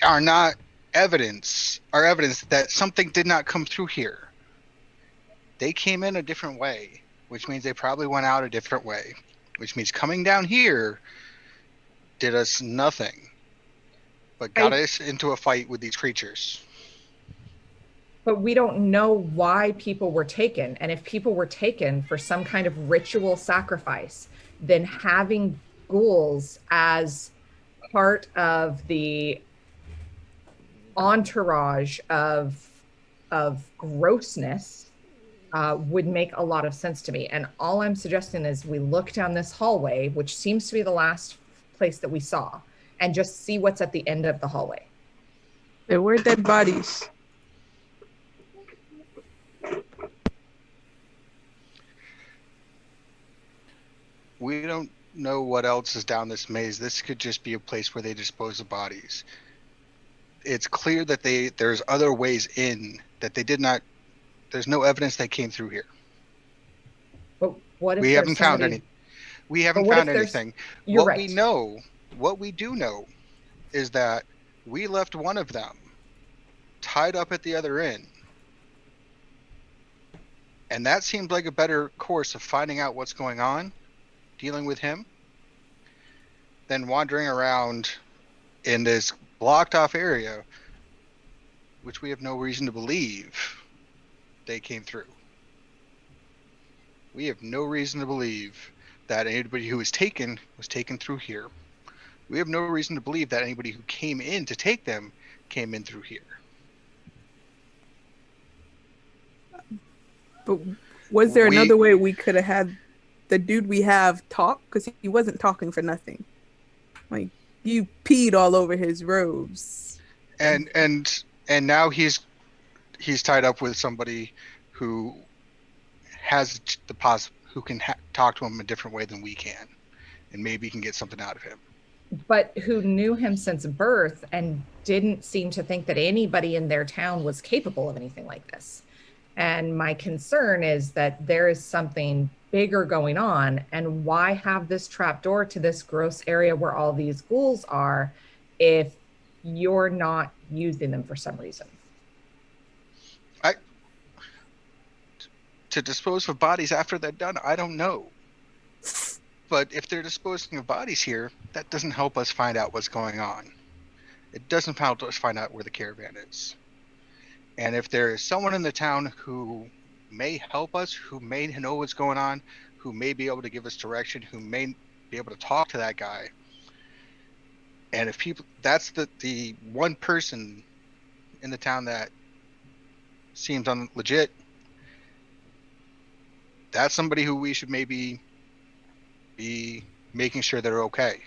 are not evidence that something did not come through here. They came in a different way, which means they probably went out a different way, which means coming down here did us nothing but got us into a fight with these creatures. But we don't know why people were taken. And if people were taken for some kind of ritual sacrifice, then having ghouls as part of the entourage of grossness would make a lot of sense to me. And all I'm suggesting is we look down this hallway, which seems to be the last place that we saw, and just see what's at the end of the hallway. There were dead bodies. We don't know what else is down this maze. This could just be a place where they dispose of bodies. It's clear that there's other ways in that they did not. There's no evidence they came through here. But what if We haven't found somebody... any. We haven't what found if anything. You're What right. we know, what we do know, is that we left one of them tied up at the other end. And that seemed like a better course of finding out what's going on, dealing with him, than wandering around in this blocked off area, which we have no reason to believe they came through. We have no reason to believe that anybody who was taken through here. We have no reason to believe that anybody who came in to take them came in through here. But was there another way we could have had the dude we have talk? Because he wasn't talking for nothing. Like, you peed all over his robes. And now he's tied up with somebody who has who can talk to him a different way than we can, and maybe can get something out of him. But who knew him since birth and didn't seem to think that anybody in their town was capable of anything like this. And my concern is that there is something bigger going on, and why have this trapdoor to this gross area where all these ghouls are if you're not using them for some reason? To dispose of bodies after they're done, I don't know. But if they're disposing of bodies here, that doesn't help us find out what's going on. It doesn't help us find out where the caravan is. And if there is someone in the town who may help us, who may know what's going on, who may be able to give us direction, who may be able to talk to that guy, and if people, that's the one person in the town that seems legit, that's somebody who we should maybe be making sure they're okay.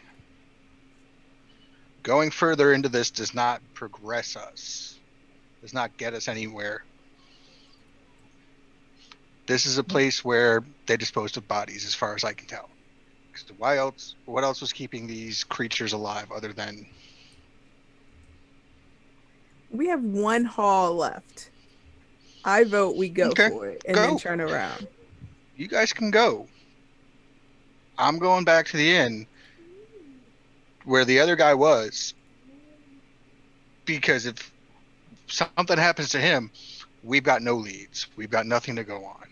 Going further into this does not progress us, does not get us anywhere. This is a place where they disposed of bodies, as far as I can tell. Because what else was keeping these creatures alive other than... We have one hall left. I vote we go for it and then turn around. You guys can go. I'm going back to the inn where the other guy was, because if something happens to him, we've got no leads. We've got nothing to go on.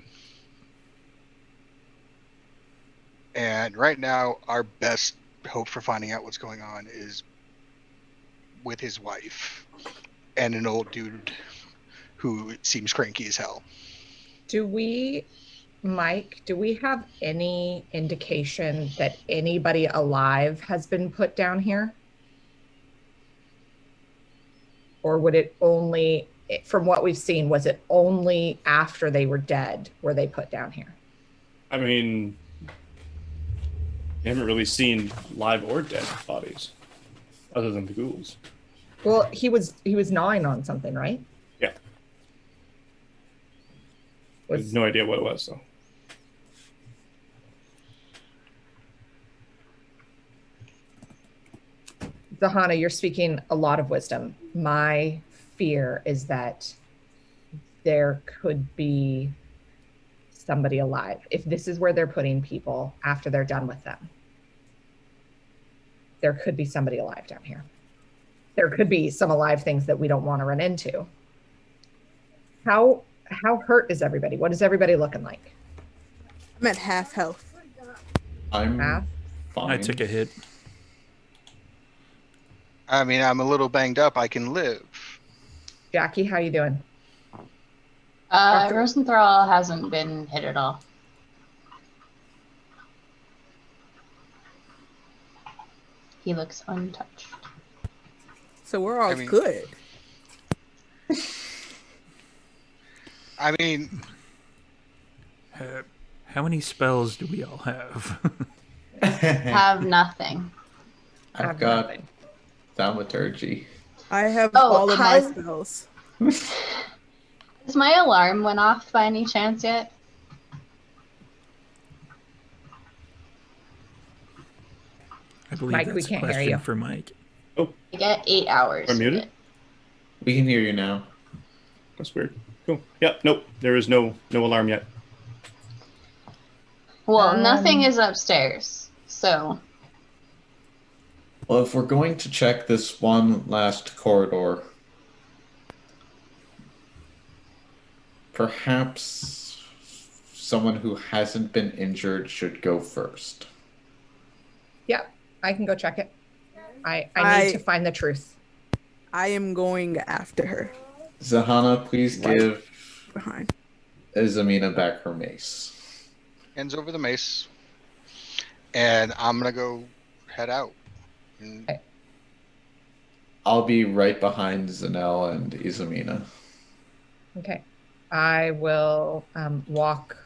And right now, our best hope for finding out what's going on is with his wife and an old dude who seems cranky as hell. Mike, do we have any indication that anybody alive has been put down here? Or would it only, from what we've seen, was it only after they were dead were they put down here? I mean, you haven't really seen live or dead bodies, other than the ghouls. Well, he was gnawing on something, right? Yeah. I have no idea what it was, though. Zahana, you're speaking a lot of wisdom. My fear is that there could be somebody alive. If this is where they're putting people after they're done with them, there could be somebody alive down here. There could be some alive things that we don't want to run into. How hurt is everybody? What is everybody looking like? I'm at half health. I'm Half? fine. I took a hit. I mean, I'm a little banged up. I can live. Jackie, how you doing? Rosenthal hasn't been hit at all. He looks untouched. So we're all I mean- good. I mean, How many spells do we all have? Have nothing. I've got thaumaturgy. I have Oh, all of my has- spells. Has my alarm went off by any chance yet? I believe Mike, we that's a can't hear question you. for Mike. I get 8 hours. Am I with muted? it. We can hear you now. That's weird. Cool. Yep. Nope. There is no alarm yet. Well, nothing is upstairs, so Well, if we're going to check this one last corridor, perhaps someone who hasn't been injured should go first. Yeah, I can go check it. I need to find the truth. I am going after her Zahana, please Right. give behind. Izamina back her mace. hands over the mace, and I'm gonna go head out. And I'll be right behind Zanel and Izamina. Okay. I will walk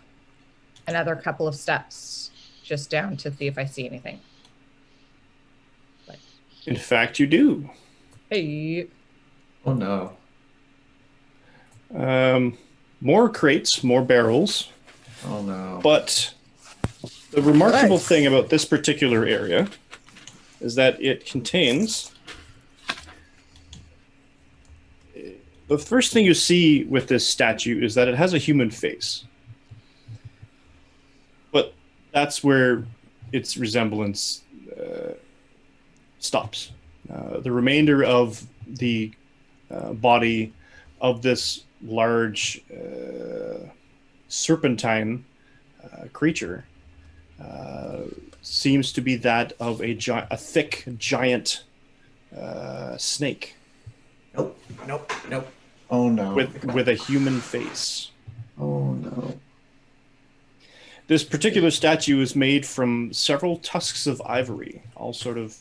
another couple of steps just down to see if I see anything. In fact, you do. Hey. Oh no. More crates, more barrels. Oh no. But the remarkable Nice. thing about this particular area is that it contains. The first thing you see with this statue is that it has a human face. But that's where its resemblance stops. The remainder of the body of this large serpentine creature seems to be that of a thick giant snake Nope. Oh no. with a human face. Oh no. This particular statue is made from several tusks of ivory, all sort of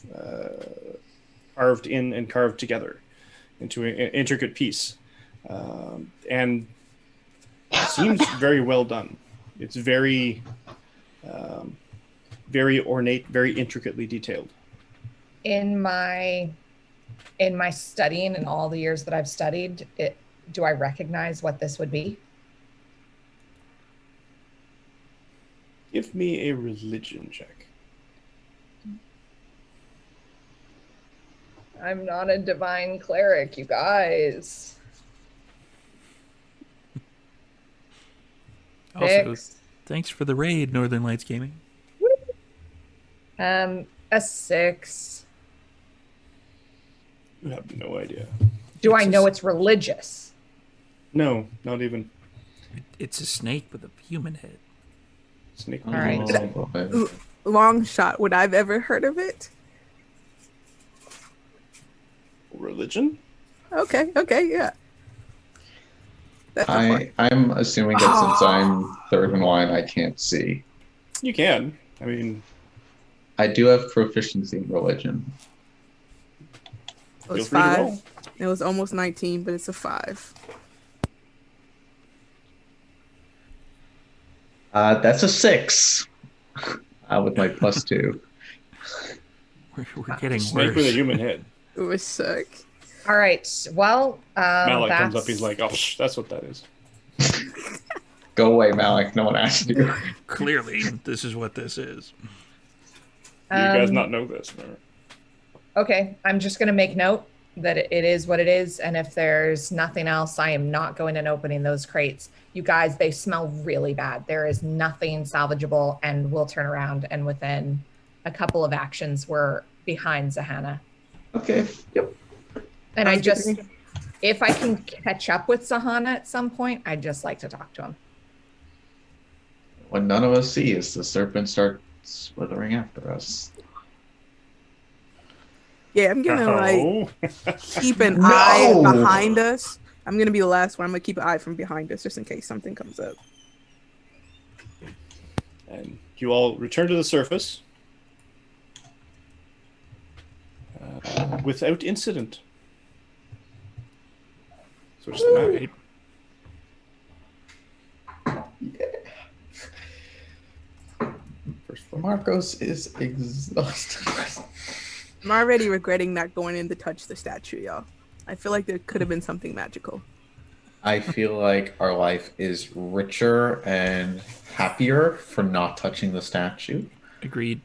carved in and carved together into an intricate piece, and seems very well done. It's very, very ornate, very intricately detailed. In my studying and all the years that I've studied it, do I recognize what this would be? Give me a religion check. I'm not a divine cleric, you guys. Also, Six. thanks for the raid, Northern Lights Gaming. A 6. You have no idea. Do I know it's religious? No, not even. It's a snake with a human head. Snake. All right. Oh, boy. Long shot. Would I've ever heard of it? Religion? Okay, yeah. That's not fun. I'm assuming that since I'm third in line, I can't see. You can. I mean, I do have proficiency in religion. It was feel free to 5. roll. It was almost 19, but it's a 5. That's a 6. With my +2. We're getting snake with a worse. human head. It was sick. All right. Well, Malik comes that's- up. He's like, "Oh, that's what that is." Go away, Malik. No one asked you. Clearly, this is what this is. You guys not know this? Right? Okay, I'm just going to make note that it is what it is. And if there's nothing else, I am not going and opening those crates. You guys, they smell really bad. There is nothing salvageable, and we'll turn around. And within a couple of actions, we're behind Zahana. Okay. Yep. And I Sounds good just, to me. if I can catch up with Zahana at some point, I'd just like to talk to him. What none of us see is the serpent start slithering after us. Yeah, I'm gonna like Oh. keep an No! eye behind us. I'm gonna be the last one. I'm gonna keep an eye from behind us just in case something comes up. And you all return to the surface without incident. Switch the map. Right. First floor. Marcos is exhausted. I'm already regretting not going in to touch the statue, y'all. I feel like there could have been something magical. I feel like our life is richer and happier for not touching the statue. Agreed.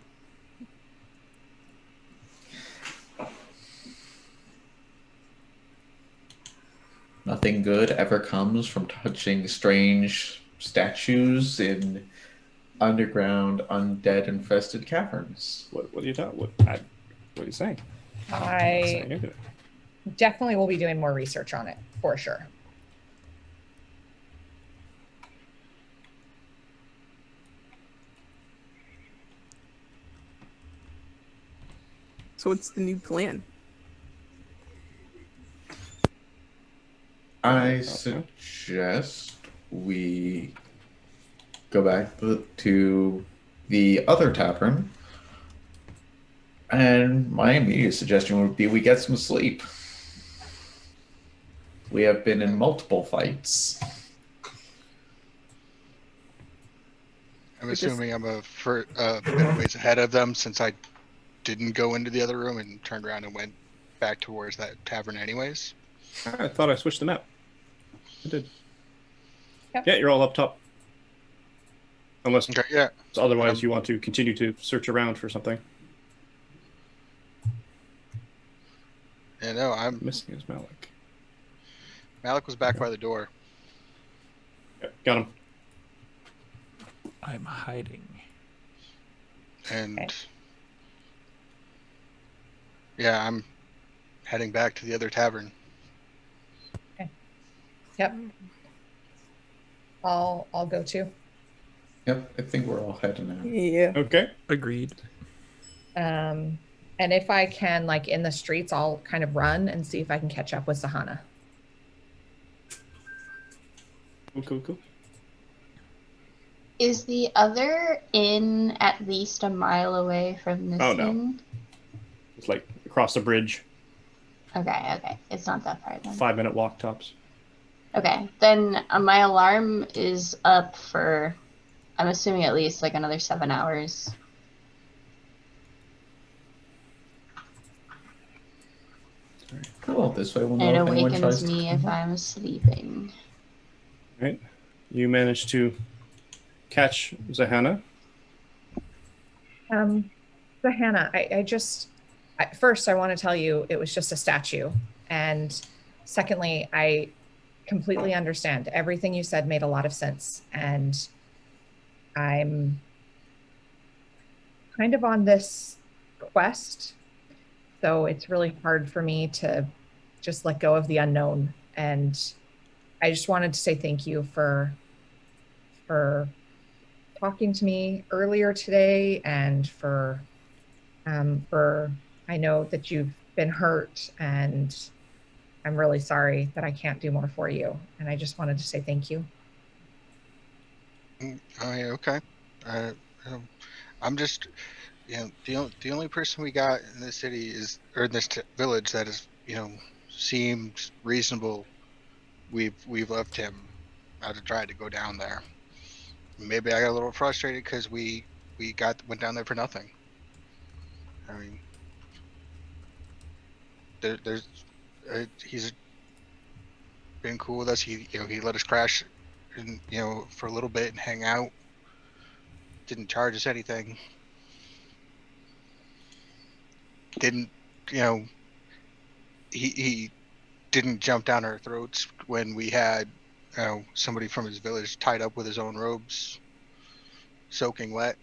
Nothing good ever comes from touching strange statues in underground, undead infested caverns. What are you talking? What are you saying? I'm not I saying anything. definitely will be doing more research on it for sure. So what's the new plan? I suggest we go back to the other tavern. And my immediate suggestion would be we get some sleep. We have been in multiple fights. I'm assuming I'm a bit of ways ahead of them since I didn't go into the other room and turned around and went back towards that tavern anyways. I thought I switched the map. I did. Yep. Yeah, you're all up top. Unless Okay, yeah. otherwise you want to continue to search around for something. Yeah, no, I'm Missing is Malik. Malik was back by the door. Yep, got him. I'm hiding. And Okay. yeah, I'm heading back to the other tavern. Yep. I'll go too. Yep, I think we're all heading out. Yeah. Okay. Agreed. And if I can, like in the streets, I'll kind of run and see if I can catch up with Sahana. Cool. Is the other inn at least a mile away from this Oh, no. inn? It's like across the bridge. Okay. It's not that far then. 5-minute walk tops. Okay, then my alarm is up for, I'm assuming at least like another 7 hours. Cool. This way we'll And it know if anyone tries awakens to me come if up. I'm sleeping. Right. You managed to catch Zahana. Hannah, first I want to tell you it was just a statue. And secondly, I completely understand. Everything you said made a lot of sense. And I'm kind of on this quest. So it's really hard for me to just let go of the unknown. And I just wanted to say thank you for talking to me earlier today and for I know that you've been hurt and I'm really sorry that I can't do more for you. And I just wanted to say thank you. Oh yeah, okay. I'm just, the only person we got in this city is, or in this village that is, seems reasonable. We've left him. I tried to go down there. Maybe I got a little frustrated because we went down there for nothing. I mean, he's been cool with us. He let us crash, and for a little bit and hang out. Didn't charge us anything. Didn't he didn't jump down our throats when we had somebody from his village tied up with his own robes, soaking wet,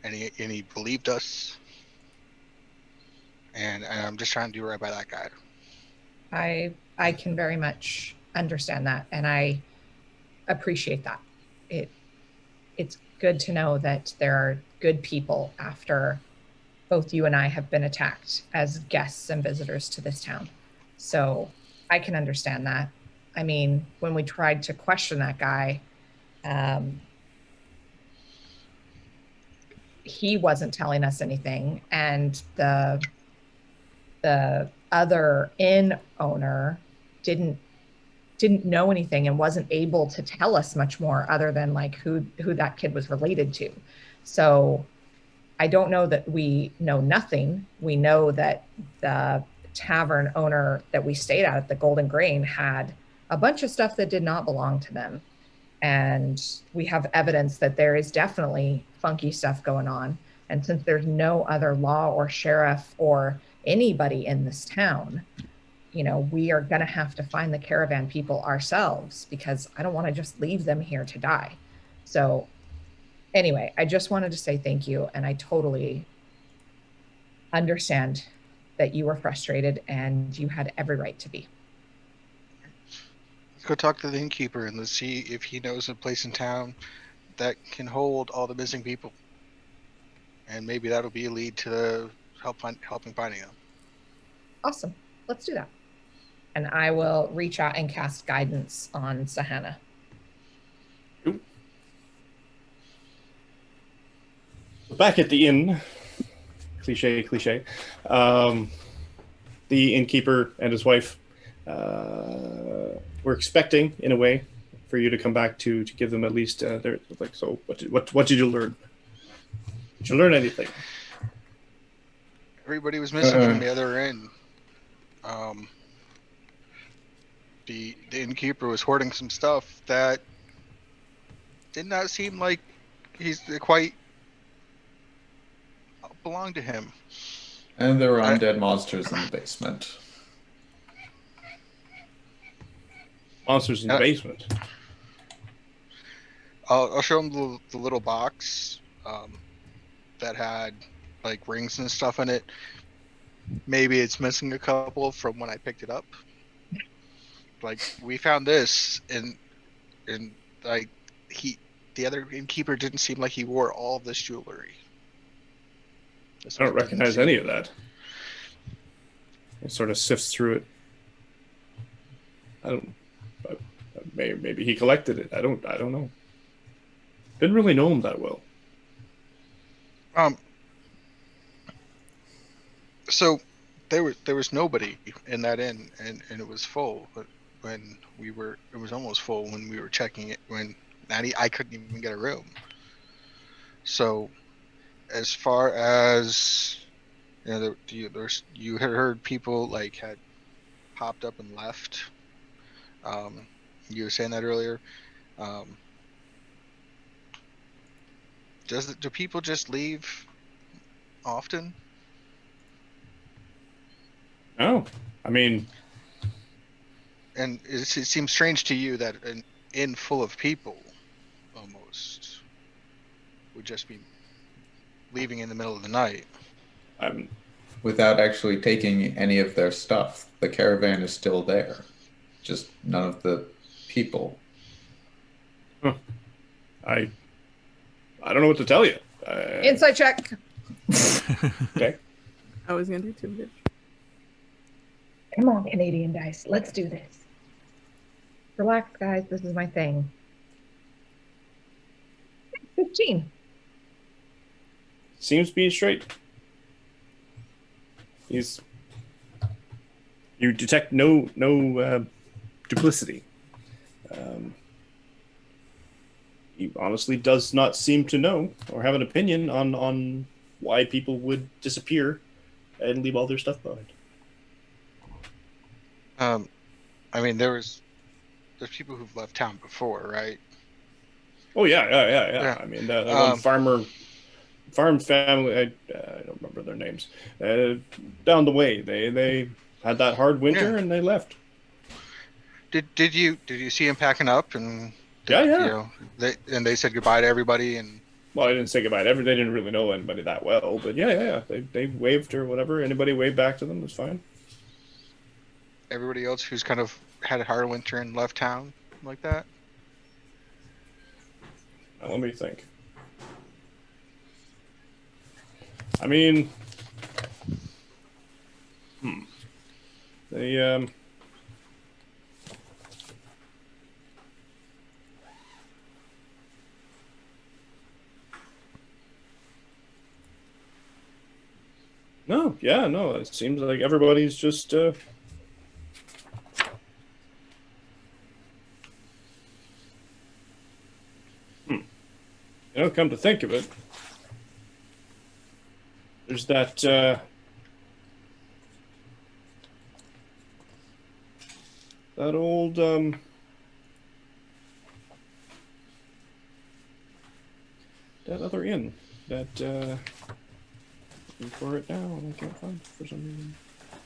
and he believed us. And I'm just trying to do right by that guy. I can very much understand that, and I appreciate that. It's good to know that there are good people after both you and I have been attacked as guests and visitors to this town. So I can understand that. I mean, when we tried to question that guy, he wasn't telling us anything, and the other inn owner didn't know anything and wasn't able to tell us much more other than like who that kid was related to. So I don't know that we know nothing. We know that the tavern owner that we stayed at the Golden Grain had a bunch of stuff that did not belong to them. And we have evidence that there is definitely funky stuff going on. And since there's no other law or sheriff or anybody in this town, you know, we are going to have to find the caravan people ourselves, because I don't want to just leave them here to die. So anyway, I just wanted to say thank you. And I totally understand that you were frustrated and you had every right to be. Let's go talk to the innkeeper and let's see if he knows a place in town that can hold all the missing people. And maybe that'll be a lead to helping finding them. Awesome. Let's do that. And I will reach out and cast guidance on Sahana. Back at the inn, cliche. The innkeeper and his wife were expecting, in a way, for you to come back to give them at least their like. So, what did you learn? Did you learn anything? Everybody was missing from the other inn. The innkeeper was hoarding some stuff that did not seem like he's quite belonged to him. And there were undead monsters in the basement. Monsters in the basement. I'll show him the little box that had like rings and stuff in it. Maybe it's missing a couple from when I picked it up. Like, we found this, and like the other innkeeper didn't seem like he wore all of this jewelry. I don't recognize any of that. It sort of sifts through it. Maybe he collected it. I don't know. Didn't really know him that well. So there was nobody in that inn, and it was full. But it was almost full when we were checking it. When I couldn't even get a room. So, as far as you know, you had heard people like had popped up and left. You were saying that earlier. Do people just leave often? No, I mean, and it seems strange to you that an inn full of people almost would just be leaving in the middle of the night. Without actually taking any of their stuff. The caravan is still there. Just none of the people. Huh. I don't know what to tell you. Insight check. Okay. I was gonna do too, bitch. Come on, Canadian dice. Let's do this. Relax, guys. This is my thing. 15. Seems to be straight. You detect no duplicity. He honestly does not seem to know or have an opinion on why people would disappear and leave all their stuff behind. I mean, there's people who've left town before, right? Oh yeah. I mean, that one farm family. I don't remember their names. Down the way, they had that hard winter and they left. Did you see him packing up and? Yeah. You know, they said goodbye to everybody and. Well, I didn't say goodbye to everybody. They didn't really know anybody that well, but yeah. They waved or whatever. Anybody waved back to them was fine. Everybody else who's kind of had a hard winter and left town like that? Now, let me think. I mean, No, yeah, no. It seems like everybody's just. Come to think of it, there's that. That old. That other inn. That. Looking for it now, and I can't find it for some reason.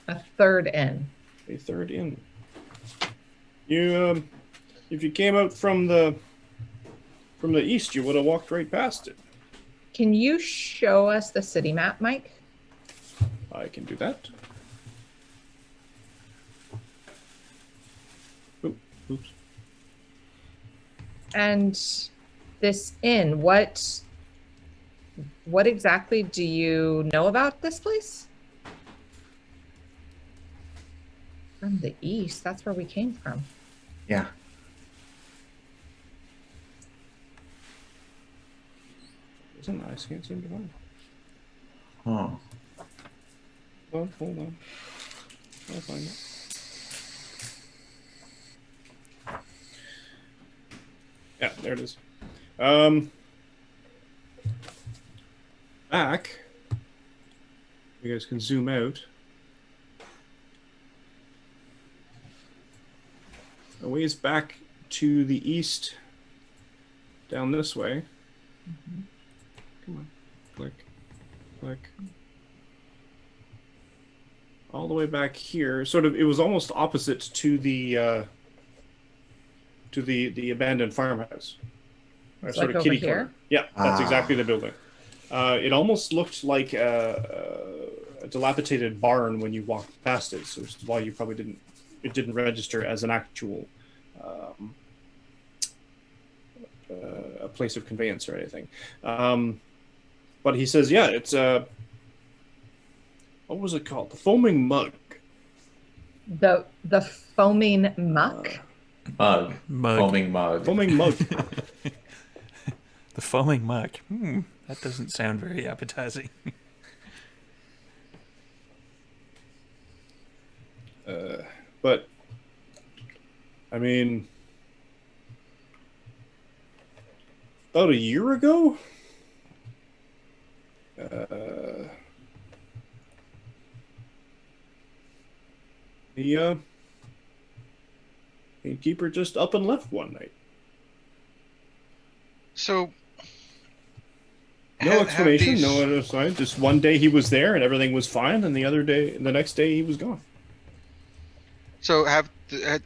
A third inn. A third inn. You, if you came out from the east, you would have walked right past it. Can you show us the city map, Mike? I can do that. Oops. And this inn, what exactly do you know about this place? From the east, that's where we came from. Yeah. Isn't nice? Can't seem to find it. Oh. Well, hold on. I'll find it. Yeah, there it is. Back. You guys can zoom out. A ways back to the east, down this way. Mm-hmm. Come on, click, click. All the way back here. Sort of, it was almost opposite to the abandoned farmhouse. It's Sort like of over kitty here? corner. Yeah, that's Ah. exactly the building. It almost looked like a dilapidated barn when you walked past it, so it's why you probably didn't register as an actual a place of conveyance or anything. But he says, yeah, it's what was it called? The Foaming Mug. The foaming muck. Mug. Mug. Foaming mug. Foaming Mug. The foaming muck. That doesn't sound very appetizing. But I mean, about a year ago, the innkeeper just up and left one night. So No have explanation, these- no other sign. Just one day he was there and everything was fine, and the next day he was gone. So have the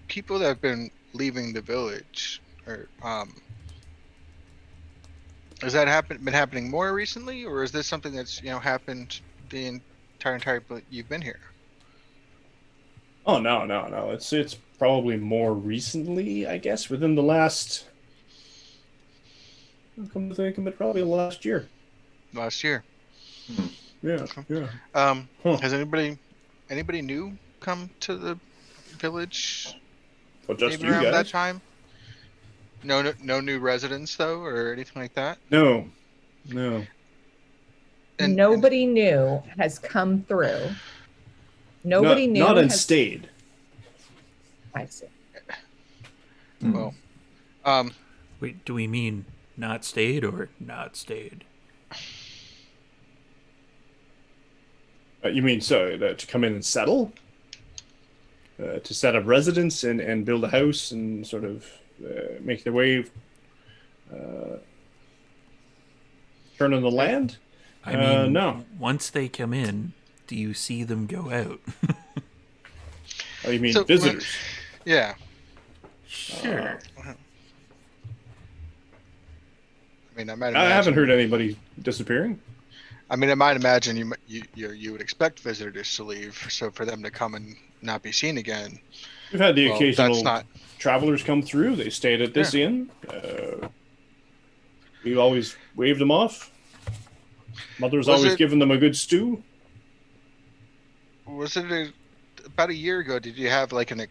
people that have been leaving the village, or has that been happening more recently, or is this something that's happened the entire time you've been here? Oh no. It's probably more recently, I guess, within the last. Come to think of it, probably last year. Last year. Yeah, yeah. Has anybody new come to the village? Well, just maybe you around guys. that time? No new residents though, or anything like that. No. And Nobody new has come through. Nobody new Not and has stayed. I see. Well, Wait, do we mean not stayed or not stayed? You mean to come in and settle? To set up residence and build a house and sort of make their way turn on the land? I mean, no. Once they come in, do you see them go out? Oh, you mean So, visitors? yeah. Sure. I mean, I might I haven't imagine- heard anybody disappearing. I mean, I might imagine you would expect visitors to leave, so for them to come and not be seen again. We've had the Well, occasional that's not- travelers come through. They stayed at this inn. We've always waved them off. Mother's Was always it- given them a good stew. Was it about a year ago? Did you have like an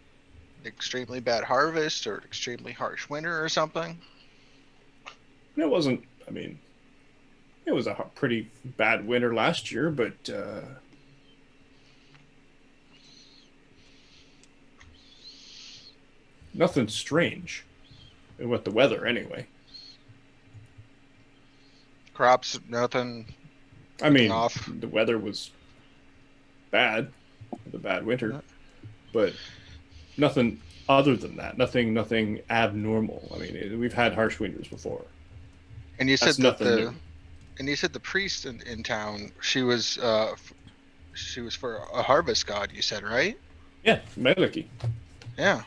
extremely bad harvest or an extremely harsh winter or something? It wasn't. I mean, It was a pretty bad winter last year, but nothing strange with the weather, anyway. Crops, nothing. I mean, Off. the weather was bad, the bad winter, but nothing other than that. Nothing abnormal. I mean, we've had harsh winters before. And you said That's nothing new. And you said the priest in town, she was for a harvest god, you said, right? Yeah, Meliki. Yeah.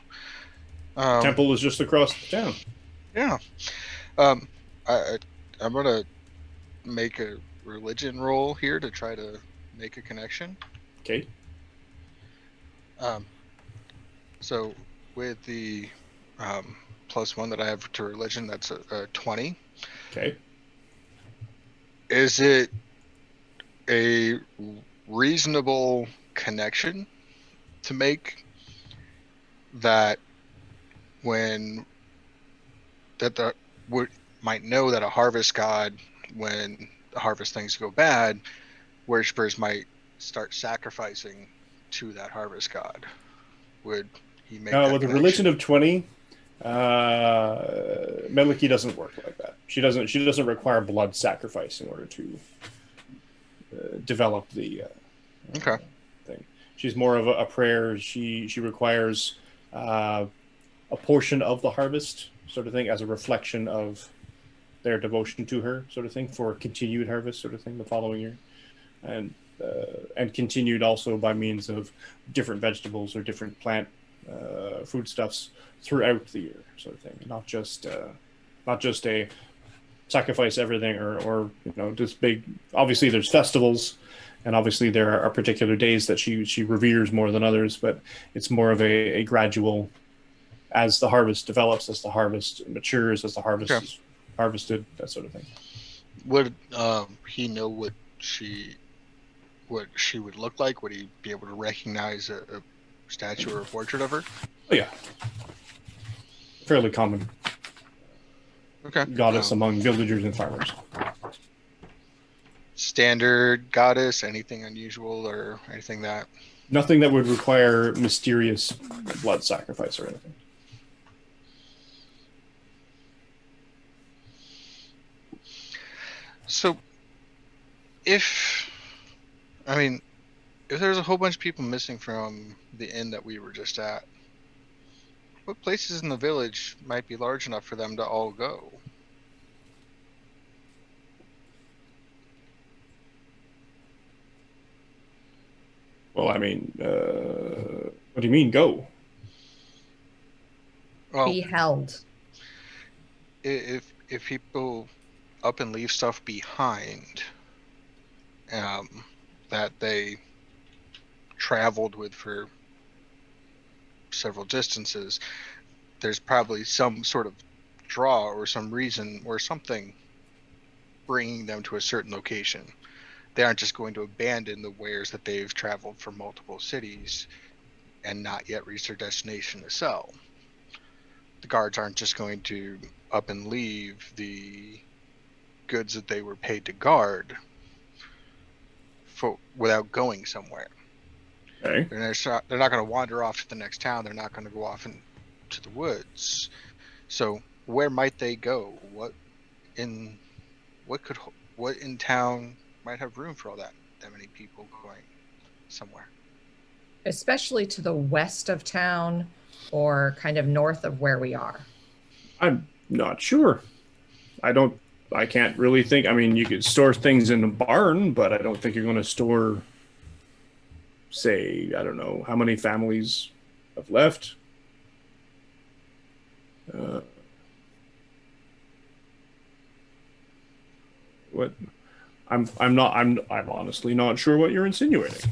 Temple was just across the town. Yeah. I'm gonna make a religion roll here to try to make a connection. Okay. So with the +1 that I have to religion, that's a 20. Okay. Is it a reasonable connection to make that might know that a harvest god, when the harvest things go bad, worshippers might start sacrificing to that harvest god? Would he make that with a connection? religion of 20, Meliki doesn't work like that. She doesn't require blood sacrifice in order to develop the thing. She's more of a prayer. She requires a portion of the harvest, sort of thing, as a reflection of their devotion to her, sort of thing, for continued harvest, sort of thing, the following year, and continued also by means of different vegetables or different plant foodstuffs throughout the year, sort of thing, not just a sacrifice everything or just big. Obviously, there's festivals, and obviously there are particular days that she reveres more than others, but it's more of a gradual, as the harvest develops, as the harvest matures, as the harvest is harvested, that sort of thing. Would he know what she would look like? Would he be able to recognize a statue or a portrait of her? Oh yeah, fairly common goddess among villagers and farmers. Standard goddess, anything unusual or anything that? Nothing that would require mysterious blood sacrifice or anything. So, if there's a whole bunch of people missing from the inn that we were just at, what places in the village might be large enough for them to all go? Well, I mean, what do you mean, go? Well, Be held. If people up and leave stuff behind that they traveled with for several distances, there's probably some sort of draw or some reason or something bringing them to a certain location. They aren't just going to abandon the wares that they've traveled from multiple cities and not yet reached their destination to sell. The guards aren't just going to up and leave the goods that they were paid to guard without going somewhere. Okay. They're not going to wander off to the next town. They're not going to go off into the woods. So where might they go? What in town might have room for all that many people going somewhere? Especially to the west of town or kind of north of where we are. I'm not sure. I can't really think. I mean, you could store things in a barn, but I don't think you're going to store, say, I don't know, how many families have left. What? I'm honestly not sure what you're insinuating.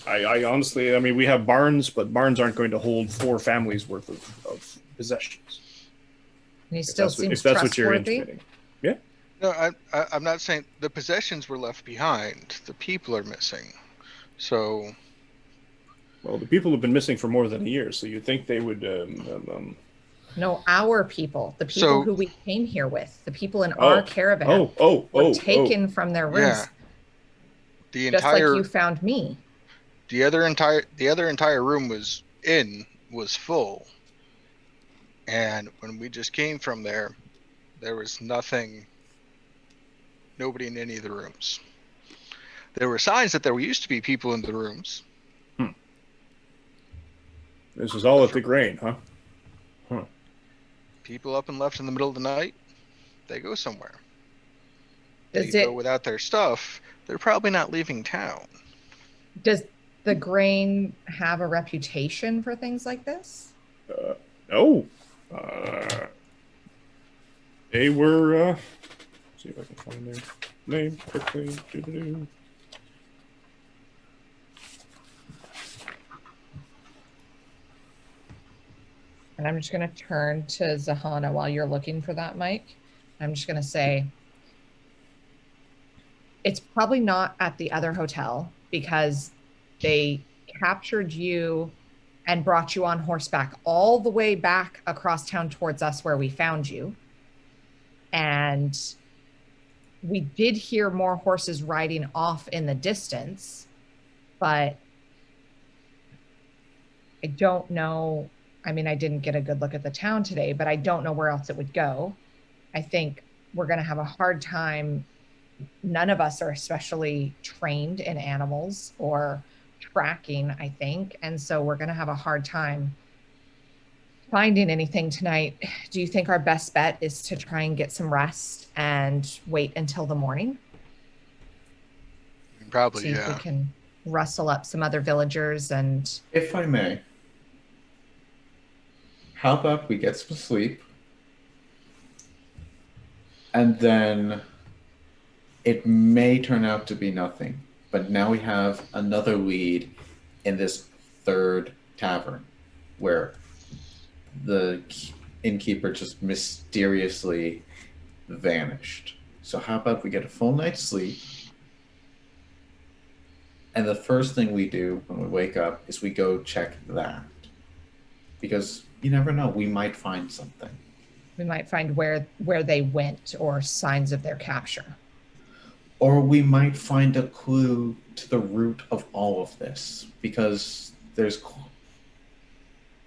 I honestly, I mean, we have barns, but barns aren't going to hold 4 families worth of possessions. And he still seems if that's what you're trustworthy. intimating. Yeah. No, I'm not saying the possessions were left behind. The people are missing. So. Well, the people have been missing for more than a year, so you'd think they would No, our people, the people So- who we came here with, the people in our caravan were taken from their rooms, Yeah. The just like entire you found me. the other entire room was full. And when we just came from there was nobody in any of the rooms. There were signs that there used to be people in the rooms. This is all at the grain, huh? People up and left in the middle of the night, they go somewhere. They Does go without their stuff, they're probably not leaving town. Does the grain have a reputation for things like this? No. They were. See if I can find their name quickly. Doo-doo-doo. And I'm just going to turn to Zahana while you're looking for that, Mike. I'm just going to say, it's probably not at the other hotel because they captured you and brought you on horseback all the way back across town towards us where we found you. And we did hear more horses riding off in the distance, but I don't know. I mean, I didn't get a good look at the town today, but I don't know where else it would go. I think we're going to have a hard time. None of us are especially trained in animals or tracking, I think. And so we're going to have a hard time finding anything tonight. Do you think our best bet is to try and get some rest and wait until the morning? Probably, See if we can rustle up some other villagers and... If I may, how about we get some sleep, and then it may turn out to be nothing, but now we have another lead in this third tavern where the innkeeper just mysteriously vanished. So how about we get a full night's sleep, and the first thing we do when we wake up is we go check that. Because you never know, we might find something. We might find where they went or signs of their capture. Or we might find a clue to the root of all of this, because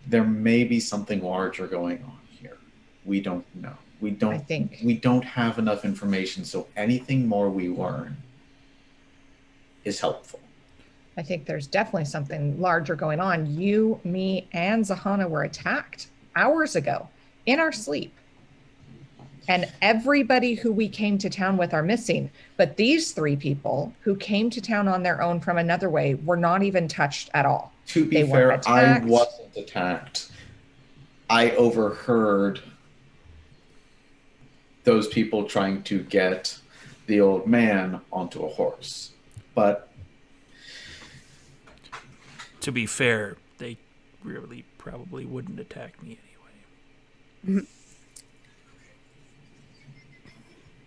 there may be something larger going on here. We don't know. We don't have enough information, so anything more we learn is helpful. I think there's definitely something larger going on. You, me, and Zahana were attacked hours ago in our sleep. And everybody who we came to town with are missing. But these three people who came to town on their own from another way were not even touched at all. To be fair, I wasn't attacked. I overheard those people trying to get the old man onto a horse. But to be fair, they really probably wouldn't attack me anyway.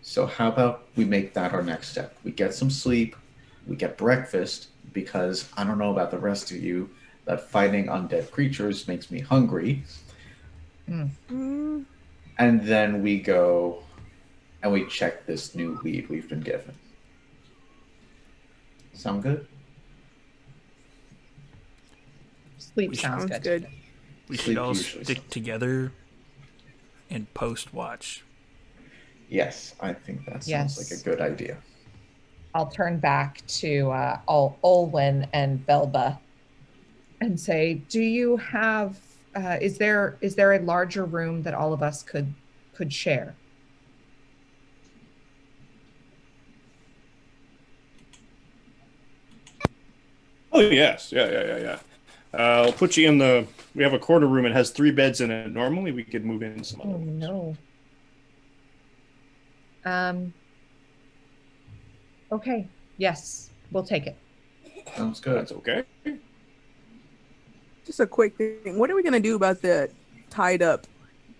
So how about we make that our next step? We get some sleep, we get breakfast, because I don't know about the rest of you, that fighting undead creatures makes me hungry. And then we go and we check this new lead we've been given. Sound good? Sleep sounds good. We should all stick together and post watch. Yes, I think that sounds like a good idea. I'll turn back to Olwen and Belba and say, do you have, is there a larger room that all of us could share? Oh, yes. Yeah. I'll put you in we have a corner room. It has 3 beds in it. Normally, we could move in some other rooms. No. Okay. Yes, we'll take it. Sounds good. That's okay. Just a quick thing. What are we gonna do about the tied up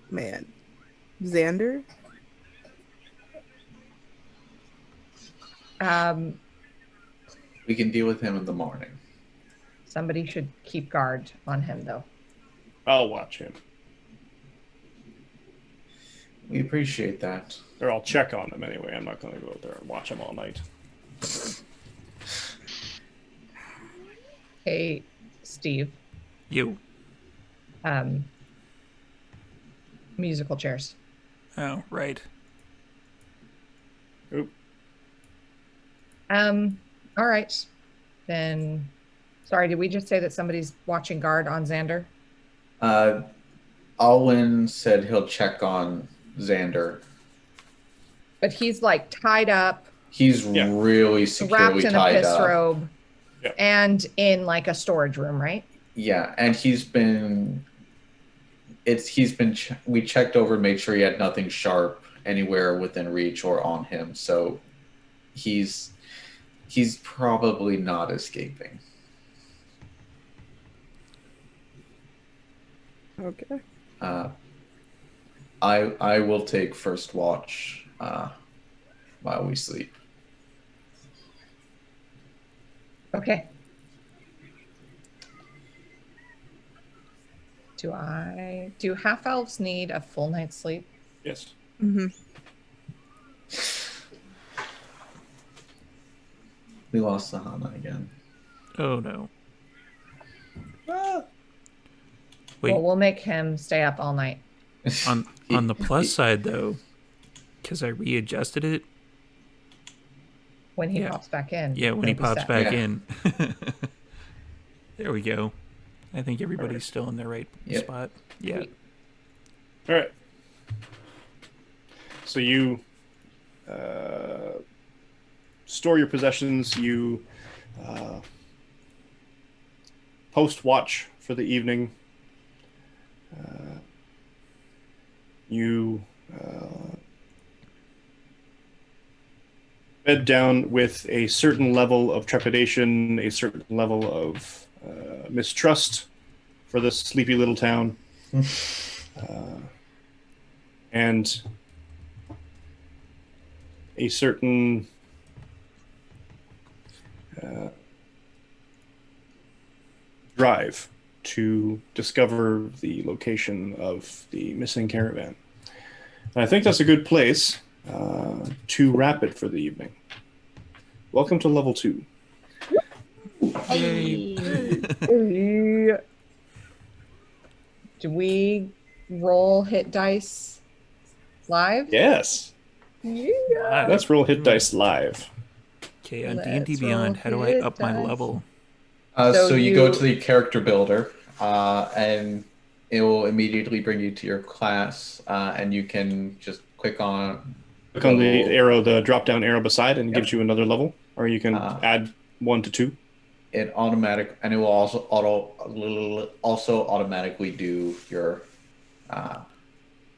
man, Xander? We can deal with him in the morning. Somebody should keep guard on him, though. I'll watch him. We appreciate that. Or I'll check on them anyway. I'm not going to go out there and watch them all night. Hey, Steve. You. Musical chairs. Oh, right. Oop. All right. Then, sorry, did we just say that somebody's watching guard on Xander? Alwyn said he'll check on Xander. But he's like tied up, He's Yeah. really wrapped securely in a tied piss up. robe, Yeah. and in like a storage room, right? Yeah, and we checked over, made sure he had nothing sharp anywhere within reach or on him, so he's probably not escaping. Okay. I will take first watch while we sleep. Okay. Do half elves need a full night's sleep? Yes. Mm-hmm. We lost Sahana again. Oh no. Wait. Well, we'll make him stay up all night. on the plus side though, because I readjusted it. When he Yeah. pops back in. Yeah, when he he'll be pops set. back Yeah. in. There we go. I think everybody's still in their right Yep. spot. Yeah. All right. So you store your possessions. You post watch for the evening. You bed down with a certain level of trepidation, a certain level of mistrust for this sleepy little town. And a certain drive to discover the location of the missing caravan. And I think that's a good place to wrap it for the evening. Welcome to level 2. Hey. Do we roll hit dice live? Yes, Yeah. let's roll hit dice live. Okay, on Let's D&D Beyond, how do roll I hit up my dice. level? So you go you- to the character builder, and it will immediately bring you to your class, and you can just click on Click on the arrow, the drop-down arrow beside, and it Yep. gives you another level, or you can add 1 to 2. it automatic, and it will also automatically do your.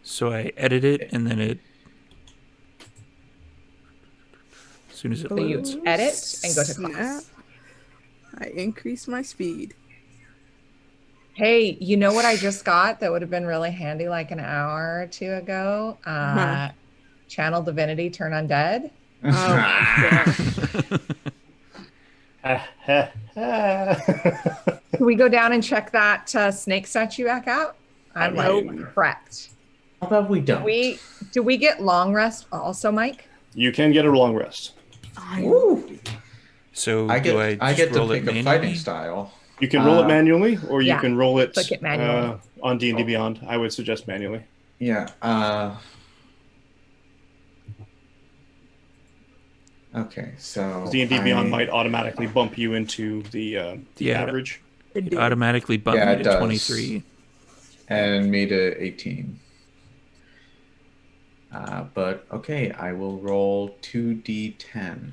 So I edit it and then it. As soon as it So you loads. edit and go to Snap. class. I increase my speed. Hey, you know what I just got that would have been really handy like an hour or two ago? Channel Divinity Turn Undead. Oh my gosh. Can we go down and check that snake statue back out? I'm I like mean- prepped. How about we don't? Do we get long rest also, Mike? You can get a long rest. Ooh. So I do get I to just roll pick it a manually? fighting style. You can roll it manually, or you yeah. can roll it, Click it manually. on D&D Beyond. I would suggest manually. Yeah. Okay, so D&D Beyond might automatically bump you into the Yeah. average. It It did. automatically bumped Yeah, me it to does. 23. and me to 18. But okay, I will roll 2d10.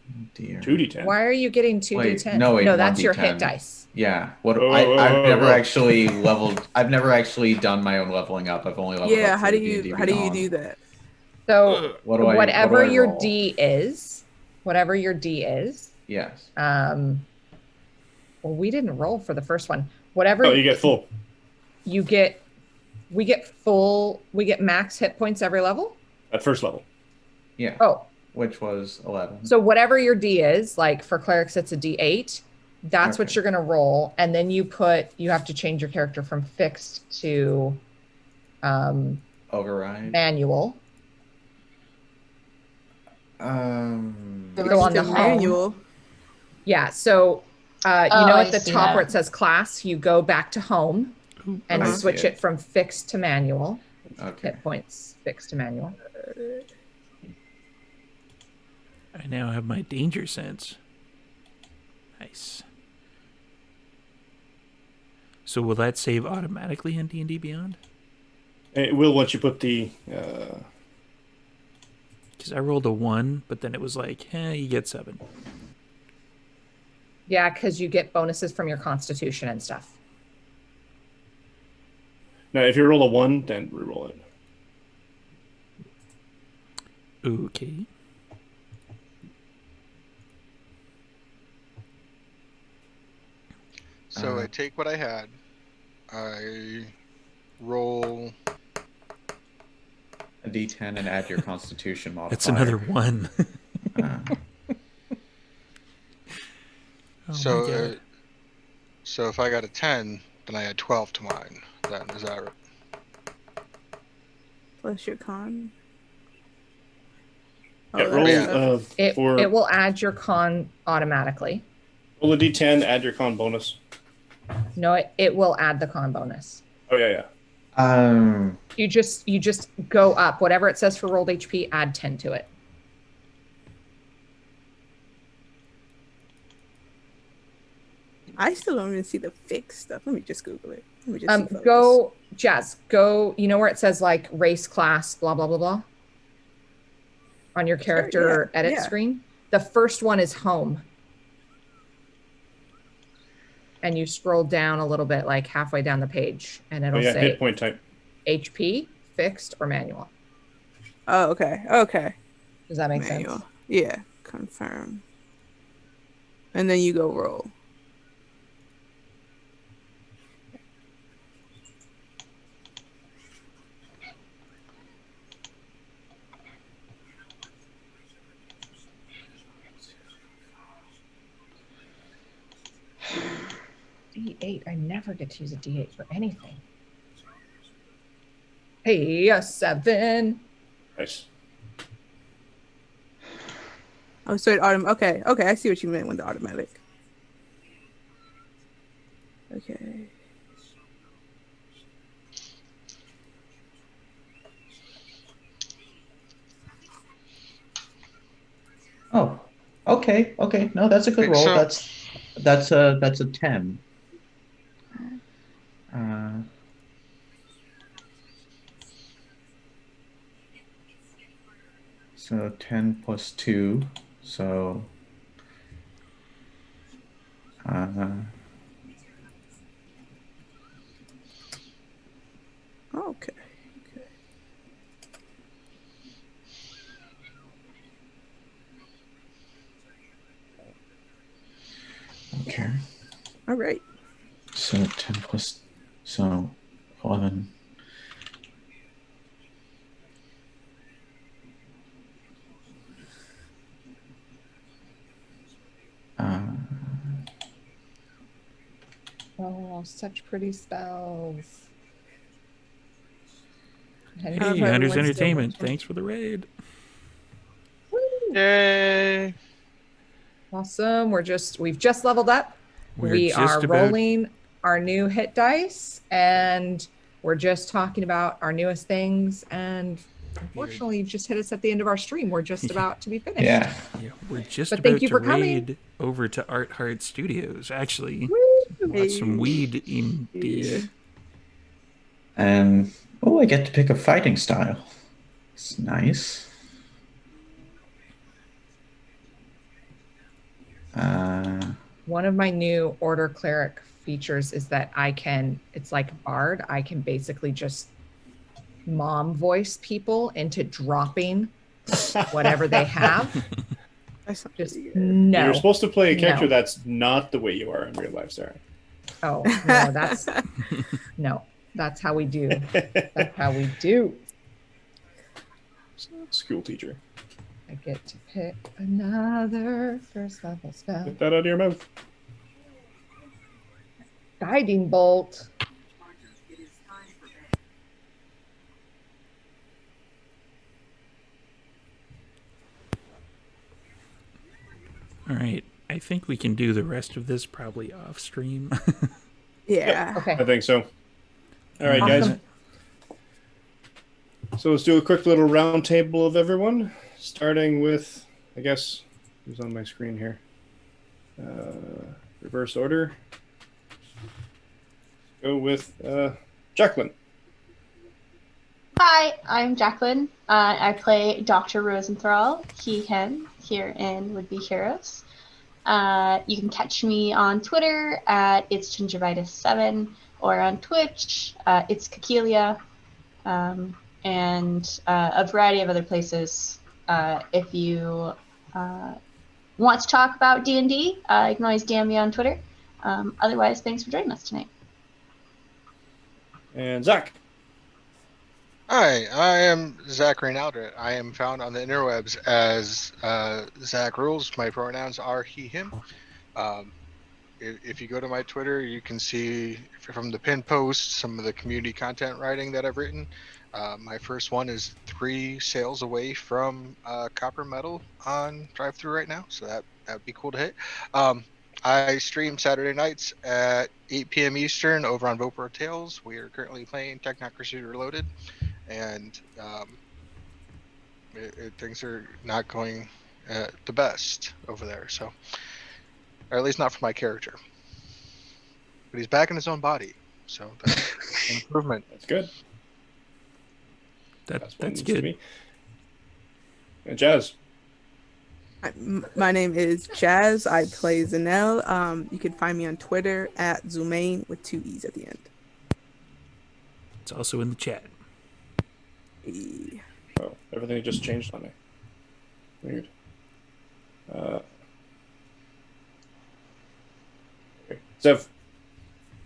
Oh dear. 2d10. Why are you getting 2d10? Wait, no, that's your 1d10. hit dice. Yeah. What Whoa, I've whoa, never whoa. actually leveled. I've never actually done my own leveling up. I've only leveled Yeah, up how do through D&D you Beyond. do that? So What do I? whatever what do I your roll? D is, whatever your D is, Yes. well, we didn't roll for the first one. Whatever Oh, you get full. we get max hit points every level. At first level. Yeah. Oh, Which was 11. so whatever your D is, like for clerics, it's a D8. That's what Okay. you're gonna roll, and then you have to change your character from fixed to Override. manual. There Go was on the the home. manual. Yeah, so you Oh, know I at the see top where that. it says class, you go back to home and I switch see it from fixed to manual. Okay. Hit points fixed to manual. I now have my danger sense. Nice. So will that save automatically in D&D Beyond? It will once you put the. Because I rolled a 1, but then it was like, you get 7. Yeah, because you get bonuses from your constitution and stuff. Now, if you roll a 1, then reroll it. Okay. So I take what I had. I roll. A D10 and add your Constitution modifier. That's another 1. Uh, Oh so, my god. So if I got a 10, then I add 12 to mine. Then is that right? Plus your con. Yeah, Oh, roll that's It for will add your con automatically. roll a D10, add your con bonus. No, it will add the con bonus. Oh yeah. You just go up. Whatever it says for rolled HP, add 10 to it. I still don't even see the fixed stuff. Let me just Google it. Let me just see photos. Go, Jazz, go, you know where it says like race, class, blah, blah, blah, blah? On your character edit screen? The first one is home. And you scroll down a little bit, like halfway down the page, and it'll say hit point type. HP, fixed, or manual. Oh, okay. Okay. Does that make Manual. sense? Yeah. Confirm. And then you go roll. D8. I never get to use a D8 for anything. Hey, a 7. Nice. Oh, so it okay. Okay, I see what you meant with the automatic. Okay. Oh, okay. No, that's a good Okay, roll. so- That's a 10. So 10 plus 2. So Okay. okay. All right. So 10 plus, so 11. Oh, such pretty spells. Hey, How Hunter's everyone's Entertainment. doing. Thanks for the raid. Yay! Awesome. We've just leveled up. We're We just are about- rolling our new hit dice, and we're just talking about our newest things. And unfortunately, you just hit us at the end of our stream. We're just about to be finished. Yeah. Yeah, we're just But about thank you to for coming. raid over to Art Heart Studios, actually. Woo! Watch some weed in Yeah. And I get to pick a fighting style. It's nice. One of my new order cleric features is that it's like Bard. I can basically just mom voice people into dropping whatever they have. That's not Just pretty good. no. You're supposed to play a character No. that's not the way you are in real life, Sarah. Oh no, that's how we do. That's how we do. School teacher. I get to pick another first level spell. Get that out of your mouth. Guiding bolt. All right. I think we can do the rest of this probably off stream. Yeah. I Okay. think so. All right, guys. Awesome. So let's do a quick little round table of everyone, starting with, I guess, who's on my screen here? Reverse order. Go with Jacqueline. Hi, I'm Jacqueline. I play Dr. Rosenthal, he, him, here in Would Be Heroes. You can catch me on Twitter at It's Gingivitis7 or on Twitch, It's Kakelia, and a variety of other places. If you want to talk about D&D, you can always DM me on Twitter. Otherwise, thanks for joining us tonight. And Zach. Hi, I am Zach Reynaldo. I am found on the interwebs as Zach Rules. My pronouns are he, him. If you go to my Twitter, you can see from the pinned post some of the community content writing that I've written. My first one is 3 sales away from copper metal on drive-thru right now, so that'd be cool to hit. I stream Saturday nights at 8 p.m. Eastern over on Vopro Tales. We are currently playing Technocracy Reloaded, and things are not going the best over there. So, or at least not for my character. But he's back in his own body, so that's an improvement. That's good. That's what it needs to good. be. And Jazz. My name is Jazz. I play Zanelle. You can find me on Twitter at Zumain with 2 E's at the end. It's also in the chat. Oh, everything just changed on me. Weird. Okay. Zev.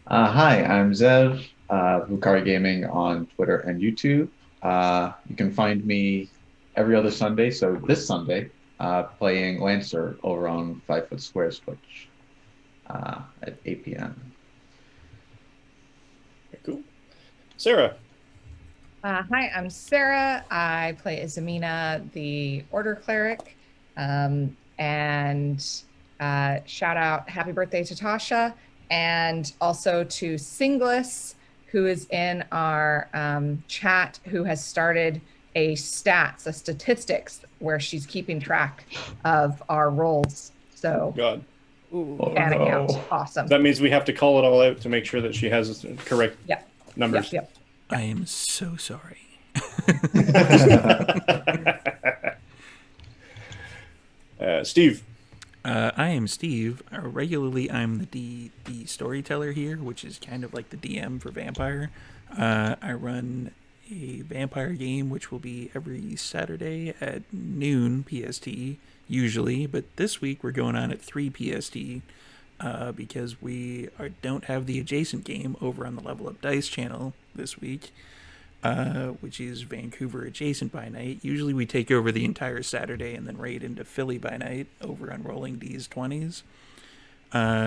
Hi, I'm Zev, Bukari Gaming on Twitter and YouTube. You can find me every other Sunday, so this Sunday, playing Lancer over on 5 Foot Squares Twitch at 8 p.m. Okay, cool. Sarah. Hi, I'm Sarah. I play Izamina, the Order Cleric. And shout out happy birthday to Tasha, and also to Singlis, who is in our chat, who has started a statistics, where she's keeping track of our rolls. So, God. Panning out. Awesome. That means we have to call it all out to make sure that she has correct numbers. Yep. I am so sorry. Steve. I am Steve. Regularly, I'm the storyteller here, which is kind of like the DM for Vampire. I run a vampire game, which will be every Saturday at noon PST, usually. But this week, we're going on at 3 PST because we don't have the adjacent game over on the Level Up Dice channel this week, which is Vancouver Adjacent by Night. Usually we take over the entire Saturday and then raid into Philly by Night over on Rolling D's 20s.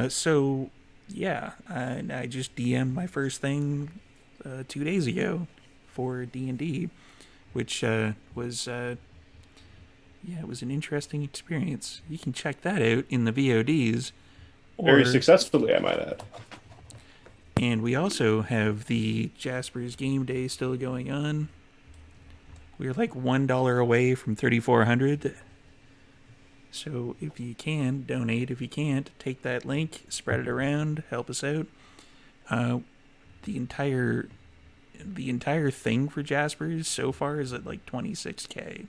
So, yeah, I just DM'd my first thing 2 days ago for D&D, which was it was an interesting experience. You can check that out in the VODs. Very successfully, I might add. And we also have the Jasper's Game Day still going on. We're like $1 away from 3,400. So if you can, donate. If you can't, take that link, spread it around, help us out. The entire thing for Jasper's so far is at like 26K.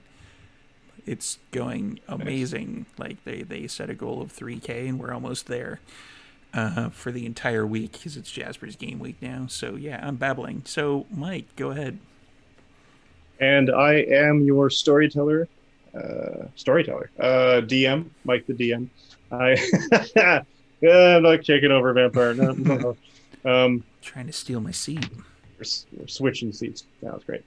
It's going amazing. Like they set a goal of 3K and we're almost there. For the entire week, because it's Jasper's Game Week now. So yeah, I'm babbling. So Mike, go ahead. And I am your storyteller, DM, Mike the DM. I'm not taking over Vampire. No. Trying to steal my seat. We're switching seats. That was great.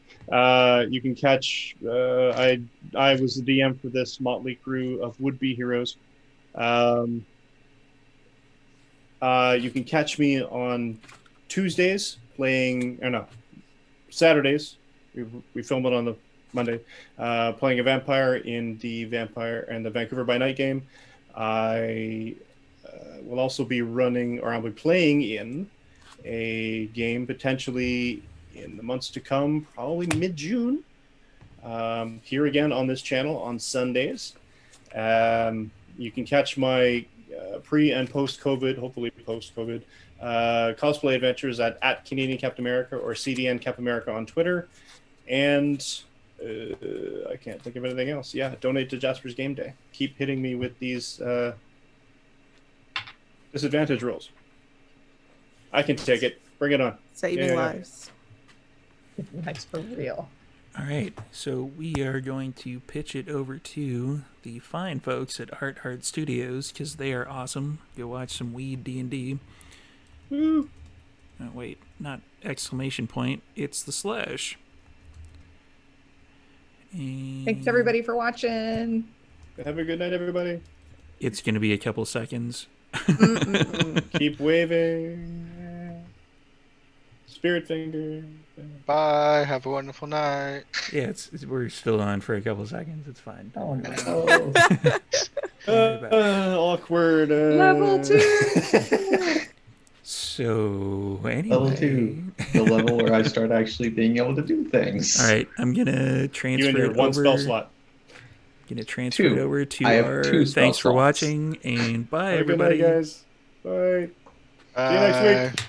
You can catch. I was the DM for this motley crew of would-be heroes. You can catch me on Tuesdays playing, or no, Saturdays. We film it on the Monday, playing a vampire in the Vampire and the Vancouver by Night game. I will also be running, or I'll be playing in a game potentially in the months to come, probably mid-June. Here again on this channel on Sundays. You can catch my pre and post-COVID, hopefully post-COVID, cosplay adventures at Canadian Captain America or CDN Cap America on Twitter. And I can't think of anything else. Yeah, donate to Jasper's Game Day. Keep hitting me with these disadvantage rolls. I can take it. Bring it on. Saving lives. That's for real. All right, so we are going to pitch it over to the fine folks at Heart Studios because they are awesome. Go watch some Weed D&D. Woo! Oh, wait, not exclamation point. It's the slash. And Thanks everybody for watching. Have a good night, everybody. it's going to be a couple seconds. Keep waving. Spirit finger. Bye. Have a wonderful night. Yeah, we're still on for a couple seconds. It's fine. Oh no. Awkward. Level 2. So anyway, Level 2, the level where I start actually being able to do things. All right, I'm gonna transfer You and your it one over. spell slot. Gonna transfer it 2. over to I have our 2 spell thanks for slots. watching and bye Have a good everybody. night, guys. Bye. See you next week. Bye.